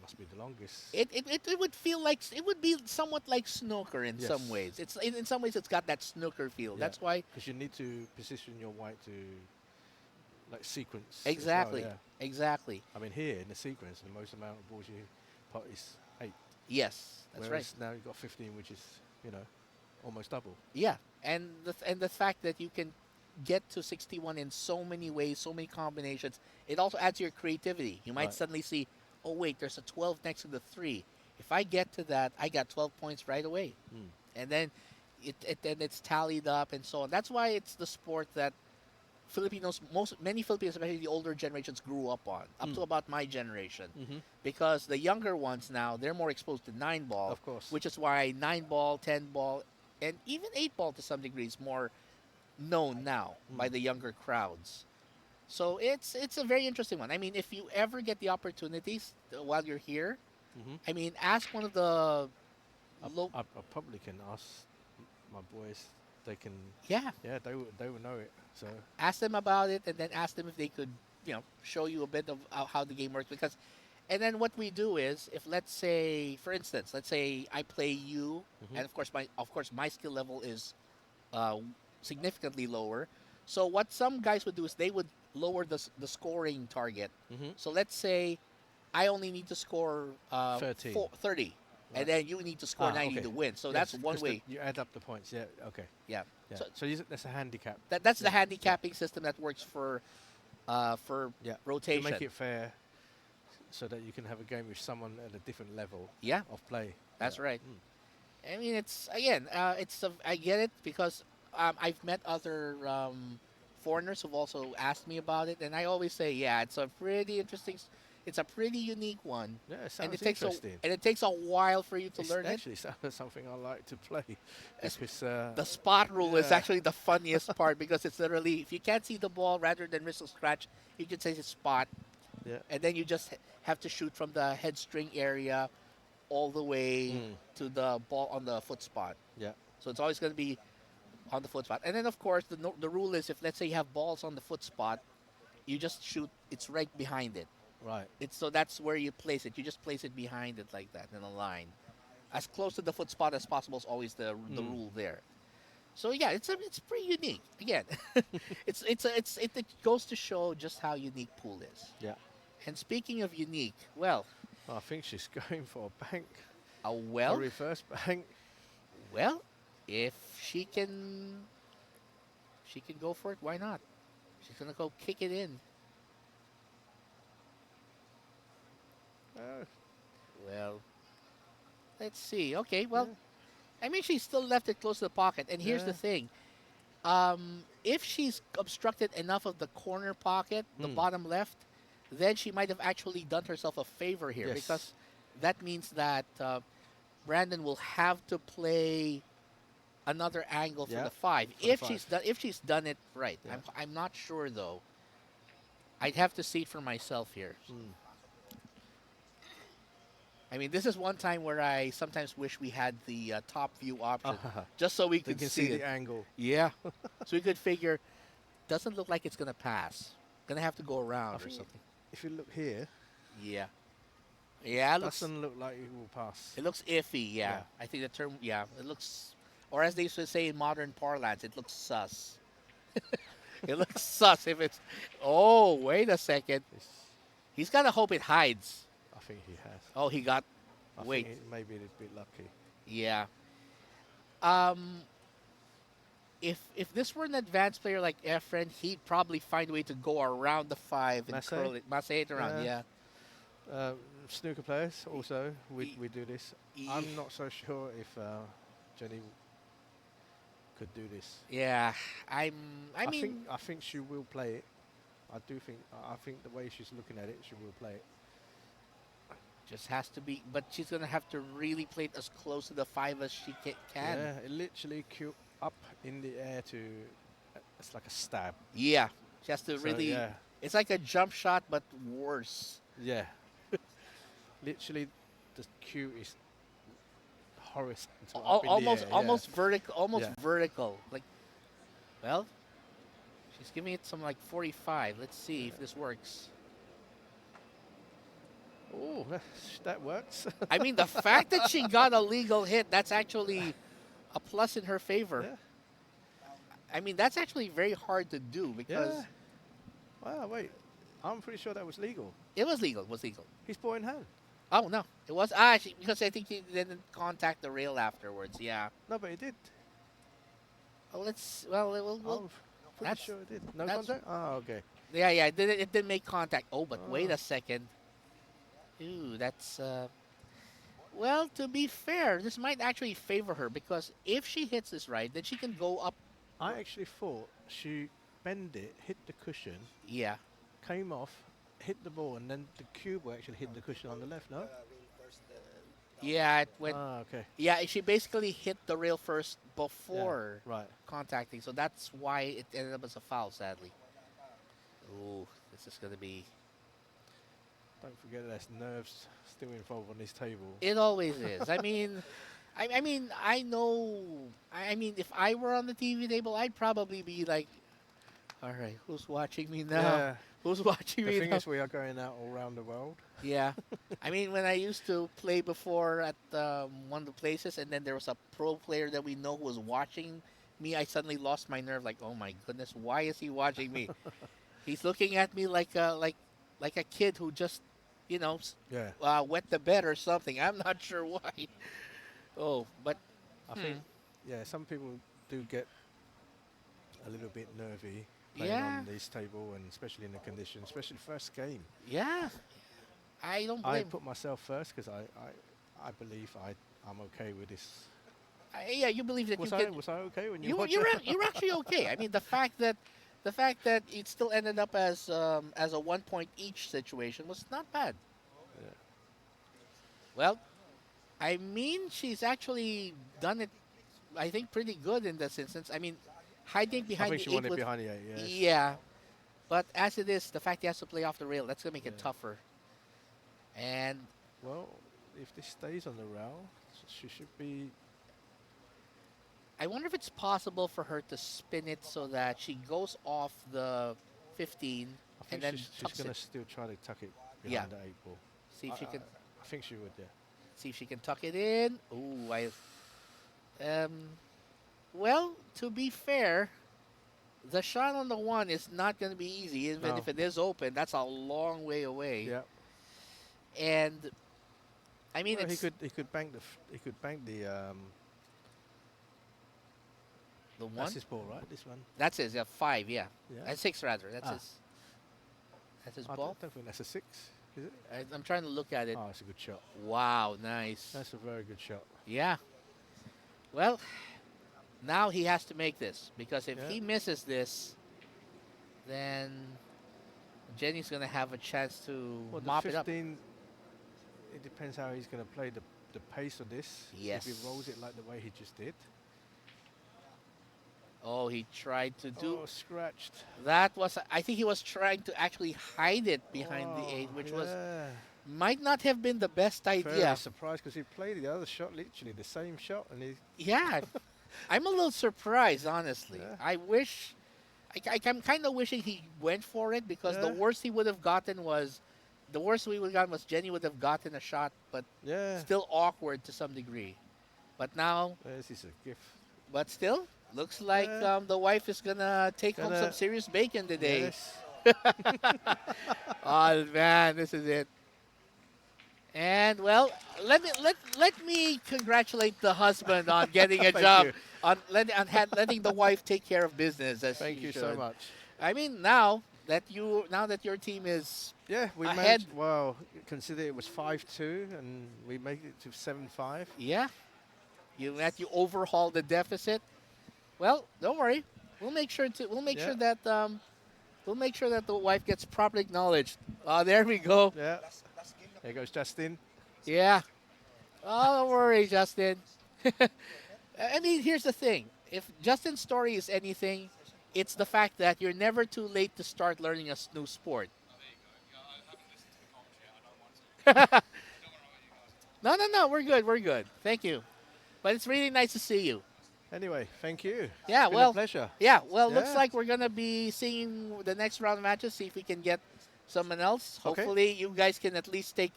must be the longest. It would feel like it would be somewhat like snooker in some Yes. ways. In some ways it's got that snooker feel. Yeah. That's why Because you need to position your white to like sequence. as well, exactly, yeah. exactly. I mean, here in the sequence, the most amount of balls you pot is 8. Yes, that's right. Whereas now you've got 15, which is almost double. Yeah, and the fact that you can get to 61 in so many ways, so many combinations, it also adds to your creativity. You might Right. suddenly see, oh wait, there's a 12 next to the 3. If I get to that, I got 12 points right away. Mm. And then then it's tallied up and so on. That's why it's the sport that many Filipinos, especially the older generations, grew up on, up to about my generation. Mm-hmm. Because the younger ones now, they're more exposed to 9 ball, Of course. which is why 9 ball, 10 ball, and even 8 ball to some degree is more known now by the younger crowds. So it's a very interesting one. I mean, if you ever get the opportunities while you're here, Mm-hmm. I mean, ask one of the I probably can ask my boys. They can. yeah, Yeah, they will know it. So ask them about it, and then ask them if they could, show you a bit of how the game works. Because, and then what we do is, if let's say, for instance, let's say I play you, and of course my skill level is significantly lower. So what some guys would do is they would lower the scoring target. Mhm. So let's say I only need to score 30. 30, Right. and then you need to score 90 okay. to win. So Yes, that's one 'cause way. you add up the points. Yeah. Okay. Yeah. Yeah. So So that's a handicap. that's the handicapping system that works for Yeah. To rotation. make it fair, so that you can have a game with someone at a different level Yeah, of play. that's Yeah. right. I mean, it's again, I get it because I've met other foreigners who've also asked me about it, and I always say, yeah, it's a pretty interesting, it's a pretty unique one, Yeah, it and sounds it takes interesting. and it takes a while for you to It's learn it. actually something I like to play. It's- Because The spot rule is yeah. actually the funniest part because it's literally if you can't see the ball, rather than risk a scratch, you can say it's spot, yeah. and then you just have to shoot from the head string area all the way to the ball on the foot spot. Yeah. So it's always going to be on the foot spot. And then of course the rule is if let's say you have balls on the foot spot, you just shoot. It's right behind it. Right. It's so that's where you place it. You just place it behind it like that in a line, as close to the foot spot as possible is always the rule there. So yeah, it's pretty unique. Again, it goes to show just how unique pool is. Yeah. And speaking of unique, well, I think she's going for a bank. a A well, reverse bank. well, if she can go for it. Why not? She's gonna go kick it in. Oh, Well, let's see. Okay, well, yeah. I mean, she still left it close to the pocket. And here's the Yeah. thing. If she's obstructed enough of the corner pocket, the Hmm. bottom left, then she might have actually done herself a favor here Yes. because that means that Brandon will have to play another angle for Yeah, the 5 for the if she's 5. done if she's done it right. Yeah. I'm not sure though. I'd have to see it for myself here. Hmm. I mean, this is one time where I sometimes wish we had the top view option, Ah, just so we you could can see see it. the angle. Yeah, so we could figure. Doesn't look like it's gonna pass. Gonna have to go I around or think something. if you look here, Yeah, yeah. It looks. doesn't look like it will pass. It looks iffy. Yeah. Yeah. I think the term. Yeah, it looks. Or as they used to say in modern parlance, it looks sus. It looks sus if it's. Oh, wait a second. It's, He's gotta hope it hides. I think he has. Oh, he got. I Wait. think it may be a bit lucky. Yeah. If this were an advanced player like Efren, he'd probably find a way to go around the 5 and Masse? curl it, masse it around. Yeah. Yeah. Snooker players also, Ye- we do this. ye- I'm not so sure if Jenny could do this. Yeah. I I think she will play it. I do think. I think the way she's looking at it, she will play it. just has to be. But she's gonna have to really play it as close to the 5 as she can. Yeah, it literally cue up in the air to. It's like a stab. Yeah. She has to So, really. Yeah. It's like a jump shot, but worse. Yeah. Literally, the cue is horizontal. up in the Almost, air, yeah. almost vertical. Almost Yeah. vertical. Like, well, she's giving it some like 45. Let's see if this works. Oh, that works. I mean, the fact that she got a legal hit, that's actually a plus in her favor. Yeah. I mean, that's actually very hard to do because Yeah. Wow, wait. I'm pretty sure that was legal. it was legal. It was legal. He's ball in hand. Oh, no. It was, because I think he didn't contact the rail afterwards. Yeah. No, but he did. Oh, we'll I'm pretty that's- sure he did. No that's- contact? Oh, okay. yeah, it didn't make contact. Oh, but wait Oh. a second. Ooh, that's, well, to be fair, this might actually favor her because if she hits this right, then she can go up. I actually thought she bent it, hit the cushion, Yeah. came off, hit the ball, and then the cube will actually hit the cushion on the left, no? Yeah, it went. Ah, okay. Yeah, she basically hit the rail first Yeah, before right. contacting, so that's why it ended up as a foul, sadly. Ooh, this is gonna be. Don't forget there's nerves still involved on this table. It always is. I mean, I know. I mean, if I were on the TV table, I'd probably be like, "All right, who's watching me now? Yeah. Who's watching The me thing now?" is, we are going out all around the world. Yeah. I mean, when I used to play before at one of the places, and then there was a pro player that we know who was watching me, I suddenly lost my nerve. Like, oh my goodness, why is he watching me? He's looking at me like a kid who just, Yeah. wet the bed or something. I'm not sure why. Oh, but I think, yeah, some people do get a little bit nervy playing Yeah. on this table, and especially in the conditions, especially first game. yeah, I don't I blame. put myself first because I believe I'm okay with this. Yeah, you believe that Was you I can. was I okay when you You, watched you're it? you're actually okay. I mean, the fact that it still ended up as a 1 point each situation was not bad. Yeah. Well, I mean, she's actually done it, I think, pretty good in this instance. I mean, hiding I behind think the she eight won it with, behind the 8, yes. yeah, but as it is, the fact he has to play off the rail, that's gonna make it Yeah. tougher. And Well, if this stays on the rail, She should be. I wonder if it's possible for her to spin it so that she goes off the 15 I and think then she's tucks going it. to still try to tuck it Yeah. behind the 8 ball. See if she can I think she would, yeah. see if she can tuck it in. Ooh, I um well, to be fair, the shot on the one is not going to be easy even No. if it is open. That's a long way away. Yeah. And I mean Well, it's he could bank he could bank the one. that's his ball, right? This one. That's his, yeah, 5, yeah. Yeah. 6 rather. That's Ah. his that's his I ball. don't think that's a 6, is it? I'm trying to look at it. Oh, it's a good shot. Wow, nice. That's a very good shot. Yeah. Well, now he has to make this because if Yeah. he misses this, then Jenny's going to have a chance to Well, the mop it up. 15, it depends how he's going to play the pace of this. Yes. If he rolls it like the way he just did. Oh, he tried to do Oh, scratched. that. Was I think he was trying to actually hide it behind the 8, which was yeah. might not have been the best Very idea. surprised because he played the other shot, literally the same shot, and he. Yeah, I'm a little surprised, honestly. Yeah. I wish, I'm kind of wishing he went for it because the Yeah. worst he would have gotten was, the worst we would have gotten was Jenny would have gotten a shot, but Yeah. still awkward to some degree. But now, This is a gift. but still, looks like Yeah. the wife is gonna take home some Gonna- serious bacon today. Yes. Oh man, this is it. And well, let me congratulate the husband on getting a Thank job, you. on letting the wife take care of business. As Thank she you so should. much. I mean, now that your team is Yeah, we Ahead. managed. Well, consider it was 5-2, and we made it to 7-5. yeah, you overhaul the deficit. Well, don't worry, we'll make Yeah. sure that we'll make sure that the wife gets properly acknowledged. Oh, there we go. Yeah. There goes Justin. Yeah. Oh, don't worry, Justin. I mean, here's the thing. If Justin's story is anything, it's the fact that you're never too late to start learning a new sport. No. We're good. We're good. Thank you. But it's really nice to see you. Anyway, thank you. Yeah, It's been well- a pleasure. Yeah, well, looks Yeah. like we're going to be seeing the next round of matches, see if we can get someone else. Okay. Hopefully, you guys can at least take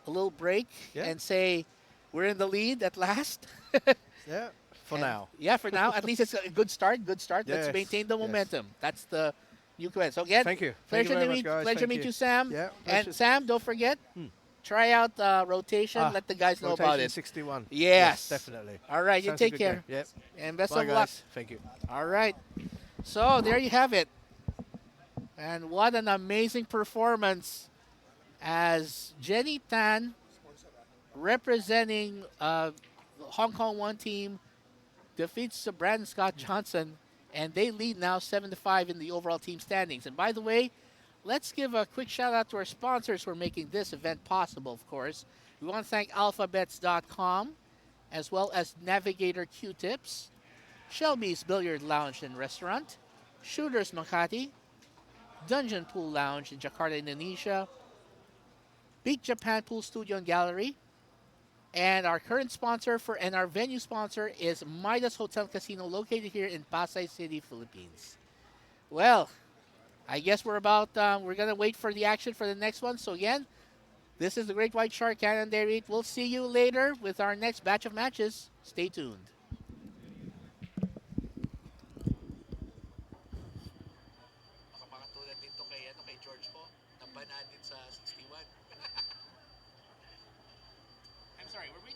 a little break Yeah. and say, we're in the lead at last. Yeah. For And- now. Yeah, for now. At least it's a good start. Good start. Let's Yes, maintain the yes. momentum. That's the new quest. So again, Thank you. Thank pleasure you very to much, meet guys. pleasure to Thank meet you, Sam. Yeah. And pleasure. Sam, don't forget, try out rotation. Ah, Let the guys know about Rotation it. 61. Yes. definitely. All right, you Sounds a take good care. game. Yep. And best Bye, of luck. guys. Thank you. All right. So there you have it. And what an amazing performance as Jenny Tan, representing the Hong Kong 1 team, defeats Brandon Scott Johnson, and they lead now 7-5 in the overall team standings. And by the way, let's give a quick shout out to our sponsors for making this event possible, of course. We want to thank alphabets.com, as well as Navigator Q-Tips, Shelby's Billiard Lounge and Restaurant, Shooters Makati, Dungeon Pool Lounge in Jakarta, Indonesia, Beat Japan Pool Studio and Gallery, and our current sponsor and our venue sponsor is Midas Hotel Casino, located here in Pasay City, Philippines. Well, I guess we're gonna wait for the action for the next one. So again, this is the Great White Shark Cannon Dairy Eat. We'll see you later with our next batch of matches. Stay tuned. kay George po, nabanaan din sa 61. I'm sorry, were we